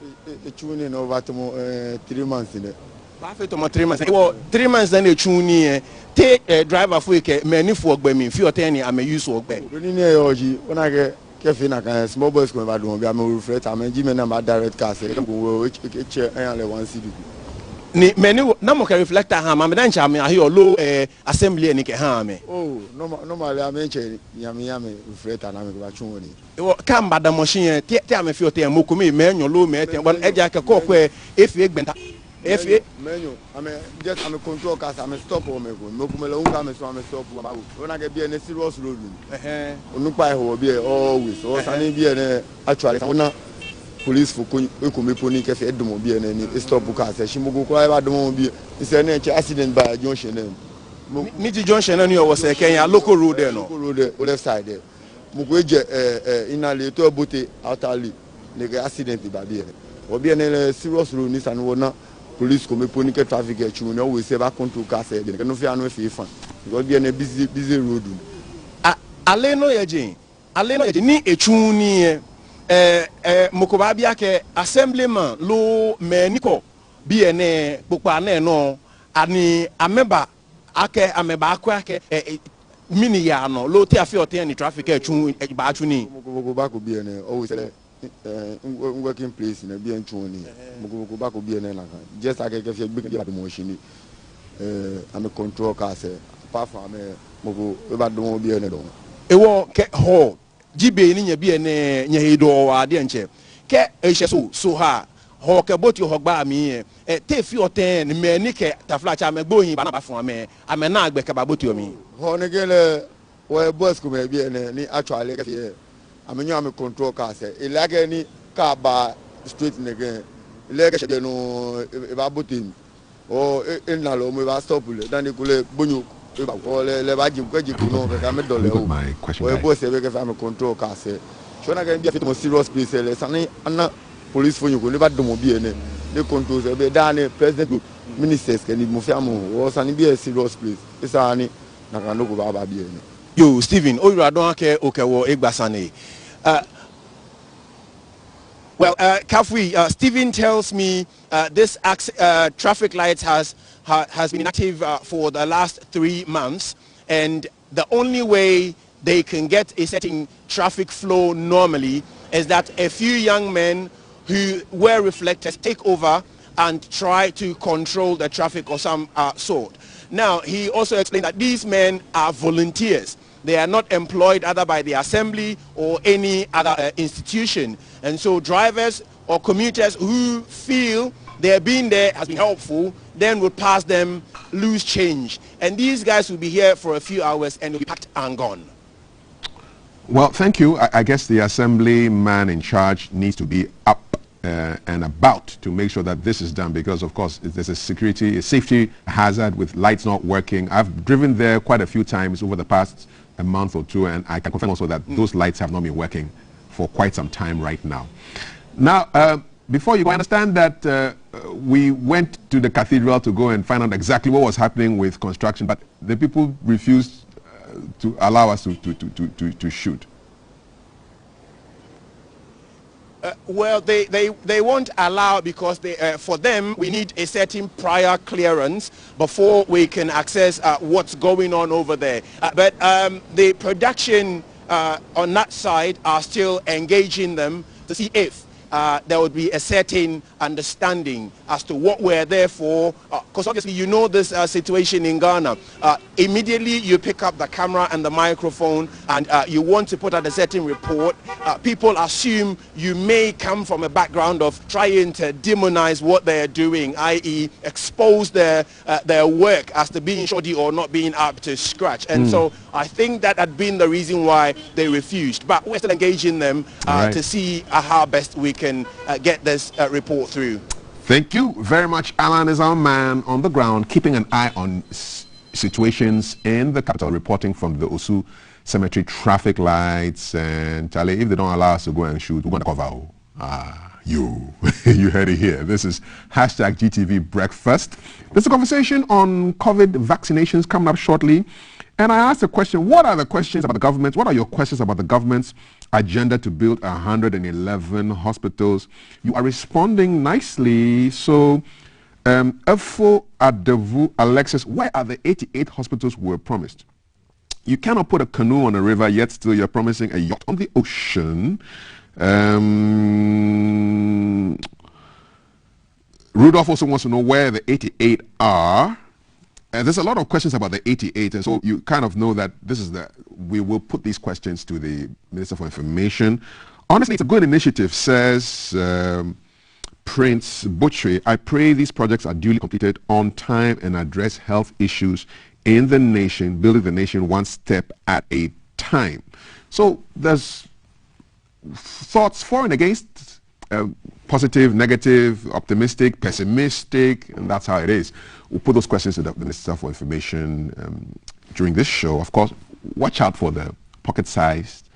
over 3 months in it. Bafe to 3 months. Well, 3 months then e tuning take driver for ke many for gbe mi fi oteni am use work be. Ni ne yoji ona ke fina kan small boys ko ba do bi am reflect am ji me na ma direct car say go che an le 1 cd. Ni many na mo ka reflector ha ma me dan cha me ahe low assembly ni ke ha me. Oh, normally am che yame reflector na me ba chun ni. E kan ba da machine te am fi ote mo ko me menyo low me te bon eja ke ko ko efi egbenta efi menyo am just am control car am stop o me go mo ko me lo un am stop ba go na ke bi e serious road ni onu pa e ho bi e always o sani bi e actually na police for come pony ke fe dum bi na ni stop car say shimugo ko ba dum bi say na che accident by junction dem ni ti junction na ni o say Kenya local road there no local road left side there mo ko je inale to bote outerly ne ke accident ba bi obi na serious road ni san wona police come pony ke traffic e chu no we say ba control car say de no fi anu e fi fan because bi na busy road ale no ye ni echu ni mokoba bia ke assemblyman lo meniko bi ene popa na no ani ameba ake ameba akwa ke mini ya no lo ti afi ote ni traffic echu ba achu ni mokoba ko bi ene always working place na bi enchu ni mokoba ko bi ene na kan just ake ke fi gbe ba do mo shi ni am control car say apart from moko ba do bi ene do ewo ke ho jibe ni nya bi ene nya hedo wa de nche ke ehye so ha ho ke boti ho gba mi te fi oten ni me ni ke tafla cha me gboyin ba na ba fun ame na agbe ke ba boti o mi ho ne gele we boss ko me bi ene ni actually ke fi amenyo am control car say ilage ni ka ba straight ne ge ilage she no e ba boti o na lo mo ba stop le dan ni kule bonyo le ba ji ko ji no ka me dole o we boss e be ke fa me control car say so na ga bi fit mo serious place le sani ana police phone ko le ba do mo bi ene de control se be dan president ministers ke ni mo fi amo o sani bi a serious place isa ni na kan no ko ba bi ene yo Stephen o ira don ake okewo egbasane well Kafui Stephen tells me this traffic lights has been active for the last 3 months, and the only way they can get a certain traffic flow normally is that a few young men who wear reflectors take over and try to control the traffic of some sort. Now, he also explained that these men are volunteers. They are not employed either by the assembly or any other institution. And so drivers or commuters who feel their being there has been helpful then would pass them loose change. And these guys will be here for a few hours and will be packed and gone. Well, thank you. I guess the assemblyman in charge needs to be up and about to make sure that this is done, because of course there's a safety hazard with lights not working. I've driven there quite a few times over the past a month or two, and I can confirm also that those lights have not been working for quite some time right now. Now, before you go, I understand that we went to the cathedral to go and find out exactly what was happening with construction, but the people refused to allow us to shoot. Well, they won't allow, because for them we need a certain prior clearance before we can access what's going on over there. But the production on that side are still engaging them to see if there would be a certain understanding as to what we're there for. Because obviously you know this situation in Ghana. Immediately you pick up the camera and the microphone and you want to put out a certain report. People assume you may come from a background of trying to demonize what they're doing, i.e. expose their work as to being shoddy or not being up to scratch. And so I think that had been the reason why they refused. But we're still engaging them to see how best we can get this report through. Thank you very much. Alan is our man on the ground, keeping an eye on situations in the capital, reporting from the Osu Cemetery traffic lights. And Charlie, if they don't allow us to go and shoot, we're going to cover. You heard it here. This is hashtag GTV Breakfast. There's a conversation on COVID vaccinations coming up shortly. And I asked the question, what are the questions about the government? What are your questions about the government's agenda to build 111 hospitals? You are responding nicely. So, Efo Adevu Alexis, where are the 88 hospitals we were promised? You cannot put a canoe on a river, yet still you're promising a yacht on the ocean. Rudolph also wants to know where the 88 are. And there's a lot of questions about the 88, and so you kind of know that we will put these questions to the Minister for Information. Honestly, it's a good initiative, says Prince Butchry. I pray these projects are duly completed on time and address health issues in the nation, building the nation one step at a time. So there's thoughts for and against, positive, negative, optimistic, pessimistic, and that's how it is. We'll put those questions to the Minister for Information during this show. Of course, watch out for the pocket-sized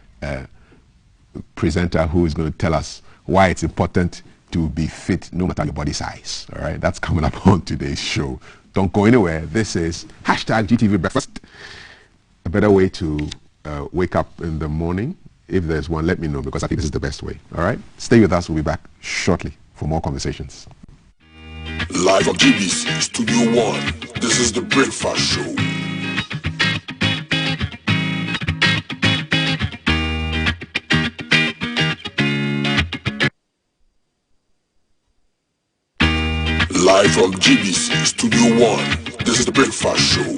presenter who is going to tell us why it's important to be fit no matter your body size. All right, that's coming up on today's show. Don't go anywhere. This is hashtag GTV Breakfast. A better way to wake up in the morning. If there's one, let me know, because I think this is the best way. All right, stay with us. We'll be back shortly for more conversations. Live from GBC Studio 1, this is the Breakfast Show. Live from GBC Studio 1, this is the Breakfast Show.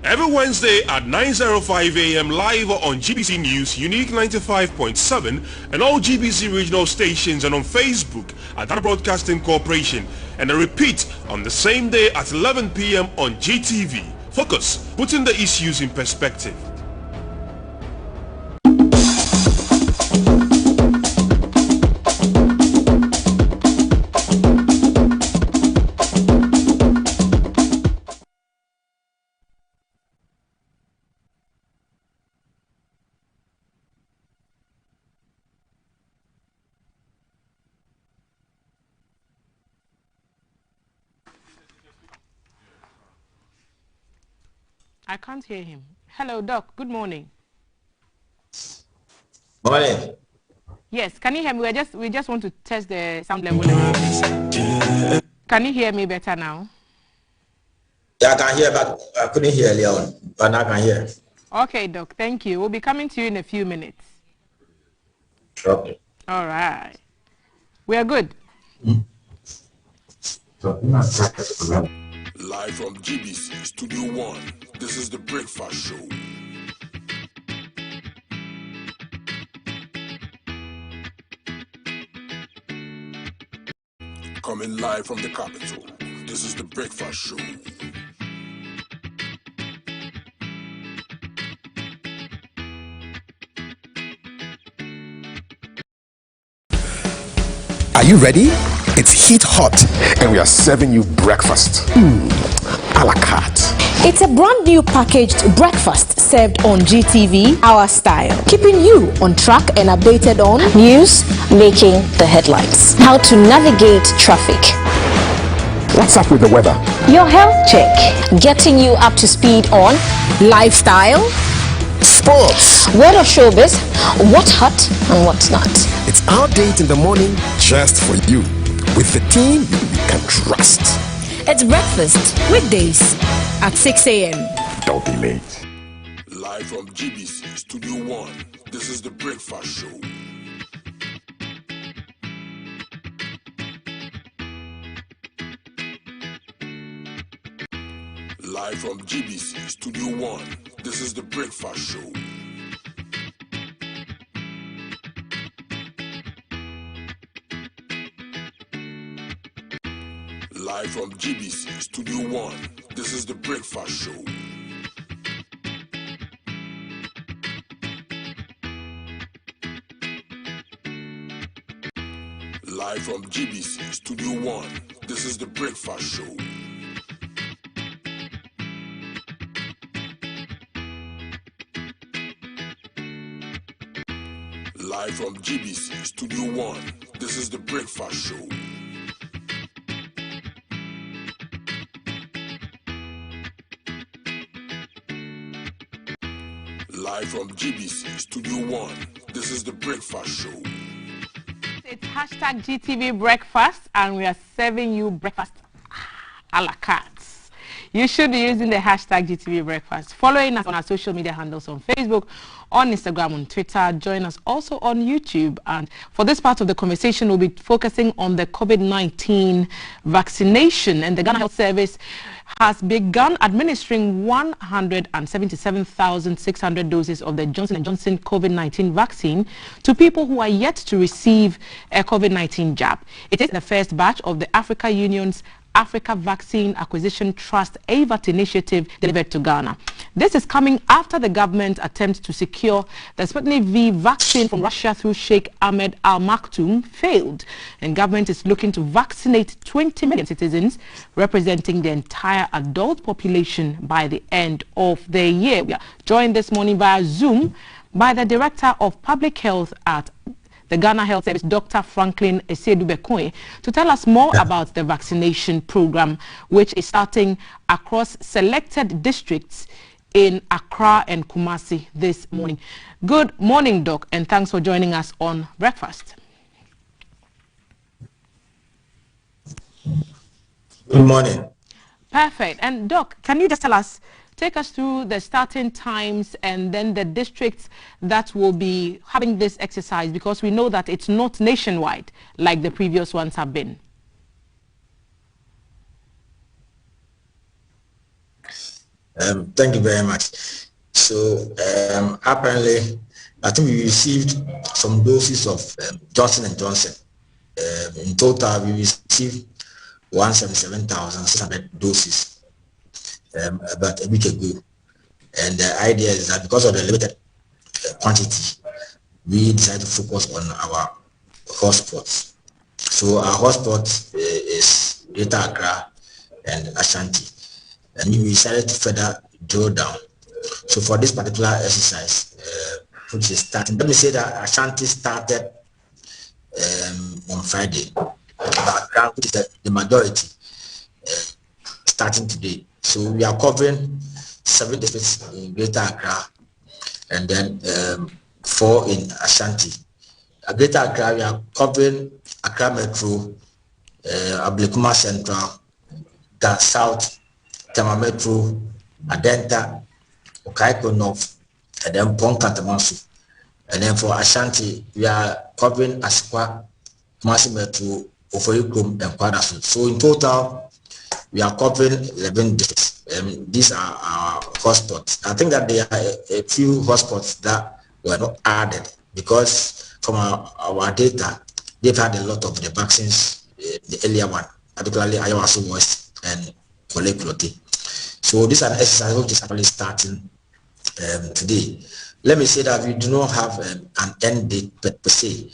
Every Wednesday at 9:05 a.m. live on GBC News, Unique 95.7 and all GBC regional stations, and on Facebook at Data Broadcasting Corporation, and a repeat on the same day at 11 p.m. on GTV. Focus, putting the issues in perspective. I can't hear him. Hello, Doc. Good morning. Morning. Yes, can you hear me? We just want to test the sound level. Can you hear me better now? Yeah, I can hear, but I couldn't hear earlier on. But now I can hear. Okay, Doc. Thank you. We'll be coming to you in a few minutes. Okay. All right. We are good. Live from GBC Studio 1, this is the Breakfast Show. Coming live from the capital, this is the Breakfast Show. Are you ready? It's heat hot, and we are serving you breakfast. A la carte. It's a brand new packaged breakfast served on GTV, our style, keeping you on track and updated on news, making the headlines, how to navigate traffic, what's up with the weather, your health check, getting you up to speed on lifestyle, sports, word of showbiz, what's hot and what's not. It's our date in the morning just for you, with the team you can trust. It's breakfast weekdays at 6 a.m. Don't be late. Live from GBC Studio 1, this is the Breakfast Show. Live from GBC Studio 1, this is the Breakfast Show. Live from GBC Studio 1, this is the Breakfast Show. Live from GBC Studio 1, this is the Breakfast Show. Live from GBC Studio 1, this is the Breakfast Show. Live from GBC Studio 1, this is the Breakfast Show. It's hashtag GTV Breakfast, and we are serving you breakfast a la carte. You should be using the hashtag GTV Breakfast, following us on our social media handles on Facebook, on Instagram, on Twitter. Join us also on YouTube. And for this part of the conversation, we'll be focusing on the COVID-19 vaccination. And the Ghana Health Service has begun administering 177,600 doses of the Johnson & Johnson COVID-19 vaccine to people who are yet to receive a COVID-19 jab. It is the first batch of the Africa Union's Africa Vaccine Acquisition Trust AVAT initiative delivered to Ghana. This is coming after the government attempt to secure the Sputnik V vaccine from Russia through Sheikh Ahmed Al Maktoum failed, and government is looking to vaccinate 20 million citizens, representing the entire adult population by the end of the year. We are joined this morning via Zoom by the Director of Public Health at the Ghana Health Service, Dr. Franklin Esedubekoe, to tell us more about the vaccination program, which is starting across selected districts in Accra and Kumasi this morning. Good morning, Doc, and thanks for joining us on Breakfast. Good morning. Perfect. And Doc, can you just take us through the starting times and then the districts that will be having this exercise, because we know that it's not nationwide like the previous ones have been. Thank you very much. So apparently, I think we received some doses of Johnson & Johnson. In total, we received 177,600 doses. About a week ago, and the idea is that because of the limited quantity, we decided to focus on our hotspots. So our hotspot is Greater Accra and Ashanti, and we decided to further drill down. So for this particular exercise, which is starting, let me say that Ashanti started on Friday, Accra, which is the majority, starting today. So we are covering 7 districts in Greater Accra and then 4 in Ashanti. At Greater Accra, we are covering Accra Metro, Ablekuma Central, Dan South, Tema Metro, Adenta, Okaiko North, and then Ponkatamasu. And then for Ashanti, we are covering Askwa, Kumasi Metro, Ofoikum, and Kwadasu. So in total, we are covering 11 districts. These are our hotspots. I think that there are a few hotspots that were not added because from our data, they've had a lot of the vaccines, the earlier one, particularly Ayawaso West and Kolekulote. So this is an exercise which is actually starting today. Let me say that we do not have an end date per se.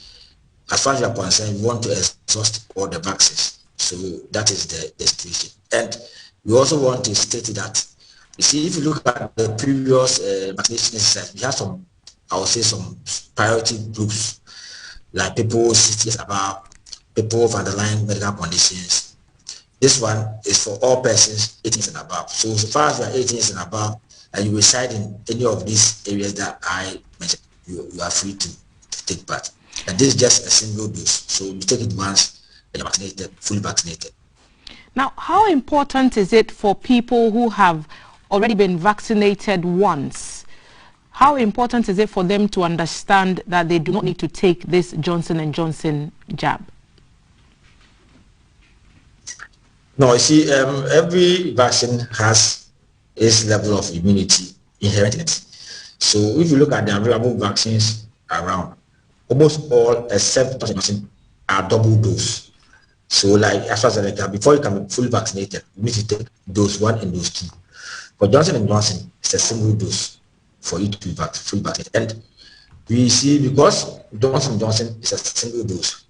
As far as we are concerned, we want to exhaust all the vaccines. So that is the situation. And we also want to state that, you see, if you look at the previous vaccination exercise, we have some, I would say, some priority groups, like people 60 years above, people with underlying medical conditions. This one is for all persons 18 years and above. So far as you are 18 years and above, and you reside in any of these areas that I mentioned, you are free to take part. And this is just a single dose. So you take it once and you're vaccinated, fully vaccinated. Now, how important is it for people who have already been vaccinated once? How important is it for them to understand that they do not need to take this Johnson & Johnson jab? No, you see, every vaccine has its level of immunity inherent in it. So if you look at the available vaccines around, almost all except Johnson & Johnson are double dose. So like AstraZeneca, before you can be fully vaccinated, you need to take dose 1 and dose 2. For Johnson & Johnson, it's a single dose for you to be fully vaccinated. And we see, because Johnson & Johnson is a single dose,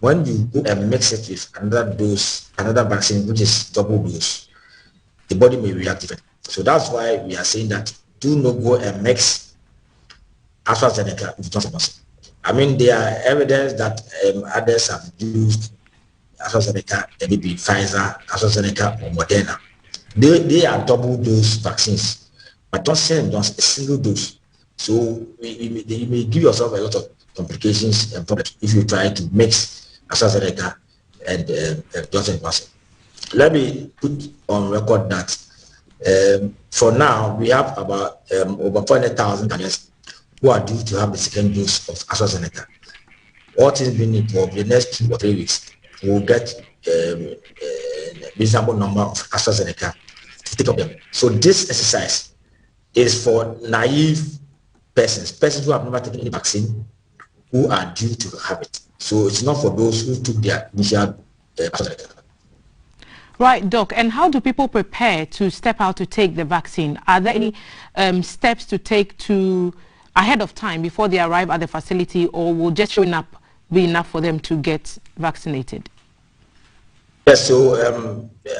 when you go and mix it with another dose, another vaccine, which is double dose, the body may react differently. So that's why we are saying that do not go and mix AstraZeneca with Johnson & Johnson. I mean, there are evidence that others have used AstraZeneca, maybe Pfizer, AstraZeneca, or Moderna. They are double dose vaccines, but Johnson & Johnson is single dose. So you may give yourself a lot of complications and problems if you try to mix AstraZeneca and Johnson & Johnson. Let me put on record that for now, we have about over 400,000 Ghanaians who are due to have the second dose of AstraZeneca. All things being equal, the next 2 or 3 weeks, we'll get a reasonable number of AstraZeneca to take up them. So this exercise is for naive persons who have never taken any vaccine, who are due to have it. So it's not for those who took their initial AstraZeneca. Right, Doc. And how do people prepare to step out to take the vaccine? Are there any steps to take ahead of time before they arrive at the facility, or will just showing up be enough for them to get vaccinated? Yes, so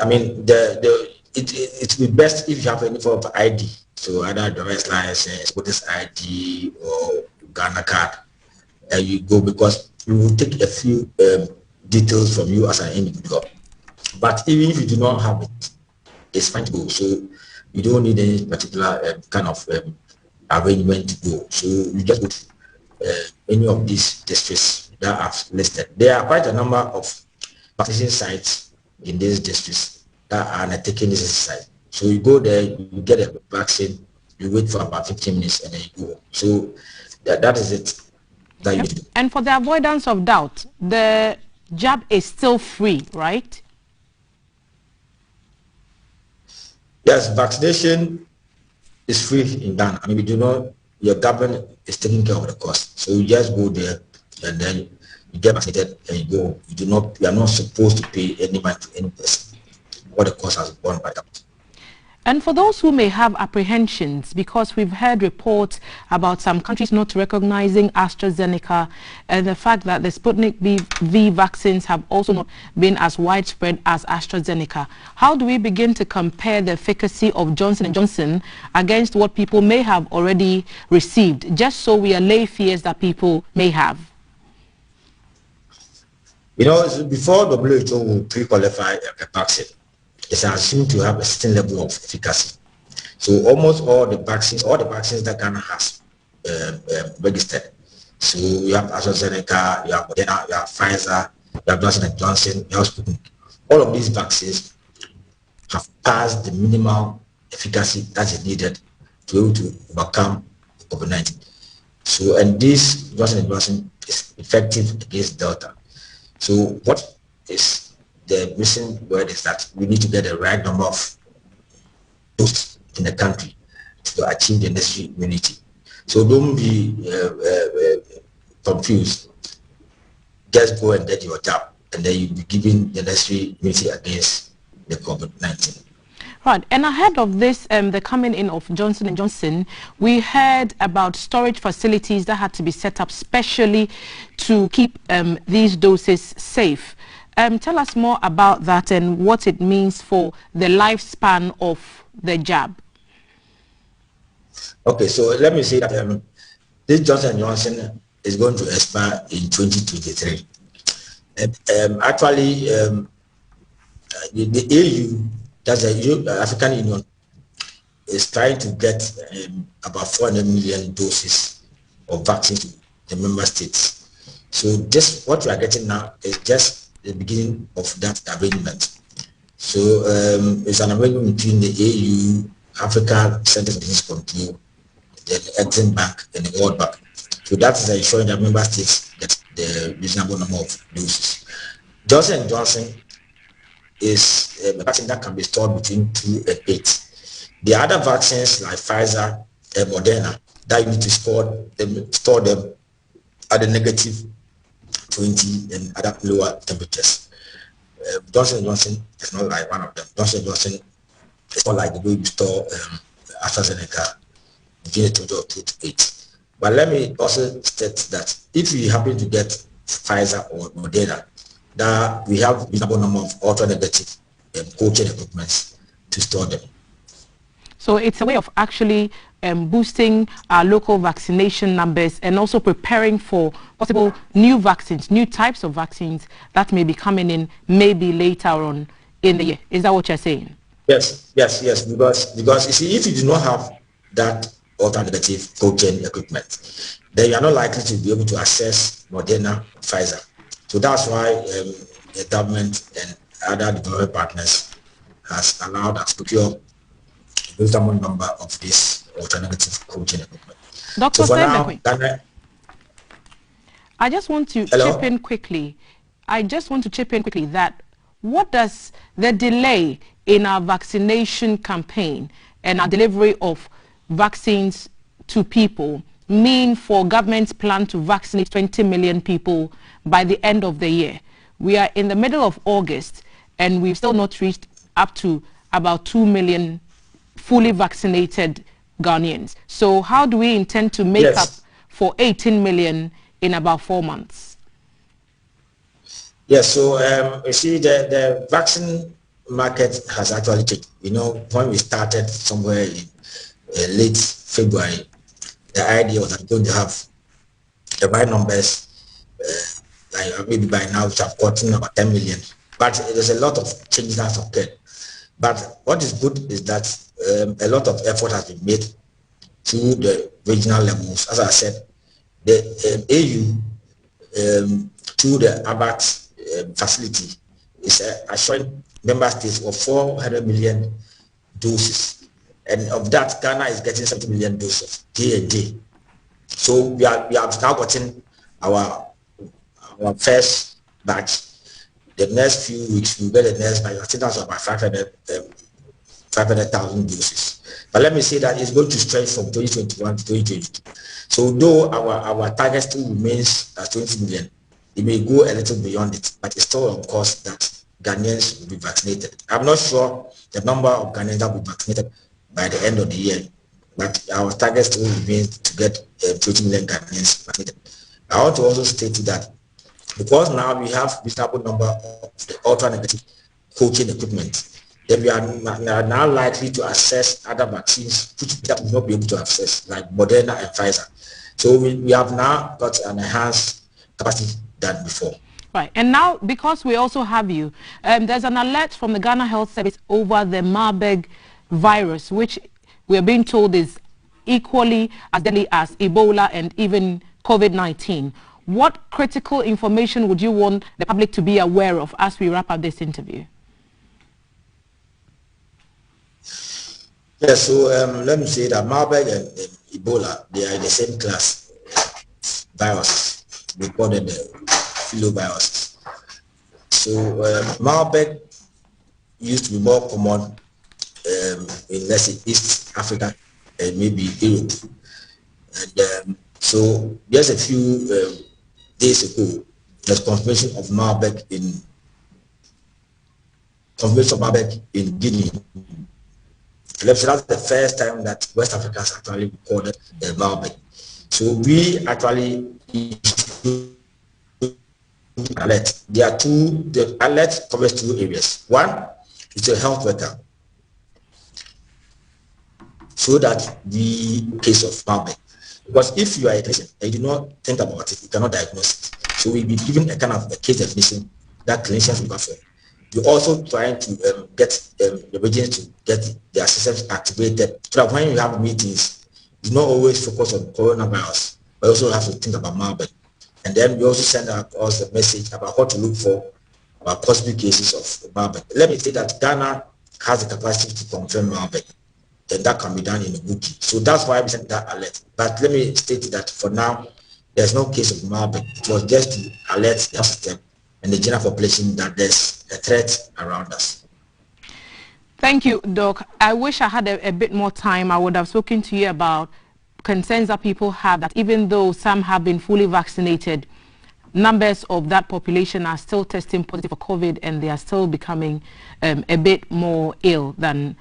I mean, it would be best if you have any form of ID. So either driver's license, voter's ID, or Ghana card, and you go, because we will take a few details from you as an individual. But even if you do not have it, it's fine to go. So you don't need any particular kind of arrangement to go. So you just go to any of these districts that I've listed. There are quite a number of vaccination sites in these districts that are undertaking this exercise. So you go there, you get a vaccine, you wait for about 15 minutes, and then you go. So that is it. That you do. And for the avoidance of doubt, the jab is still free, right? Yes, vaccination is free in Ghana. I mean, we do not, your government is taking care of the cost. So you just go there and then you get vaccinated and you go. You are not supposed to pay any money to any person. What the cost has borne by that. And for those who may have apprehensions, because we've heard reports about some countries not recognizing AstraZeneca and the fact that the Sputnik V vaccines have also not been as widespread as AstraZeneca, how do we begin to compare the efficacy of Johnson & Johnson against what people may have already received, just so we allay fears that people may have? You know, before WHO will pre-qualify a vaccine, it's assumed to have a certain level of efficacy. So almost all the vaccines that Ghana has registered. So you have AstraZeneca, you have Moderna, you have Pfizer, you have Johnson & Johnson, you have Sputnik. All of these vaccines have passed the minimal efficacy that is needed to be able to overcome COVID-19. So, and this Johnson & Johnson is effective against Delta. So what is the missing word is that we need to get the right number of doses in the country to achieve the necessary immunity. So don't be confused. Just go and get your jab, and then you'll be given the necessary immunity against the COVID-19. Right, and ahead of this, the coming in of Johnson & Johnson, we heard about storage facilities that had to be set up specially to keep these doses safe. Tell us more about that and what it means for the lifespan of the jab. Okay, so let me say that this Johnson & Johnson is going to expire in 2023. Actually, the AU, that's the African Union, is trying to get about 400 million doses of vaccine to the member states. So this, what we are getting now, is just the beginning of that arrangement. So it's an arrangement between the AU, Africa Center for Disease Control, the Exim Bank, and the World Bank. So that is ensuring that member states get the reasonable number of doses. Johnson & Johnson is a vaccine that can be stored between 2 and 8. The other vaccines like Pfizer and Moderna, that you need to store them at the negative 20 and other lower temperatures. Johnson & Johnson is not like one of them. Johnson & Johnson is not like the way you store AstraZeneca between a total of 2 to 8. But let me also state that if you happen to get Pfizer or Moderna, that we have a reasonable number of ultra-negative cold chain equipments to store them. So it's a way of actually boosting our local vaccination numbers and also preparing for possible new vaccines, new types of vaccines that may be coming in maybe later on in the year. Is that what you're saying? Yes. Because you see, if you do not have that ultra-negative cold chain equipment, then you are not likely to be able to access Moderna, Pfizer. So that's why the government and other development partners has allowed us to procure a reasonable number of these alternative cold chain equipment. Dr. So Sembekwe, I just want to chip in quickly. That what does the delay in our vaccination campaign and our delivery of vaccines to people mean for government's plan to vaccinate 20 million people by the end of the year? We are in the middle of August and we've still not reached up to about 2 million fully vaccinated Ghanaians. So how do we intend to make up for 18 million in about 4 months? Yes, so you see the vaccine market has actually changed. You know, when we started somewhere in late February, the idea was that we're going to have the right numbers, like maybe by now we have gotten about 10 million. But there's a lot of changes that have occurred. But what is good is that a lot of effort has been made to the regional levels. As I said, the AU through the ABAT facility is assuring member states of 400 million doses. And of that, Ghana is getting 70 million doses, J&J. So we have now gotten our first batch. The next few weeks, we'll get the next batch. I think that's about 500,000 doses. But let me say that it's going to stretch from 2021 to 2022. So though our target still remains at 20 million, it may go a little beyond it, but it's still on course that Ghanaians will be vaccinated. I'm not sure the number of Ghanaians that will be vaccinated by the end of the year, but our target still remains to get 20 million Ghanaians vaccinated. I want to also state that because now we have a reasonable number of the ultra-negative cold chain equipment, then we are now likely to access other vaccines which we will not be able to access, like Moderna and Pfizer. So we have now got an enhanced capacity than before. Right, and now because we also have you, there's an alert from the Ghana Health Service over the Marburg virus, which we are being told is equally as deadly as Ebola and even COVID-19. What critical information would you want the public to be aware of as we wrap up this interview? Yes, so let me say that Marburg and Ebola, they are in the same class viruses. We call them the filoviruses. So Marburg used to be more common in, let's say, East Africa and maybe Europe. And so just a few days ago, there's confirmation of Marburg in Guinea. So that's the first time that West Africa has actually recorded Marburg. So we actually alert. There are two. The alert covers two areas. One is a health worker, so that the case of Marburg. Because if you are a patient and you do not think about it, you cannot diagnose it. So we'll be given a kind of a case definition that clinicians will perform. We're also trying to get the regions to get their systems activated so that when you have meetings, you not always focus on coronavirus, but also have to think about Marburg. And then we also send across the message about what to look for about possible cases of Marburg. Let me say that Ghana has the capacity to confirm Marburg, and that can be done in a wiki. So that's why we sent that alert. But let me state that for now, there's no case of Marburg. It was just to alert the system and the general population that there's a threat around us. Thank you, Doc. I wish I had a bit more time. I would have spoken to you about concerns that people have, that even though some have been fully vaccinated, numbers of that population are still testing positive for COVID, and they are still becoming a bit more ill than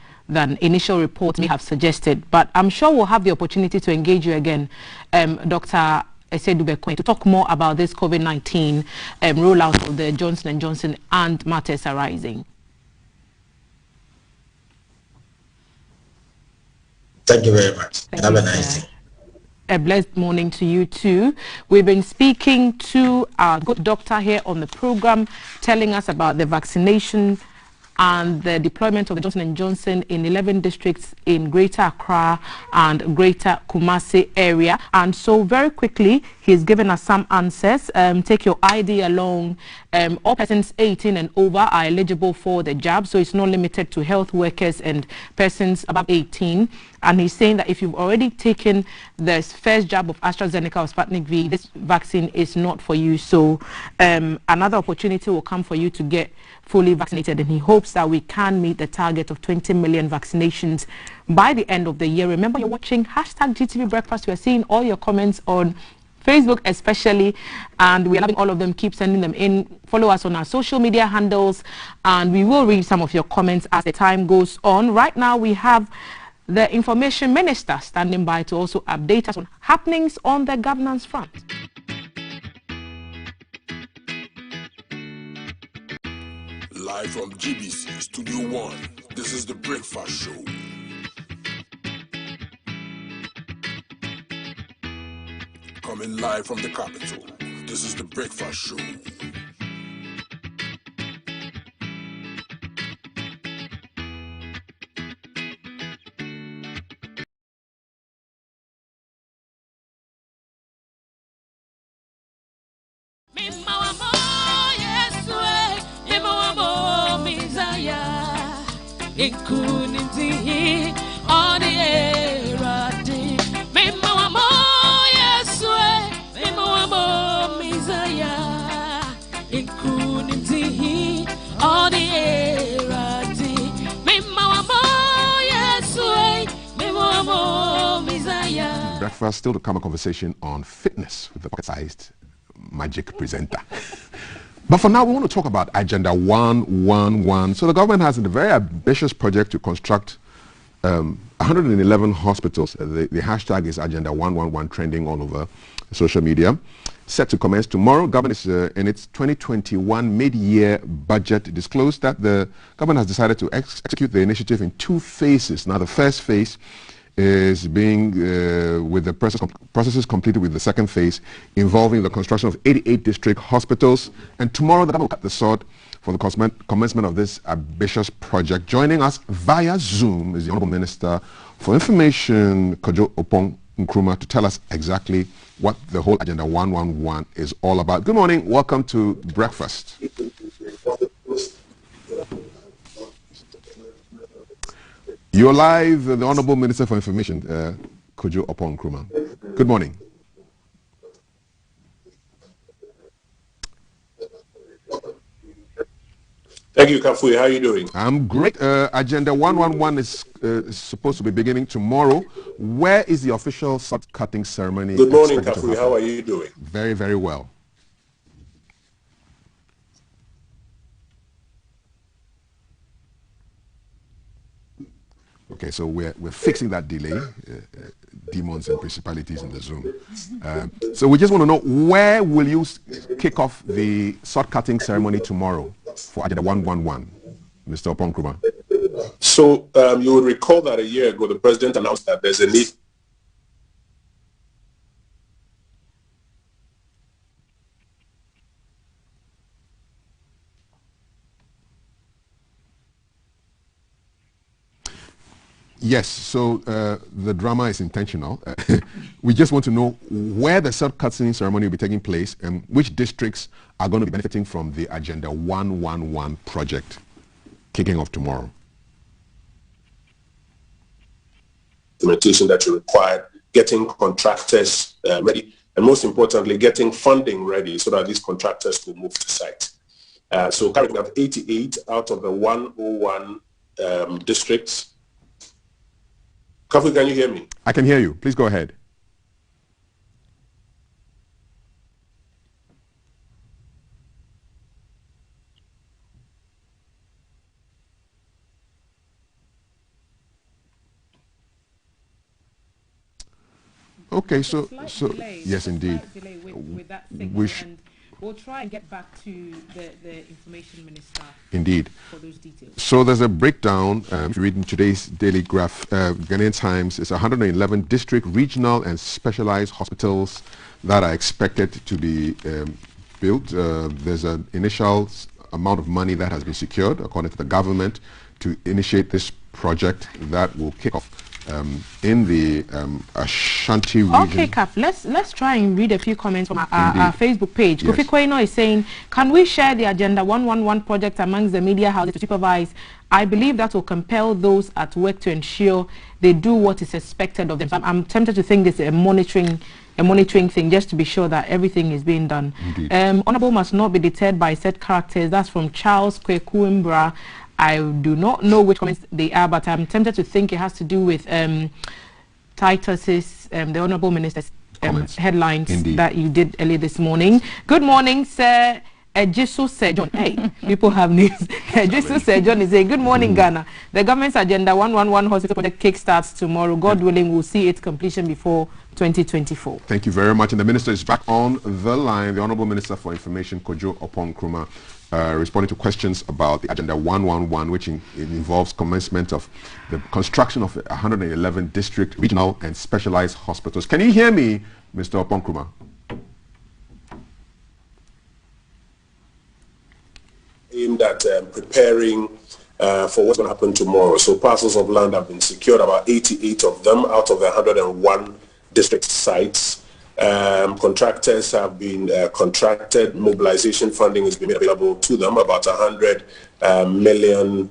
initial reports may have suggested. But I'm sure we'll have the opportunity to engage you again, Dr. Esedubekwe, to talk more about this COVID-19 rollout of the Johnson & Johnson and matters arising. Thank you very much. Have a nice day. A blessed morning to you too. We've been speaking to our good doctor here on the program, telling us about the vaccination and the deployment of the Johnson & Johnson in 11 districts in Greater Accra and Greater Kumasi area. And so very quickly, he's given us some answers. Take your ID along. All persons 18 and over are eligible for the jab, so it's not limited to health workers and persons above 18. And he's saying that if you've already taken the first jab of AstraZeneca or Sputnik V, this vaccine is not for you. So another opportunity will come for you to get fully vaccinated, and he hopes that we can meet the target of 20 million vaccinations by the end of the year. Remember, you're watching #GTV Breakfast. We're seeing all your comments on Facebook especially, and we're loving all of them. Keep sending them in. Follow us on our social media handles, and we will read some of your comments as the time goes on. Right now, we have the Information Minister standing by to also update us on happenings on the governance front. Live from GBC Studio 1, this is the Breakfast Show. Coming live from the capital, this is the Breakfast Show. Breakfast, still to come, a conversation on fitness with the pocket-sized magic presenter. But for now, we want to talk about Agenda 111. So the government has a very ambitious project to construct 111 hospitals. The hashtag is Agenda 111, trending all over social media. Set to commence tomorrow. Government is in its 2021 mid-year budget disclosed that the government has decided to execute the initiative in two phases. Now, the first phase is being with the processes completed with the second phase, involving the construction of 88 district hospitals. And tomorrow, the government will cut the sword for the commencement of this ambitious project. Joining us via Zoom is the Honourable Minister for Information, Joeboy, to tell us exactly what the whole Agenda 111 is all about. Good morning. Welcome to Breakfast. You're live, the Honourable Minister for Information, Joeboy. Good morning. Thank you, Kafui. How are you doing? I'm great. Agenda 111 is supposed to be beginning tomorrow. Where is the official sod cutting ceremony? Good morning, Kafui. How are you doing? Very, very well. Okay, so we're fixing that delay. Demons and principalities in the Zoom. So we just want to know, where will you kick off the sod cutting ceremony tomorrow for Agenda 111, Mr. Oponkruma? So you will recall that a year ago, the president announced that there's a need. Yes, so the drama is intentional. We just want to know where the sod cutting ceremony will be taking place and which districts are going to be benefiting from the Agenda 111 project kicking off tomorrow. Implementation that you required, getting contractors ready, and most importantly, getting funding ready so that these contractors could move to site. So currently we have 88 out of the 101 districts. Kafu, can you hear me? I can hear you. Please go ahead. Okay, so yes, indeed. We'll try and get back to the information minister. Indeed. For those details. So there's a breakdown. If you read in today's Daily Graph, Ghanaian Times, it's 111 district, regional, and specialized hospitals that are expected to be built. There's an initial amount of money that has been secured, according to the government, to initiate this project that will kick off in the Ashanti region. Okay, Kaf, let's try and read a few comments from our Facebook page. Yes. Kofi Koino is saying, can we share the Agenda 111 project amongst the media houses to supervise? I believe that will compel those at work to ensure they do what is expected of them. So I'm tempted to think this is a monitoring thing, just to be sure that everything is being done. Honorable must not be deterred by said characters. That's from Charles Kwekuimbra. I do not know which comments they are, but I'm tempted to think it has to do with Titus's, the Honorable Minister's headlines that you did earlier this morning. Good morning, Sir Ejisu Sejon. Hey, people have names. Ejisu Sejon is saying, good morning, Ghana. The government's Agenda 111 hospital project kick-starts tomorrow. God willing, we'll see its completion before 2024. Thank you very much. And the minister is back on the line, the Honorable Minister for Information, Kojo Oponkruma, responding to questions about the Agenda 111, which involves commencement of the construction of 111 district, regional, and specialized hospitals. Can you hear me, Mr. Oponkruma? Aimed at preparing for what's going to happen tomorrow. So parcels of land have been secured, about 88 of them out of the 101 district sites. Contractors have been contracted. Mobilization funding has been made available to them. About $100 million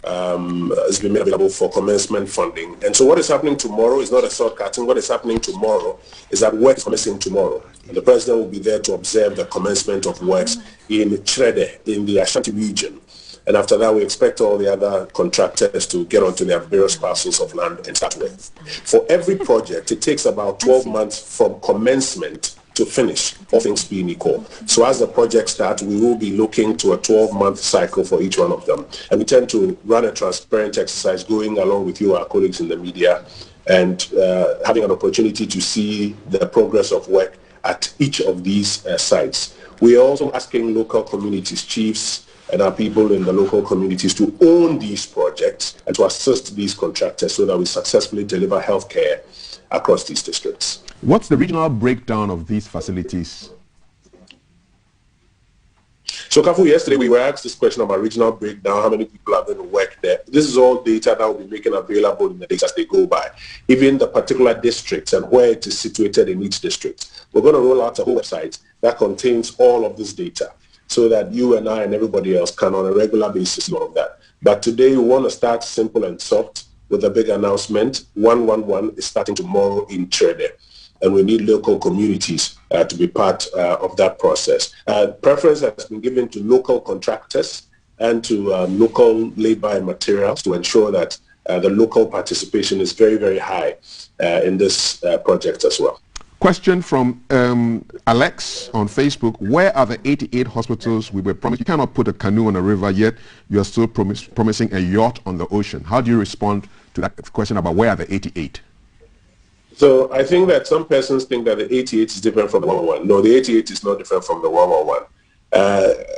has been made available for commencement funding. And so what is happening tomorrow is not a sword cutting. What is happening tomorrow is that work is commencing tomorrow. And the president will be there to observe the commencement of works in Trede, in the Ashanti region. And after that, we expect all the other contractors to get onto their various parcels of land and start work. For every project, it takes about 12 months from commencement to finish, all things being equal. So as the project starts, we will be looking to a 12-month cycle for each one of them. And we tend to run a transparent exercise going along with you, our colleagues in the media, and having an opportunity to see the progress of work at each of these sites. We are also asking local communities, chiefs, and our people in the local communities to own these projects and to assist these contractors so that we successfully deliver healthcare across these districts. What's the regional breakdown of these facilities? So, Kafu, yesterday we were asked this question about regional breakdown, how many people are going to work there. This is all data that will be making available in the days as they go by, even the particular districts and where it is situated in each district. We're going to roll out a whole website that contains all of this data, so that you and I and everybody else can on a regular basis see all of that. But today we want to start simple and soft with a big announcement. 111 is starting tomorrow in Trede, and we need local communities to be part of that process. Preference has been given to local contractors and to local labor and materials to ensure that the local participation is very, very high in this project as well. Question from Alex on Facebook. Where are the 88 hospitals we were promised? You cannot put a canoe on a river, yet you are still promising a yacht on the ocean. How do you respond to that question about where are the 88? So I think that some persons think that the 88 is different from the 111. No, the 88 is not different from the 111.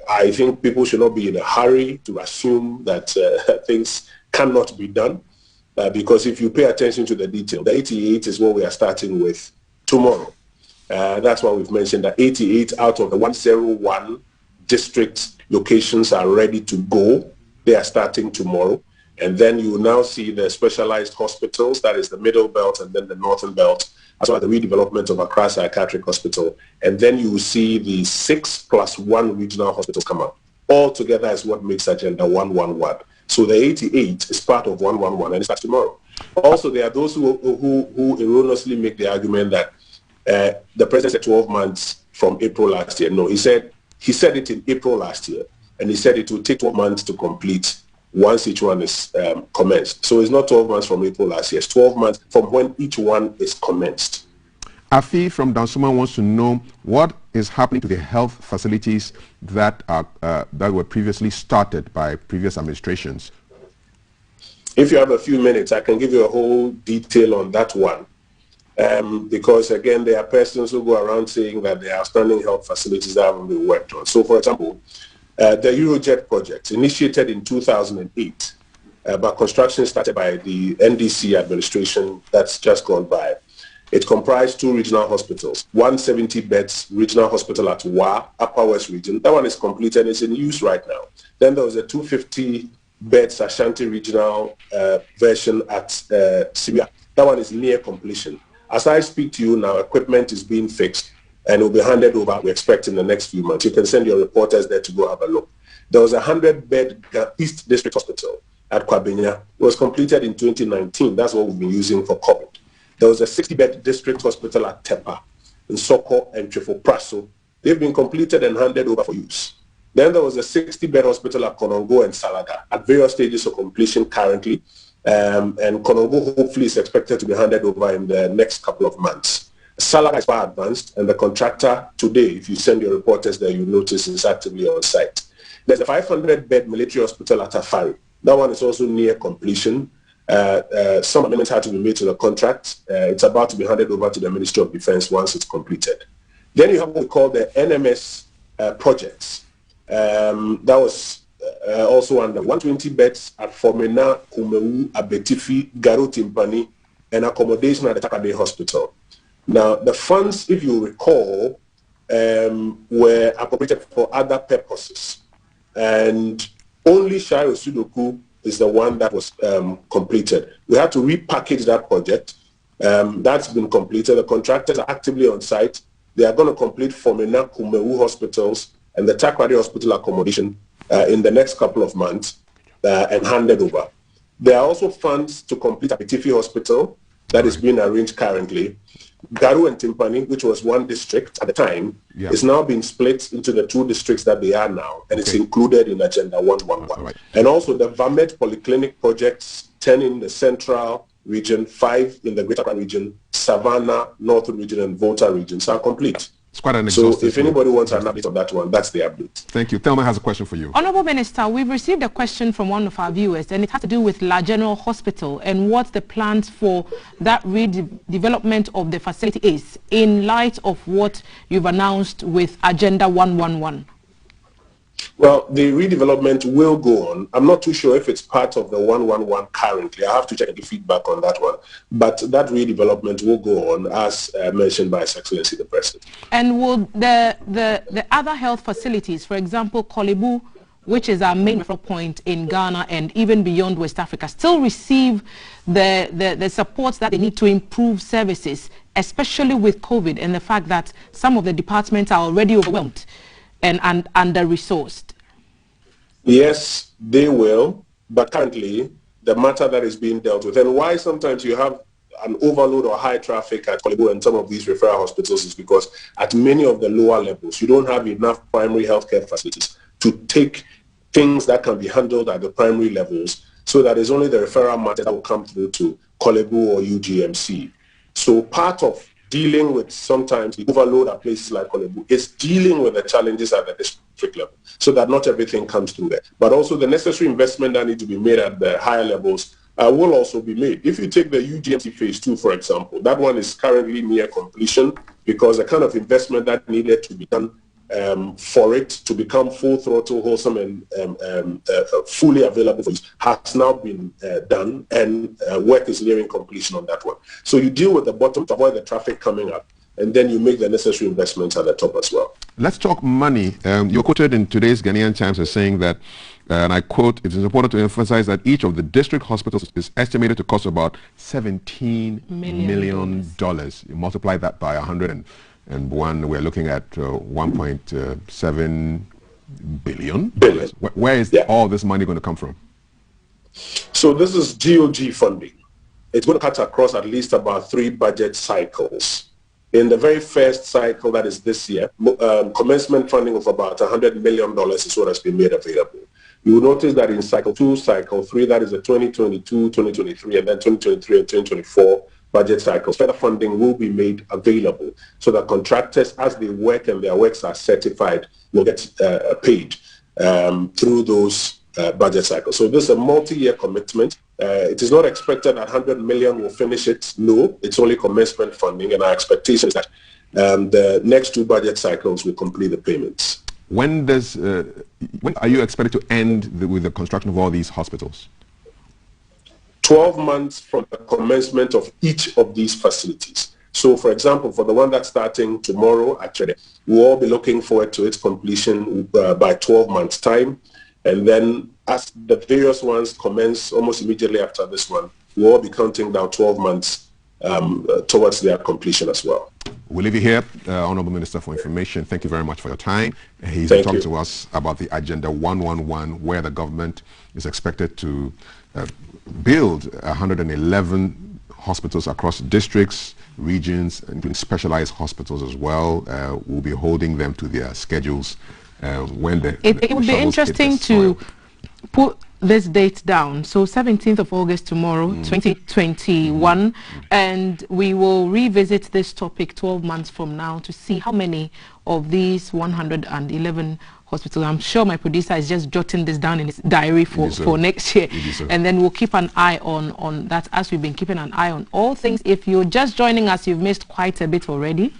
I think people should not be in a hurry to assume that things cannot be done, because if you pay attention to the detail, the 88 is what we are starting with tomorrow. That's why we've mentioned that 88 out of the 101 district locations are ready to go. They are starting tomorrow. And then you will now see the specialized hospitals, that is the Middle Belt and then the Northern Belt, as well as the redevelopment of Accra Psychiatric Hospital. And then you will see the 6+1 regional hospitals come up. All together is what makes Agenda 111. So the 88 is part of 111 and it starts tomorrow. Also, there are those who erroneously make the argument that the president said 12 months from April last year. No, he said it in April last year, and he said it will take 12 months to complete once each one is commenced. So it's not 12 months from April last year, it's 12 months from when each one is commenced. Afi from Dansuma wants to know what is happening to the health facilities that were previously started by previous administrations. If you have a few minutes, I can give you a whole detail on that one. Because again, there are persons who go around saying that there are outstanding health facilities that haven't been worked on. So for example, the Eurojet project, initiated in 2008, but construction started by the NDC administration that's just gone by. It comprised 2 regional hospitals, 170 beds regional hospital at Wa, Upper West region. That one is completed and is in use right now. Then there was a 250 beds Ashanti regional version at Sibia. That one is near completion. As I speak to you now, equipment is being fixed and will be handed over, we expect, in the next few months. You can send your reporters there to go have a look. There was a 100-bed East District Hospital at Kwabenya. It was completed in 2019. That's what we've been using for COVID. There was a 60-bed District Hospital at Tepa, in Soko and Trifo Praso. They've been completed and handed over for use. Then there was a 60-bed hospital at Konongo and Salaga at various stages of completion currently. And Konongo hopefully is expected to be handed over in the next couple of months. Salaga is far advanced, and the contractor today, if you send your reporters there, you notice is actively on site. There's a 500-bed military hospital at Afari. That one is also near completion. Some amendments had to be made to the contract. It's about to be handed over to the Ministry of Defense once it's completed. Then you have what we call the NMS projects. That was also under 120 beds at Fomena, Kumewu, Abetifi, Garo Timpani, and accommodation at the Takade Hospital. Now, the funds, if you recall, were appropriated for other purposes. And only Shayo Sudoku is the one that was completed. We had to repackage that project. That's been completed. The contractors are actively on site. They are going to complete Fomena, Kumewu hospitals and the Takrady Hospital accommodation in the next couple of months and handed over. There are also funds to complete Abetifi Hospital that is being arranged currently. Garu and Timpani, which was one district at the time, is now being split into the 2 districts that they are now, and it's included in Agenda 111. Right. And also the Vamed Polyclinic projects, 10 in the Central region, 5 in the Greater Accra region, Savannah, Northern region, and Volta regions are complete. It's quite an exhaustive. So if anybody wants an update on that one, that's the update. Thank you. Thelma has a question for you. Honorable Minister, we've received a question from one of our viewers, and it has to do with La General Hospital and what the plans for that redevelopment of the facility is in light of what you've announced with Agenda 111. Well, the redevelopment will go on. I'm not too sure if it's part of the 111 currently. I have to check the feedback on that one. But that redevelopment will go on, as mentioned by His Excellency the President. And will the other health facilities, for example, Kolebu, which is our main referral point in Ghana and even beyond West Africa, still receive the support that they need to improve services, especially with COVID and the fact that some of the departments are already overwhelmed and under-resourced? Yes, they will, but currently the matter that is being dealt with, and why sometimes you have an overload or high traffic at Kolebu and some of these referral hospitals, is because at many of the lower levels, you don't have enough primary healthcare facilities to take things that can be handled at the primary levels, so that it's only the referral matter that will come through to Kolebu or UGMC. So part of dealing with sometimes the overload at places like Kolebu is dealing with the challenges at the district level, so that not everything comes through there. But also the necessary investment that need to be made at the higher levels will also be made. If you take the UGMC phase 2, for example, that one is currently near completion, because the kind of investment that needed to be done for it to become full throttle, wholesome, and fully available for use has now been done, and work is nearing completion on that one. So you deal with the bottom to avoid the traffic coming up, and then you make the necessary investments at the top as well. Let's talk money. You're quoted in today's Ghanaian Times as saying that, and I quote, "It is important to emphasize that each of the district hospitals is estimated to cost about $17 million. You multiply that by 101, we're looking at 1.7 billion. Where is all this money going to come from? So this is GOG funding. It's going to cut across at least about 3 budget cycles. In the very first cycle, that is this year, commencement funding of about $100 million is what has been made available. You will notice that in cycle 2, cycle 3, that is the 2022, 2023, and then 2023 and 2024 budget cycles, further funding will be made available so that contractors, as they work and their works are certified, will get paid through those budget cycles. So this is a multi-year commitment. It is not expected that 100 million will finish it. No, it's only commencement funding, and our expectation is that the next 2 budget cycles will complete the payments. When are you expected to end with the construction of all these hospitals? 12 months from the commencement of each of these facilities. So, for example, for the one that's starting tomorrow, actually, we'll all be looking forward to its completion by 12 months' time. And then as the various ones commence almost immediately after this one, we'll all be counting down 12 months towards their completion as well. We'll leave you here, Honorable Minister for Information. Thank you very much for your time. He's talking to us about the Agenda 111, where the government is expected to build 111 hospitals across districts, regions, including specialized hospitals as well. We'll be holding them to their schedules when it would be interesting to put this date down. So 17th of August tomorrow, 2021, and we will revisit this topic 12 months from now to see how many of these 111 hospitals. I'm sure my producer is just jotting this down in his diary for next year, and then we'll keep an eye on that, as we've been keeping an eye on all things. If you're just joining us, you've missed quite a bit already.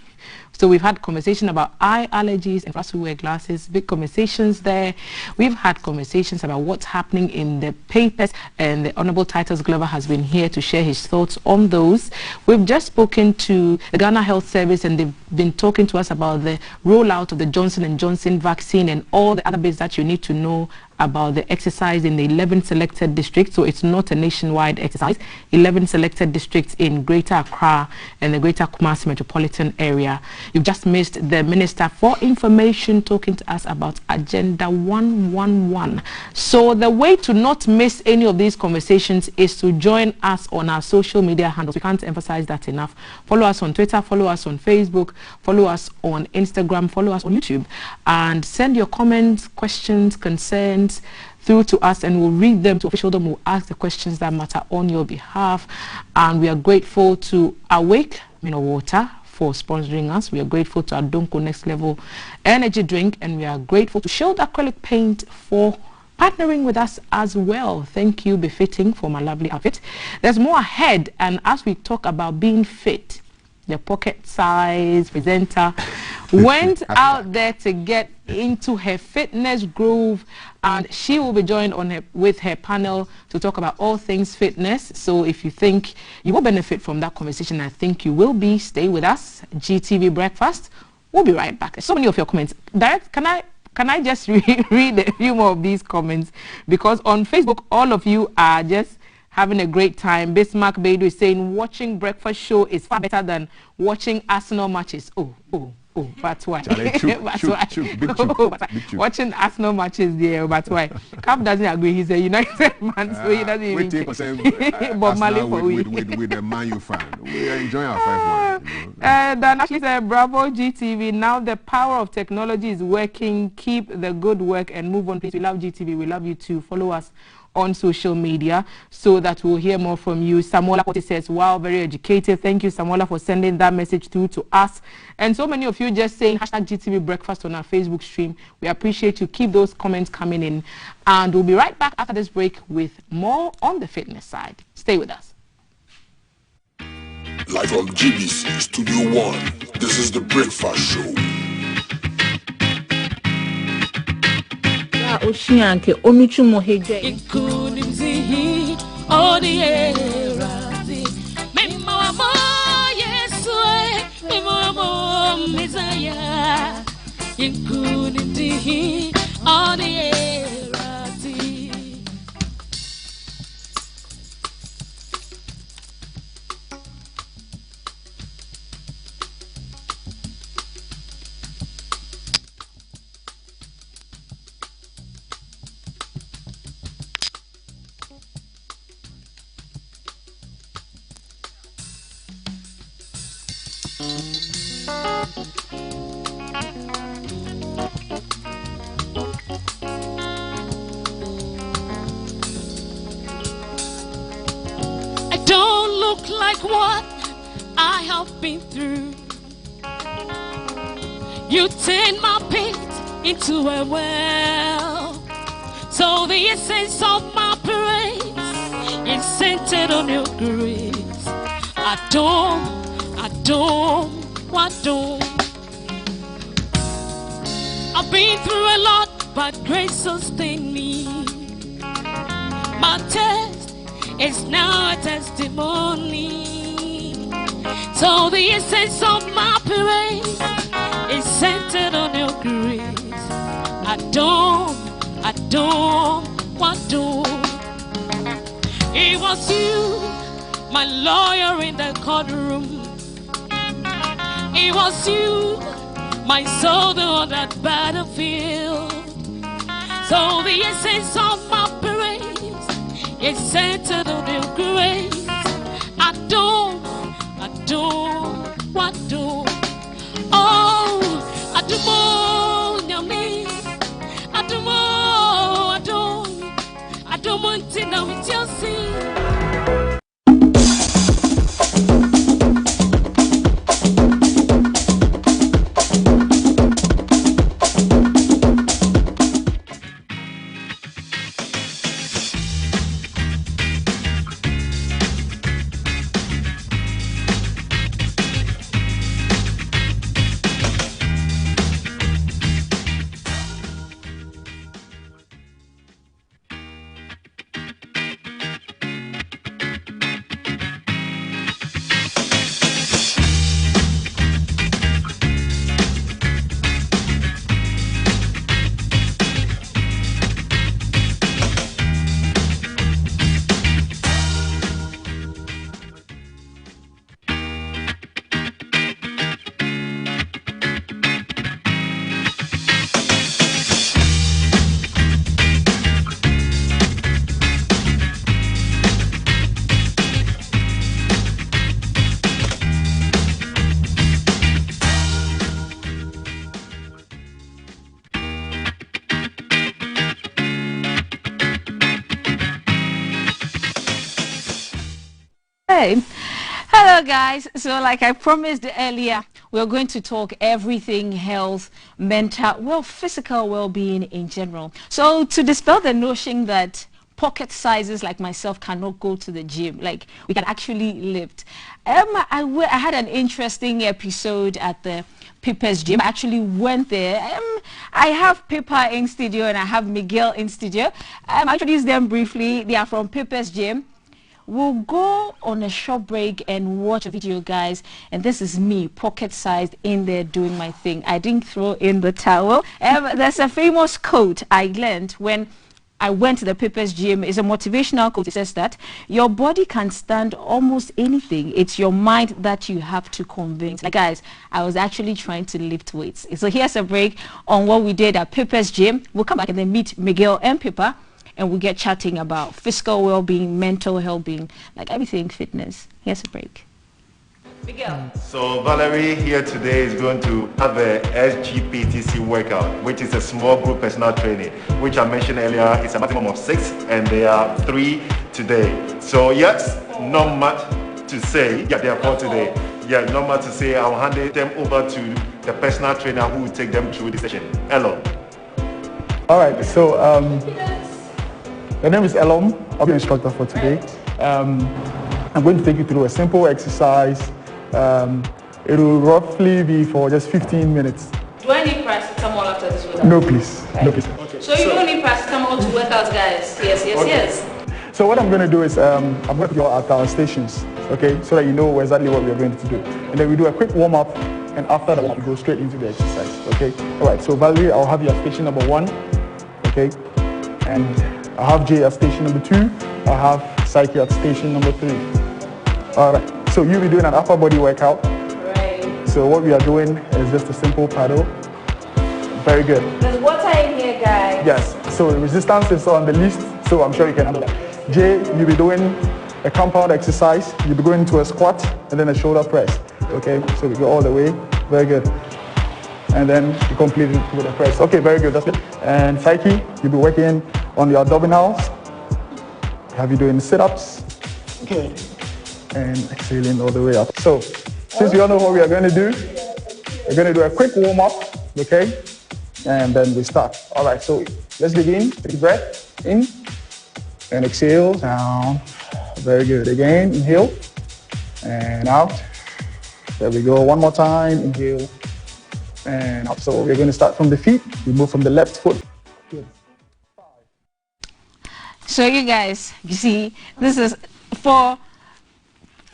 So we've had conversation about eye allergies and for us who wear glasses, big conversations there. We've had conversations about what's happening in the papers, and the Honorable Titus Glover has been here to share his thoughts on those. We've just spoken to the Ghana Health Service, and they've been talking to us about the rollout of the Johnson & Johnson vaccine and all the other bits that you need to know about the exercise in the 11 selected districts. So it's not a nationwide exercise. 11 selected districts in Greater Accra and the Greater Kumasi metropolitan area. You've just missed the Minister for Information talking to us about Agenda 111. So the way to not miss any of these conversations is to join us on our social media handles. We can't emphasize that enough. Follow us on Twitter, follow us on Facebook, follow us on Instagram, follow us on YouTube, and send your comments, questions, concerns through to us, and we'll read them to officialdom. We'll ask the questions that matter on your behalf. And we are grateful to Awake Mineral Water for sponsoring us. We are grateful to Adonko Next Level Energy Drink, and we are grateful to Shield Acrylic Paint for partnering with us as well. Thank you, Befitting, for my lovely outfit. There's more ahead, and as we talk about being fit, the pocket size presenter went out there to get into her fitness groove, and she will be joined on with her panel to talk about all things fitness. So if you think you will benefit from that conversation, I think you will be. Stay with us. GTV Breakfast. We'll be right back. There's so many of your comments. Direct, can I just read a few more of these comments, because on Facebook all of you are just having a great time. Bismarck Beidou is saying watching breakfast show is far better than watching Arsenal matches. Oh. Oh, but why? Watching Arsenal matches there, but why? Cap doesn't agree. He's a United man, so he doesn't even care. Bob Marley for with a Man U fan. We are enjoying our 5-1. Then actually said, bravo GTV. Now the power of technology is working. Keep the good work and move on. Please, we love GTV. We love you too. Follow us on social media so that we'll hear more from you. Samuela Pote says, wow, very educated. Thank you, Samuela, for sending that message through to us. And so many of you just saying hashtag GTV Breakfast on our Facebook stream. We appreciate you. Keep those comments coming in. And we'll be right back after this break with more on the fitness side. Stay with us. Live from GBC Studio 1, this is the Breakfast Show. Oshianke Omichumo Heje. Ikudimzihi Odierazi. Memamo Yesue, Memamo Messiah. Ikudimzihi Odierazi. I don't look like what I have been through. You turn my pit into a well. So the essence of my praise is centered on your grace. I don't. I've been through a lot, but grace sustained me. My test is now a testimony. So the essence of my praise is centered on your grace. I don't. It was you, my lawyer in the courtroom. It was you, my soldier on that battlefield. So the essence of my praise is centered on your grace. I don't. Oh, I do more, yummy. I don't want to know it's your sin. Hello guys, so like I promised earlier, we're going to talk everything health, mental, physical well-being in general. So to dispel the notion that pocket sizes like myself cannot go to the gym, like we can actually lift. I had an interesting episode at the Pippa's gym. I actually went there. I have Pippa in studio and I have Miguel in studio. I introduced them briefly. They are from Pippa's gym. We'll go on a short break and watch a video, guys. And this is me, pocket-sized, in there doing my thing. I didn't throw in the towel. There's a famous quote I learned when I went to the Pepper's Gym. It's a motivational quote. It says that your body can stand almost anything. It's your mind that you have to convince. Like, guys, I was actually trying to lift weights. So here's a break on what we did at Pepper's Gym. We'll come back and then meet Miguel and Pepper, and we'll get chatting about physical well-being, mental well-being, like everything fitness. Here's a break. Miguel. So Valerie here today is going to have a SGPTC workout, which is a small group personal training, which I mentioned earlier. It's a maximum of 6, and there are 3 today. So yes, not much to say. Yeah, there are 4 today. Yeah, not much to say. I'll hand them over to the personal trainer who will take them through the session. Hello. All right, so the name is Elom. I'll be your instructor for today. I'm going to take you through a simple exercise. It will roughly be for just 15 minutes. Do I need paracetamol after this workout? No, please. No, please. Okay. So you don't need paracetamol to work out, guys. Yes, yes, Okay. yes. So what I'm going to do is I'm going to put you at our stations, okay, so that you know exactly what we're going to do. And then we do a quick warm-up, and after that we go straight into the exercise, okay? All right, so Valerie, I'll have you at station number 1, okay? And I'll have Jay at station number 2. I'll have Psyche at station number 3. All right. So you'll be doing an upper body workout. Right. So what we are doing is just a simple paddle. Very good. There's water in here, guys. Yes. So resistance is on the list, so I'm sure you can handle that. Jay, you'll be doing a compound exercise. You'll be going into a squat and then a shoulder press. Okay, so we go all the way. Very good. And then you complete it with a press. Okay, very good. That's good. And Psyche, you'll be working on your abdominals. Have you doing sit-ups? Okay. And exhaling all the way up. So, since we all know what we are going to do, we're going to do a quick warm-up, okay? And then we start. All right, so let's begin. Take a breath in and exhale down. Very good. Again, inhale and out. There we go. One more time. Inhale and out. So we're going to start from the feet. We move from the left foot. Good. So you guys, you see, this is for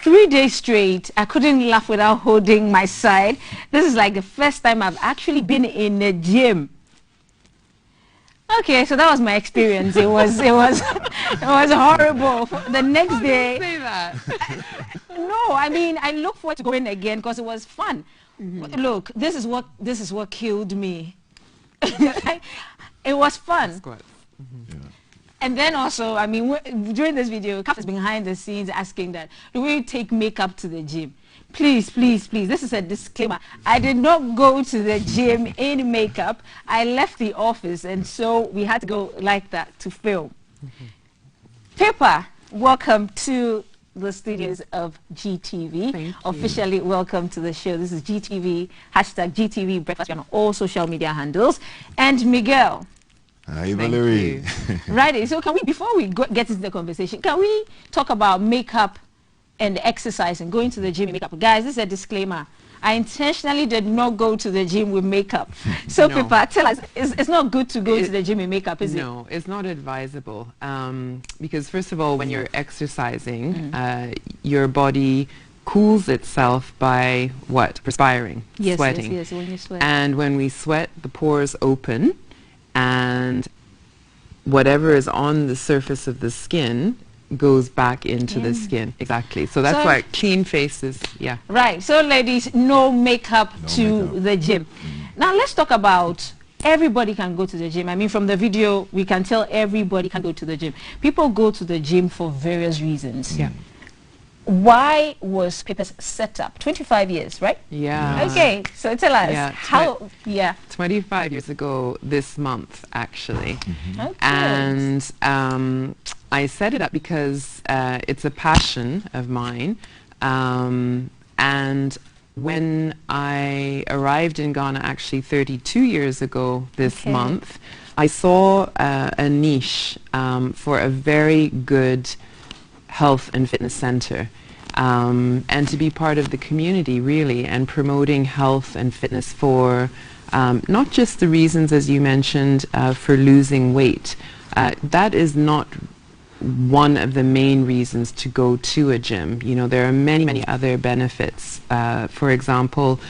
3 days straight. I couldn't laugh without holding my side. This is like the first time I've actually been in a gym. Okay, so that was my experience. It was horrible. The next day. Say that. No, I mean, I look forward to going again because it was fun. Look, this is what killed me. It was fun. And then also, I mean, during this video, Kaf is behind the scenes asking that, do we take makeup to the gym? Please, please, please. This is a disclaimer. I did not go to the gym in makeup. I left the office, and so we had to go like that to film. Pepper, welcome to the studios of GTV. Officially welcome to the show. This is GTV, hashtag GTV Breakfast on all social media handles. And Miguel. Hi, Valerie. Right. So can we, before we get into the conversation, can we talk about makeup and exercise and going to the gym in makeup? Guys, this is a disclaimer. I intentionally did not go to the gym with makeup. So No. Pippa, tell us, it's not good to go to the gym in makeup, is it? No, it's not advisable. Because first of all, when you're exercising, your body cools itself by what? Perspiring, sweating. Yes, when you sweat. And when we sweat, the pores open, and whatever is on the surface of the skin goes back into the skin. Exactly. So that's why clean faces, yeah. Right. So ladies, no makeup to the gym. Now let's talk about everybody can go to the gym. I mean, from the video, we can tell everybody can go to the gym. People go to the gym for various reasons. Yeah. Why was Pepper's set up? 25 years, right? Yeah. Okay, so tell us Yeah, how, 25 years ago this month, actually. Okay. And I set it up because it's a passion of mine. And when I arrived in Ghana, actually 32 years ago this month, I saw a niche for a very good health and fitness center, and to be part of the community really, and promoting health and fitness for not just the reasons as you mentioned for losing weight. That is not one of the main reasons to go to a gym. You know, there are many other benefits. For example,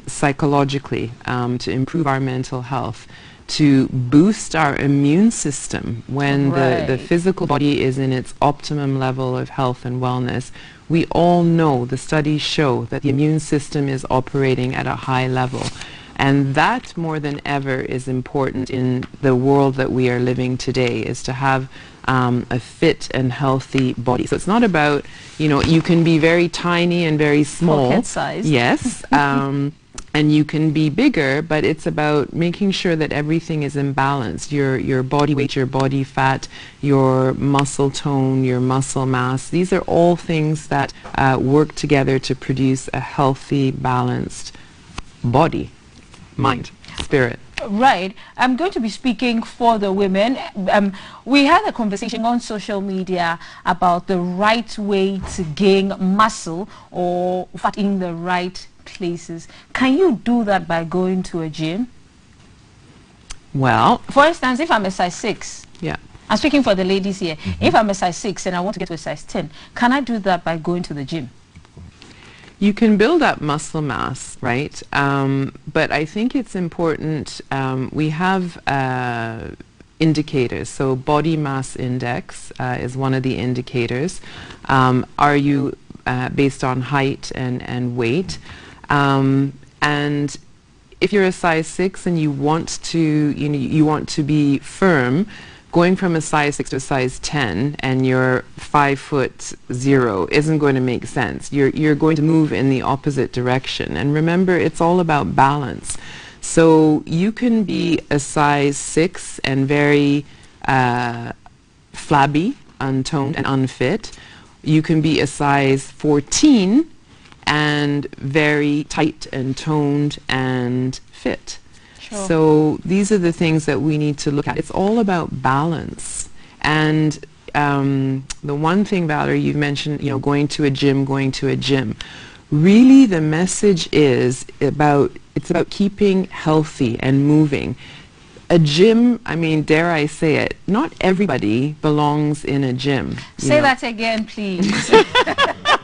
psychologically, to improve our mental health, to boost our immune system when the physical body is in its optimum level of health and wellness. We all know, the studies show, that the immune system is operating at a high level. And that, more than ever, is important in the world that we are living today, is to have a fit and healthy body. So it's not about, you know, you can be very tiny and very small. Pocket size. Yes. And you can be bigger, but it's about making sure that everything is in balance. Your body weight, your body fat, your muscle tone, your muscle mass. These are all things that work together to produce a healthy, balanced body, mind, spirit. Right. I'm going to be speaking for the women. We had a conversation on social media about the right way to gain muscle or fat in the right places. Can you do that by going to a gym? Well, for instance, if I'm a size 6, yeah, I'm speaking for the ladies here. If I'm a size 6 and I want to get to a size 10, can I do that by going to the gym? You can build up muscle mass, right? But I think it's important, we have indicators. So body mass index is one of the indicators. Are you based on height and weight? And if you're a size 6 and you want to, you want to be firm, going from a size 6 to a size 10 and you're 5'0" isn't going to make sense. You're going to move in the opposite direction. And remember, it's all about balance. So you can be a size 6 and very flabby, untoned and unfit. You can be a size 14 and very tight and toned and fit. Sure. So these are the things that we need to look at. It's all about balance. And the one thing, Valerie, you've mentioned, you know, going to a gym. Really, the message is about, it's about keeping healthy and moving. A gym, I mean, dare I say it, not everybody belongs in a gym. Say that again, please.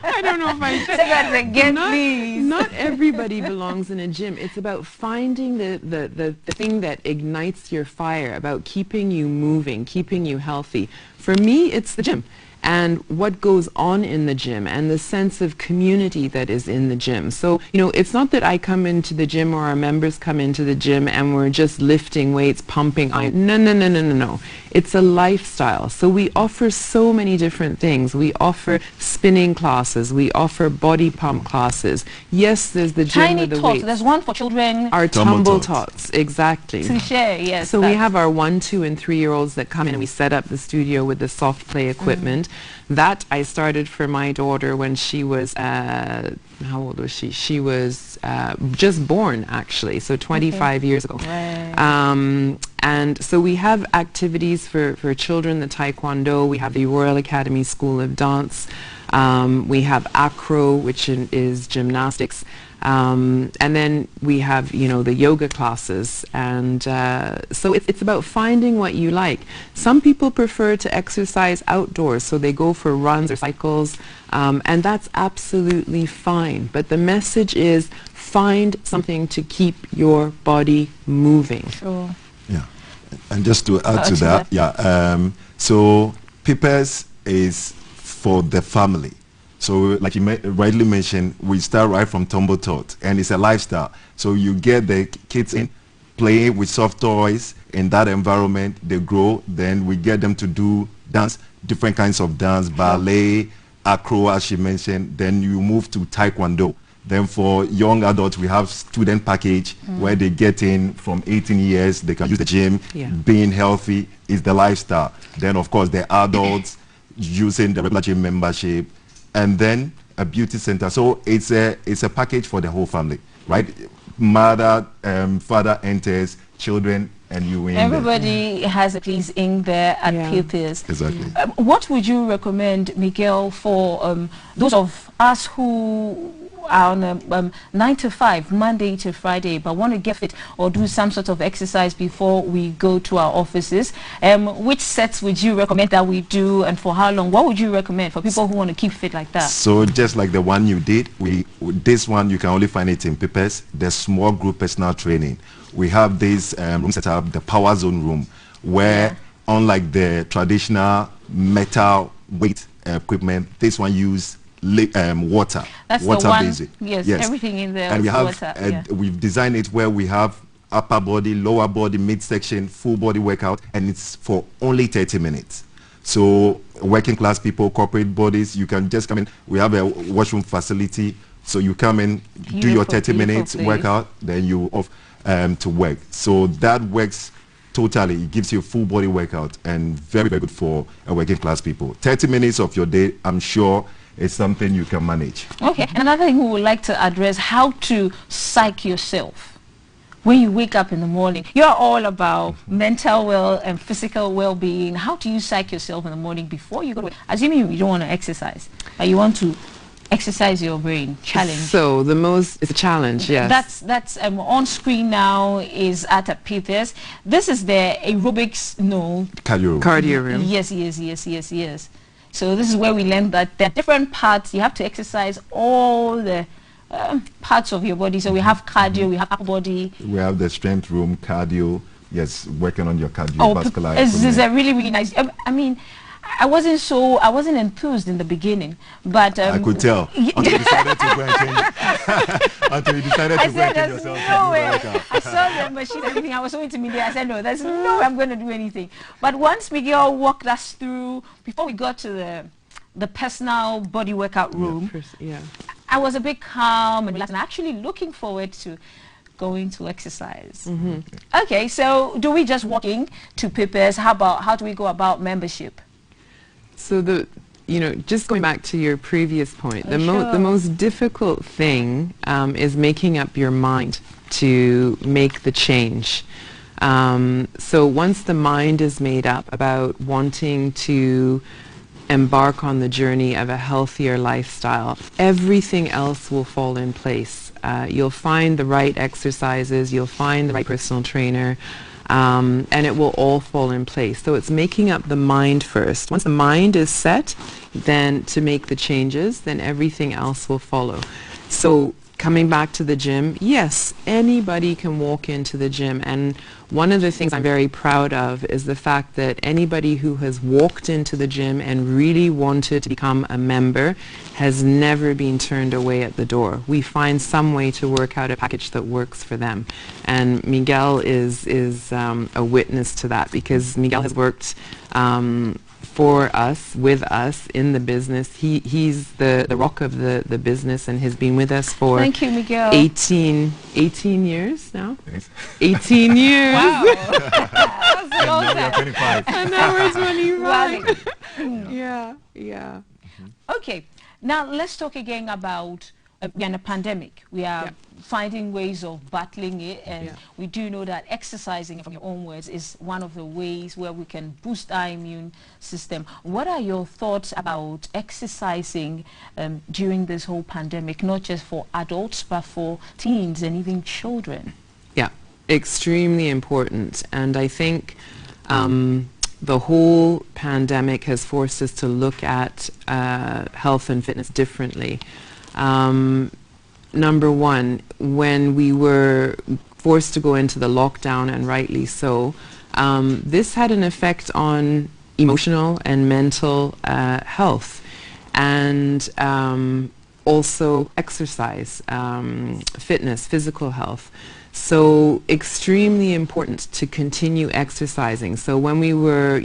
I don't know if I should. Say that again, please. Not everybody belongs in a gym. It's about finding the thing that ignites your fire, about keeping you moving, keeping you healthy. For me, it's the gym. And what goes on in the gym and the sense of community that is in the gym. So, you know, it's not that I come into the gym or our members come into the gym and we're just lifting weights, pumping iron. No. It's a lifestyle. So we offer so many different things. We offer spinning classes. We offer body pump classes. Yes, there's the gym with the weights. There's one for children. Our tumble tots, exactly. To share, yes. So we have our 1, 2, and 3-year-olds that come in and we set up the studio with the soft play equipment. That I started for my daughter when she was, how old was she? She was just born, actually, so 25 years ago. Right. And so we have activities for children, the Taekwondo, we have the Royal Academy School of Dance, we have acro, which is gymnastics, and then we have, you know, the yoga classes, and so it's about finding what you like. Some people prefer to exercise outdoors, so they go for runs or cycles, and that's absolutely fine. But the message is, find something to keep your body moving. Sure. Yeah, and just to add to that, yeah, so Peppers is for the family. So like you rightly mentioned, we start right from tumble tot, and it's a lifestyle. So you get the kids in playing with soft toys in that environment, they grow, then we get them to do dance, different kinds of dance, ballet, acro, as she mentioned, then you move to Taekwondo. Then for young adults, we have student package where they get in from 18 years, they can use the gym, being healthy is the lifestyle. Then of course the adults using the regular gym membership, and then a beauty center. So it's a package for the whole family, right? Mother, father enters, children, and you in Everybody has a place in there at Peppers. Exactly. What would you recommend, Miguel, for those of us who are on a 9 to 5, Monday to Friday, but want to get fit or do some sort of exercise before we go to our offices? Which sets would you recommend that we do, and for how long? What would you recommend for people who want to keep fit like that? So just like the one you did, this one you can only find it in Peppers, the small group personal training. we have this room set up, the power zone room, where unlike the traditional metal weight equipment, this one use water. That's water the one, basic. yes, everything in there. And we have water, we've designed it where we have upper body, lower body, midsection, full body workout, and it's for only 30 minutes. So working class people, corporate bodies, you can just come in. We have a washroom facility, so you come in, do your 30 minutes workout, then you off to work. So that works totally. It gives you a full body workout and very, very good for working class people. 30 minutes of your day, I'm sure, is something you can manage. Okay, another thing we would like to address, how to psych yourself. When you wake up in the morning, you're all about mental and physical well-being. How do you psych yourself in the morning before you go to work? Assuming you don't want to exercise, but you want to exercise your brain, challenge. So it's a challenge, yes. That's on screen now is at Upbeat. This is the aerobics, cardio room. Yes. So this is where we learn that there are different parts. You have to exercise all the parts of your body. So we have cardio, we have upper body. We have the strength room, cardio. Yes, working on your cardiovascular. This is a really, really nice. I mean, I wasn't enthused in the beginning, but I could tell until you decided to go and change. Until you decided to go and change yourself. No way. I saw the machine and everything. I was so intimidated. I said, no, there's no way I'm going to do anything. But once Miguel walked us through, before we got to the personal body workout room, I was a bit calm and relaxed, and actually looking forward to going to exercise. Okay, so do we just walk in to Peppers? How do we go about membership? So just going back to your previous point, the most difficult thing is making up your mind to make the change. So once the mind is made up about wanting to embark on the journey of a healthier lifestyle, everything else will fall in place. You'll find the right exercises, you'll find the right personal trainer, and it will all fall in place. So it's making up the mind first. Once the mind is set, then to make the changes, then everything else will follow. So coming back to the gym, yes, anybody can walk into the gym, and one of the things I'm very proud of is the fact that anybody who has walked into the gym and really wanted to become a member has never been turned away at the door. We find some way to work out a package that works for them, and Miguel is a witness to that, because Miguel has worked for us, with us in the business. He's the rock of the business, and has been with us for Thank you, Miguel. 18 years now. 18 years. Wow. And now we're 25. And now we're 25. Yeah. Okay, now let's talk again about a pandemic. We are finding ways of battling it, and we do know that exercising, from your own words, is one of the ways where we can boost our immune system. What are your thoughts about exercising during this whole pandemic, not just for adults but for teens and even children? Yeah, extremely important. And I think the whole pandemic has forced us to look at health and fitness differently. Number one, when we were forced to go into the lockdown, and rightly so, this had an effect on emotional and mental health, and also exercise, fitness, physical health. So extremely important to continue exercising. So when we were,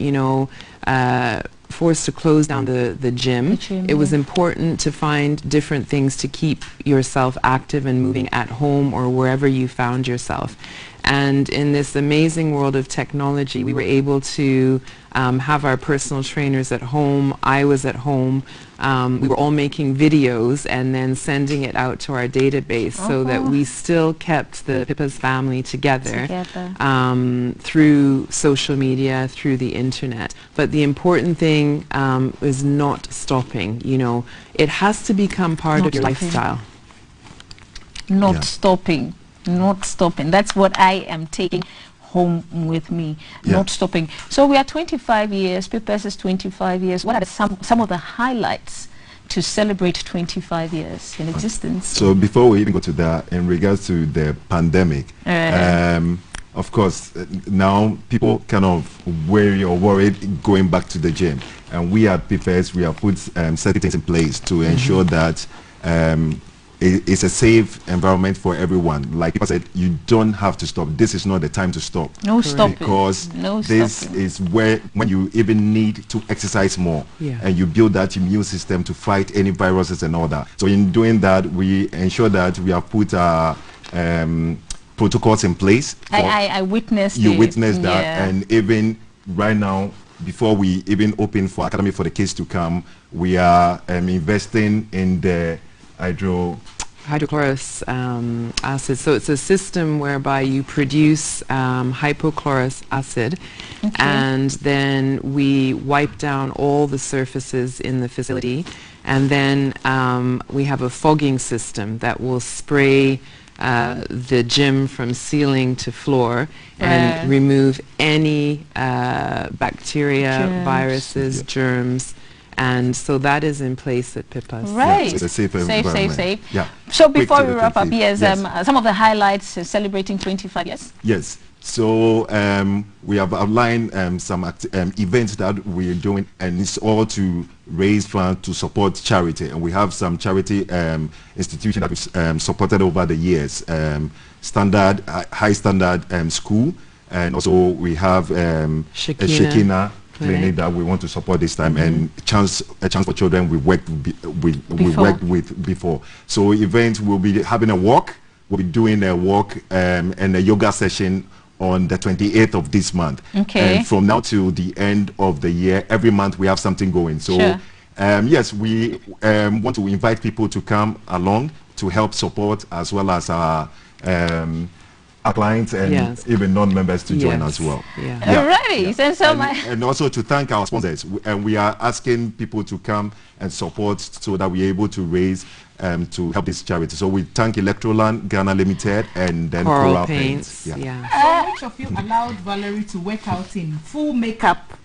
forced to close down the gym, it was important to find different things to keep yourself active and moving at home or wherever you found yourself. And in this amazing world of technology, we were able to have our personal trainers at home. I was at home. We were all making videos and then sending it out to our database so that we still kept the Pippa's family together through social media, through the internet. But the important thing is not stopping. It has to become part of your lifestyle. Not stopping. That's what I am taking home with me. Not stopping. So we are 25 years. Pippa's is 25 years. What are some of the highlights to celebrate 25 years in existence. So before we even go to that, in regards to the pandemic, of course, now people kind of worried going back to the gym. And we at PFS, we have put certain things in place to ensure that it's a safe environment for everyone. Like people said, you don't have to stop. This is not the time to stop. No stopping. Because No this stopping. is when you even need to exercise more. Yeah. And you build that immune system to fight any viruses and all that. So in doing that, we ensure that we have put protocols in place. I witnessed You it. witnessed that. Yeah. And even right now, before we even open for Academy for the kids to come, we are investing in the hydrochlorous acid. So it's a system whereby you produce hypochlorous acid, and then we wipe down all the surfaces in the facility, and then we have a fogging system that will spray the gym from ceiling to floor and remove any bacteria, viruses, germs. And so that is in place at PIPAS. Right. Yeah, it's a safe environment. Safe. Yeah. So before we wrap up, yes, some of the highlights celebrating 25 years. Yes. So we have outlined some events that we're doing, and it's all to raise funds to support charity. And we have some charity institutions that we've supported over the years. High Standard School, and also we have Shekina clinic that we want to support this time, and a chance for children we worked with before. So events, we'll be having a walk. We'll be doing a walk and a yoga session on the 28th of this month. And from now till the end of the year, every month we have something going. So yes, we want to invite people to come along to help support, as well as our clients and even non-members to join as well. And also to thank our sponsors. And we are asking people to come and support so that we're able to raise to help this charity. So we thank Electroland, Ghana Limited, and then Coral Paints. So which of you allowed Valerie to work out in full makeup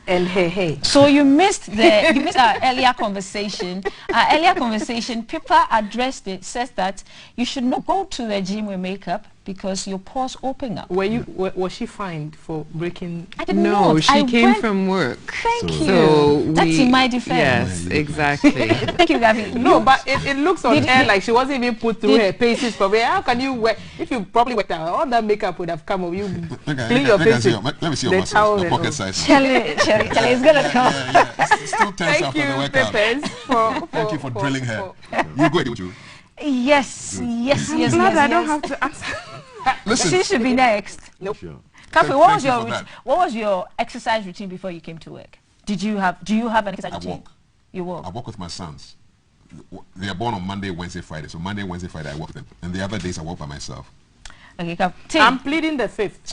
and her hair? So you missed our earlier conversation. Our earlier conversation, Pippa addressed it, says that you should not go to the gym with makeup because your pores open up. Was she fined for breaking? I didn't know. She came from work. Thank you. So that's in my defense. Yes, exactly. Thank you, Gavin. No, but it looks on her like she wasn't even put through her paces. How can you wear? If you probably worked out, all that makeup would have come off. You clean your face. Let me see your muscles, the pocket size. Shelly, it's gonna come. Still tense after the workout. Thank you for drilling her. You go ahead, you. Yes. I'm glad I don't have to answer. Listen. She should be next. Nope. Kathy, what was your exercise routine before you came to work? Do you have an exercise routine? walk. You walk? I walk with my sons. They are born on Monday, Wednesday, Friday. So Monday, Wednesday, Friday I walk with them. And the other days I walk by myself. Okay, I'm pleading the fifth.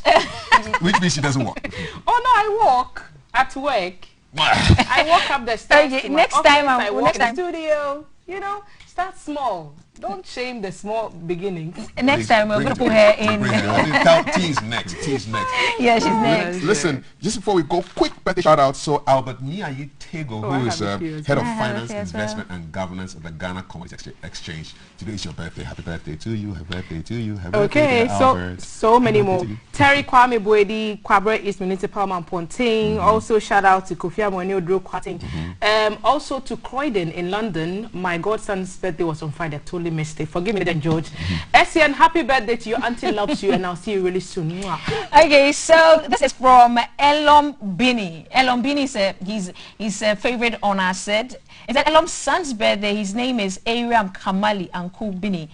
Which means she doesn't walk. Oh no, I walk at work. I walk up the stairs. Okay, next time I walk to the studio. You know, start small. Don't shame the small beginnings. Next time we're going to put her in. T's next. Yeah, she's next. Listen, just before we go, quick birthday shout out. So Albert Niayi Tego, who is head of finance, investment, and governance at the Ghana Commodity Exchange. Today is your birthday. Happy birthday to you. Happy birthday to you. Happy birthday to Albert. so many more. Terry Kwame Boedi, Kwabre East Municipal Ponting. Also shout out to Kofi Amoni Odro Kwating. Also to Croydon in London. My godson's birthday was on Friday. I totally missed it. Forgive me then, George. Essian, happy birthday to you. Auntie loves you, and I'll see you really soon. Okay, so this is from Elom Bini. Elom Bini is he's a favorite on our set. It's Elom's son's birthday. His name is Aram Kamali Uncle Bini.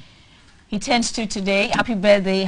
He turns 2 today. Happy birthday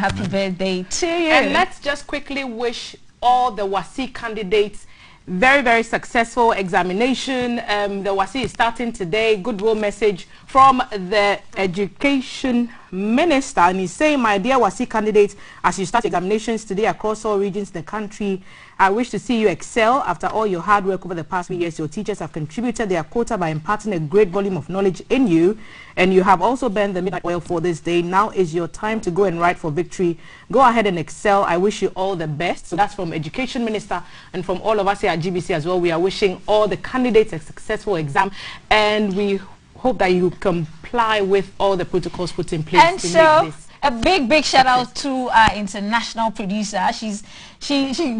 to you. And let's just quickly wish all the WASI candidates very, very successful examination. The WASI is starting today. Goodwill message from the Education Minister, and he's saying, my dear WASI candidates, as you start examinations today across all regions of the country, I wish to see you excel. After all your hard work over the past few years, your teachers have contributed their quota by imparting a great volume of knowledge in you, and you have also burned the midnight oil for this day. Now is your time to go and write for victory. Go ahead and excel. I wish you all the best. So that's from Education Minister, and from all of us here at GBC as well. We are wishing all the candidates a successful exam, and we hope that you comply with all the protocols put in place And to so, make this. a big shout out to our international producer. She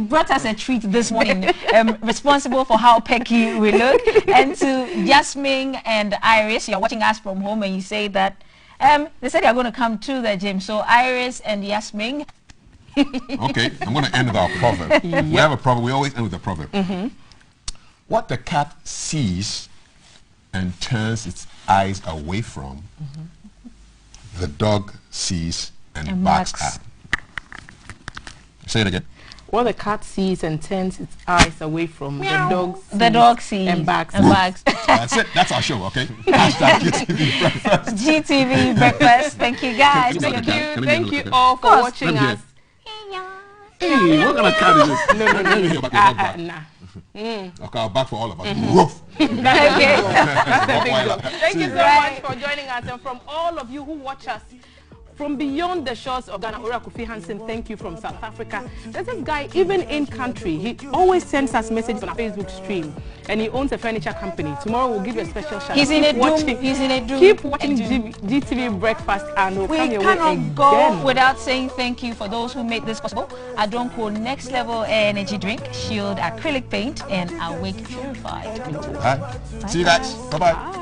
brought us a treat this morning, responsible for how pecky we look. And to Yasmin and Iris, you're watching us from home, and you say that they said you're going to come to the gym. So Iris and Yasmin. Okay, I'm going to end with our proverb. We have a proverb. We always end with a proverb. What the cat sees and turns its eyes away from, the dog sees and barks at. Say it again. What the cat sees and turns its eyes away from, the dog sees and barks. That's it. That's our show, okay? Hashtag GTV Breakfast. GTV Breakfast. Thank you, guys. Thank you all for watching us. Hey, what kind of cat is this? No. Nah. Okay, I'll back for all of us. Woof. Okay. Thank you so much for joining us, and from all of you who watch us from beyond the shores of Ghana. Ora Kofi Hansen, thank you from South Africa. There's this guy, even in country, he always sends us messages on our Facebook stream, and he owns a furniture company. Tomorrow we'll give you a special shout. He's in a doom. Keep watching GTV Breakfast, and we'll come your way again. Go without saying thank you for those who made this possible. Adonko Next Level Energy Drink, Shield Acrylic Paint, and Awake Purified. See you guys. Bye-bye.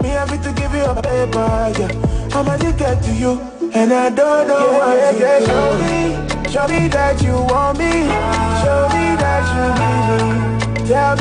Me happy to give you a paper, yeah. I'm addicted to you, and I don't know what to do. Show me that you want me. Show me that you need me. Tell me